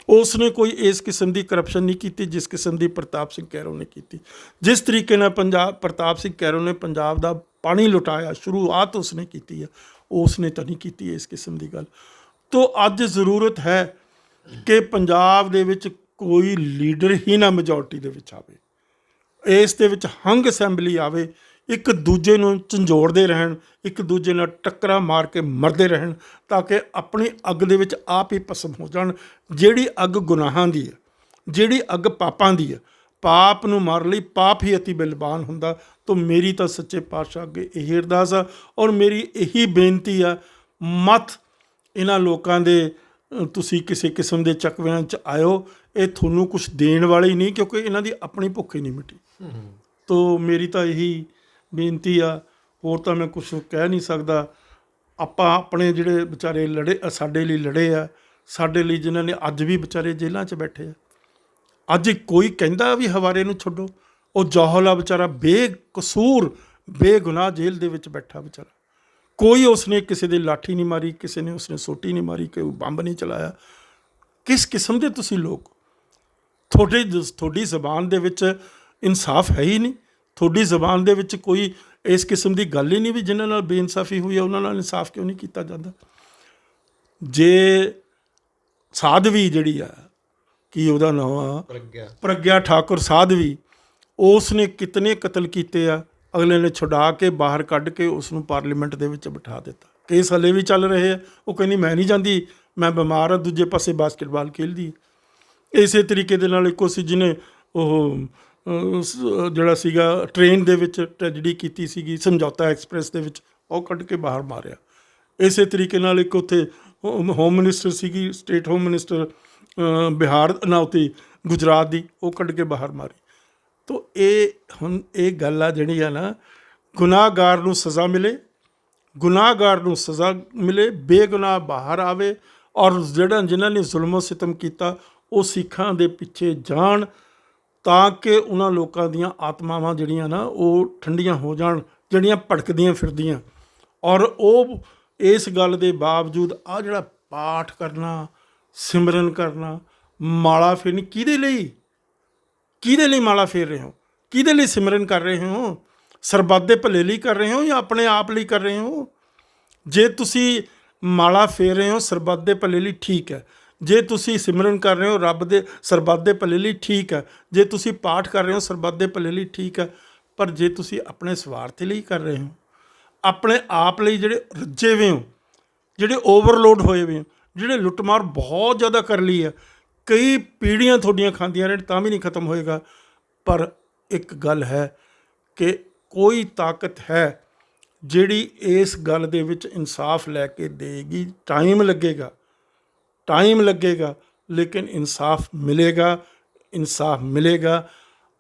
S2: ਉਸਨੇ ਕੋਈ ਇਸ ਕਿਸਮ ਦੀ ਕਰਪਸ਼ਨ ਨਹੀਂ ਕੀਤੀ ਜਿਸ ਕਿਸਮ ਦੀ ਪ੍ਰਤਾਪ ਸਿੰਘ ਕੈਰੋਂ ਨੇ ਕੀਤੀ। ਜਿਸ ਤਰੀਕੇ ਨਾਲ ਪ੍ਰਤਾਪ ਸਿੰਘ ਕੈਰੋਂ ਨੇ ਪੰਜਾਬ ਦਾ ਪਾਣੀ ਲੁਟਾਇਆ, ਸ਼ੁਰੂਆਤ ਉਸਨੇ ਕੀਤੀ ਹੈ, ਉਸਨੇ ਤਾਂ ਨਹੀਂ ਕੀਤੀ ਇਸ ਕਿਸਮ ਦੀ ਗੱਲ। ਤੋ ਅੱਜ ਜ਼ਰੂਰਤ ਹੈ ਕਿ ਪੰਜਾਬ ਦੇ ਵਿੱਚ ਕੋਈ ਲੀਡਰ ਹੀ ਨਾ ਮੈਜੋਰਟੀ ਦੇ ਵਿੱਚ ਆਵੇ, ਇਸ ਦੇ ਵਿੱਚ ਹੰਗ ਅਸੈਂਬਲੀ ਆਵੇ, ਇੱਕ ਦੂਜੇ ਨੂੰ ਝੰਜੋੜਦੇ ਰਹਿਣ, ਇੱਕ ਦੂਜੇ ਨਾਲ ਟੱਕਰਾਂ ਮਾਰ ਕੇ ਮਰਦੇ ਰਹਿਣ, ਤਾਂ ਕਿ ਆਪਣੀ ਅੱਗ ਦੇ ਵਿੱਚ ਆਪ ਹੀ ਭਸਮ ਹੋ ਜਾਣ। ਜਿਹੜੀ ਅੱਗ ਗੁਨਾਹਾਂ ਦੀ ਹੈ, ਜਿਹੜੀ ਅੱਗ ਪਾਪਾਂ ਦੀ ਹੈ, ਪਾਪ ਨੂੰ ਮਾਰਨ ਲਈ ਪਾਪ ਹੀ ਅਤੀ ਬਲਵਾਨ ਹੁੰਦਾ। ਤਾਂ ਮੇਰੀ ਤਾਂ ਸੱਚੇ ਪਾਤਸ਼ਾਹ ਅੱਗੇ ਇਹੀ ਅਰਦਾਸ ਆ ਔਰ ਮੇਰੀ ਇਹੀ ਬੇਨਤੀ ਆ, ਮਤ ਇਹਨਾਂ ਲੋਕਾਂ ਦੇ ਤੁਸੀਂ ਕਿਸੇ ਕਿਸਮ ਦੇ ਚੱਕਵਿਆਂ 'ਚ ਆਇਓ, ਇਹ ਤੁਹਾਨੂੰ ਕੁਛ ਦੇਣ ਵਾਲੇ ਹੀ ਨਹੀਂ, ਕਿਉਂਕਿ ਇਹਨਾਂ ਦੀ ਆਪਣੀ ਭੁੱਖ ਹੀ ਨਹੀਂ ਮਿਟੀ। ਤਾਂ ਮੇਰੀ ਤਾਂ ਇਹੀ ਬੇਨਤੀ ਆ, ਹੋਰ ਤਾਂ ਮੈਂ ਕੁਛ ਕਹਿ ਨਹੀਂ ਸਕਦਾ। ਆਪਾਂ ਆਪਣੇ ਜਿਹੜੇ ਵਿਚਾਰੇ ਲੜੇ, ਸਾਡੇ ਲਈ ਲੜੇ ਆ, ਸਾਡੇ ਲਈ ਜਿਨ੍ਹਾਂ ਨੇ ਅੱਜ ਵੀ ਵਿਚਾਰੇ ਜੇਲ੍ਹਾਂ 'ਚ ਬੈਠੇ ਆ, ਅੱਜ ਕੋਈ ਕਹਿੰਦਾ ਵੀ ਹਵਾਰੇ ਨੂੰ ਛੱਡੋ। ਉਹ ਜੌਹਲ ਆ ਵਿਚਾਰਾ, ਬੇਕਸੂਰ ਬੇਗੁਨਾਹ ਜੇਲ੍ਹ ਦੇ ਵਿੱਚ ਬੈਠਾ ਵਿਚਾਰਾ। ਕੋਈ ਉਸਨੇ ਕਿਸੇ ਦੀ ਲਾਠੀ ਨਹੀਂ ਮਾਰੀ, ਕਿਸੇ ਨੇ ਉਸਨੇ ਸੋਟੀ ਨਹੀਂ ਮਾਰੀ, ਕੋਈ ਬੰਬ ਨਹੀਂ ਚਲਾਇਆ। ਕਿਸ ਕਿਸਮ ਦੇ ਤੁਸੀਂ ਲੋਕ? ਤੁਹਾਡੀ ਜ਼ਬਾਨ ਦੇ ਵਿੱਚ ਇਨਸਾਫ ਹੈ ਹੀ ਨਹੀਂ। ਤੁਹਾਡੀ ਜ਼ਬਾਨ ਦੇ ਵਿੱਚ ਕੋਈ ਇਸ ਕਿਸਮ ਦੀ ਗੱਲ ਹੀ ਨਹੀਂ ਵੀ ਜਿਨ੍ਹਾਂ ਨਾਲ ਬੇਇਨਸਾਫੀ ਹੋਈ ਹੈ ਉਹਨਾਂ ਨਾਲ ਇਨਸਾਫ ਕਿਉਂ ਨਹੀਂ ਕੀਤਾ ਜਾਂਦਾ? ਜੇ ਸਾਧਵੀ ਜਿਹੜੀ ਆ, ਕੀ ਉਹਦਾ ਨਾਮ ਆ, ਪ੍ਰਗਿਆ ਠਾਕੁਰ ਸਾਧਵੀ, ਉਸ ਨੇ ਕਿਤਨੇ ਕਤਲ ਕੀਤੇ ਆ, ਅਗਲੇ ਨੇ ਛੁਡਾ ਕੇ ਬਾਹਰ ਕੱਢ ਕੇ ਉਸ ਨੂੰ ਪਾਰਲੀਮੈਂਟ ਦੇ ਵਿੱਚ ਬਿਠਾ ਦਿੱਤਾ। ਕੇਸ ਹਲੇ ਵੀ ਚੱਲ ਰਹੇ ਆ। ਉਹ ਕਹਿੰਦੀ ਮੈਂ ਨਹੀਂ ਜਾਂਦੀ, ਮੈਂ ਬਿਮਾਰ ਹਾਂ, ਦੂਜੇ ਪਾਸੇ ਬਾਸਕਟਬਾਲ ਖੇਡਦੀ। ਇਸੇ ਤਰੀਕੇ ਦੇ ਨਾਲ ਇੱਕੋ ਸੀ ਜਿਹਨੇ ਉਹ ਜਿਹੜਾ ਸੀਗਾ ਟ੍ਰੇਨ ਦੇ ਵਿੱਚ ਟ੍ਰੈਜਡੀ ਕੀਤੀ ਸੀਗੀ, ਸਮਝੌਤਾ ਐਕਸਪ੍ਰੈਸ ਦੇ ਵਿੱਚ, ਉਹ ਕੱਢ ਕੇ ਬਾਹਰ ਮਾਰਿਆ। ਇਸੇ ਤਰੀਕੇ ਨਾਲ ਇੱਕ ਉੱਥੇ ਹੋਮ ਮਿਨਿਸਟਰ ਸੀਗੀ, ਸਟੇਟ ਹੋਮ ਮਿਨਿਸਟਰ ਬਿਹਾਰ ਨਾ ਉੱਥੇ ਗੁਜਰਾਤ ਦੀ, ਉਹ ਕੱਢ ਕੇ ਬਾਹਰ ਮਾਰੀ। ਤਾਂ ਇਹ ਹੁਣ ਇਹ ਗੱਲ ਆ ਜਿਹੜੀ ਆ ਨਾ, ਗੁਨਾਹਗਾਰ ਨੂੰ ਸਜ਼ਾ ਮਿਲੇ, ਗੁਨਾਹਗਾਰ ਨੂੰ ਸਜ਼ਾ ਮਿਲੇ, ਬੇਗੁਨਾਹ ਬਾਹਰ ਆਵੇ, ਔਰ ਜਿਨ੍ਹਾਂ ਨੇ ਜ਼ੁਲਮ ਸਿਤਮ ਕੀਤਾ ਉਹ ਸਿੱਖਾਂ ਦੇ ਪਿੱਛੇ ਜਾਣ, ਤਾਂ ਕਿ ਉਹਨਾਂ ਲੋਕਾਂ ਦੀਆਂ ਆਤਮਾਵਾਂ ਜਿਹੜੀਆਂ ਨਾ ਉਹ ਠੰਡੀਆਂ ਹੋ ਜਾਣ, ਜਿਹੜੀਆਂ ਭੜਕਦੀਆਂ ਫਿਰਦੀਆਂ। ਔਰ ਉਹ ਇਸ ਗੱਲ ਦੇ ਬਾਵਜੂਦ ਆਹ ਜਿਹੜਾ ਪਾਠ ਕਰਨਾ, ਸਿਮਰਨ ਕਰਨਾ, ਮਾਲਾ ਫੇਰਨੀ, ਕਿਹਦੇ ਲਈ ਮਾਲਾ ਫੇਰ ਰਹੇ ਹੋ? ਕਿਹਦੇ ਲਈ ਸਿਮਰਨ ਕਰ ਰਹੇ ਹੋ? ਸਰਬੱਤ ਦੇ ਭਲੇ ਲਈ ਕਰ ਰਹੇ ਹੋ ਜਾਂ ਆਪਣੇ ਆਪ ਲਈ ਕਰ ਰਹੇ ਹੋ? ਜੇ ਤੁਸੀਂ ਮਾਲਾ ਫੇਰ ਰਹੇ ਹੋ ਸਰਬੱਤ ਦੇ ਭਲੇ ਲਈ, ਠੀਕ ਹੈ। ਜੇ ਤੁਸੀਂ ਸਿਮਰਨ ਕਰ ਰਹੇ ਹੋ ਰੱਬ ਦੇ ਸਰਬੱਤ ਦੇ ਭਲੇ ਲਈ, ਠੀਕ ਹੈ। ਜੇ ਤੁਸੀਂ ਪਾਠ ਕਰ ਰਹੇ ਹੋ ਸਰਬੱਤ ਦੇ ਭਲੇ ਲਈ, ਠੀਕ ਹੈ। ਪਰ ਜੇ ਤੁਸੀਂ ਆਪਣੇ ਸਵਾਰਥ ਲਈ ਕਰ ਰਹੇ ਹੋ, ਆਪਣੇ ਆਪ ਲਈ, ਜਿਹੜੇ ਰੱਜੇ ਹੋਏ ਹੋ, ਜਿਹੜੇ ਓਵਰਲੋਡ ਹੋਏ ਹੋਏ ਹੋ, ਜਿਹੜੇ ਲੁੱਟਮਾਰ ਬਹੁਤ ਜ਼ਿਆਦਾ ਕਰ ਲਈ ਹੈ, ਕਈ ਪੀੜ੍ਹੀਆਂ ਤੁਹਾਡੀਆਂ ਖਾਂਦੀਆਂ ਰਹਿਣ ਤਾਂ ਵੀ ਨਹੀਂ ਖਤਮ ਹੋਏਗਾ। ਪਰ ਇੱਕ ਗੱਲ ਹੈ ਕਿ ਕੋਈ ਤਾਕਤ ਹੈ ਜਿਹੜੀ ਇਸ ਗੱਲ ਦੇ ਵਿੱਚ ਇਨਸਾਫ ਲੈ ਕੇ ਦੇਗੀ। ਟਾਈਮ ਲੱਗੇਗਾ, ਲੇਕਿਨ ਇਨਸਾਫ ਮਿਲੇਗਾ, ਇਨਸਾਫ ਮਿਲੇਗਾ।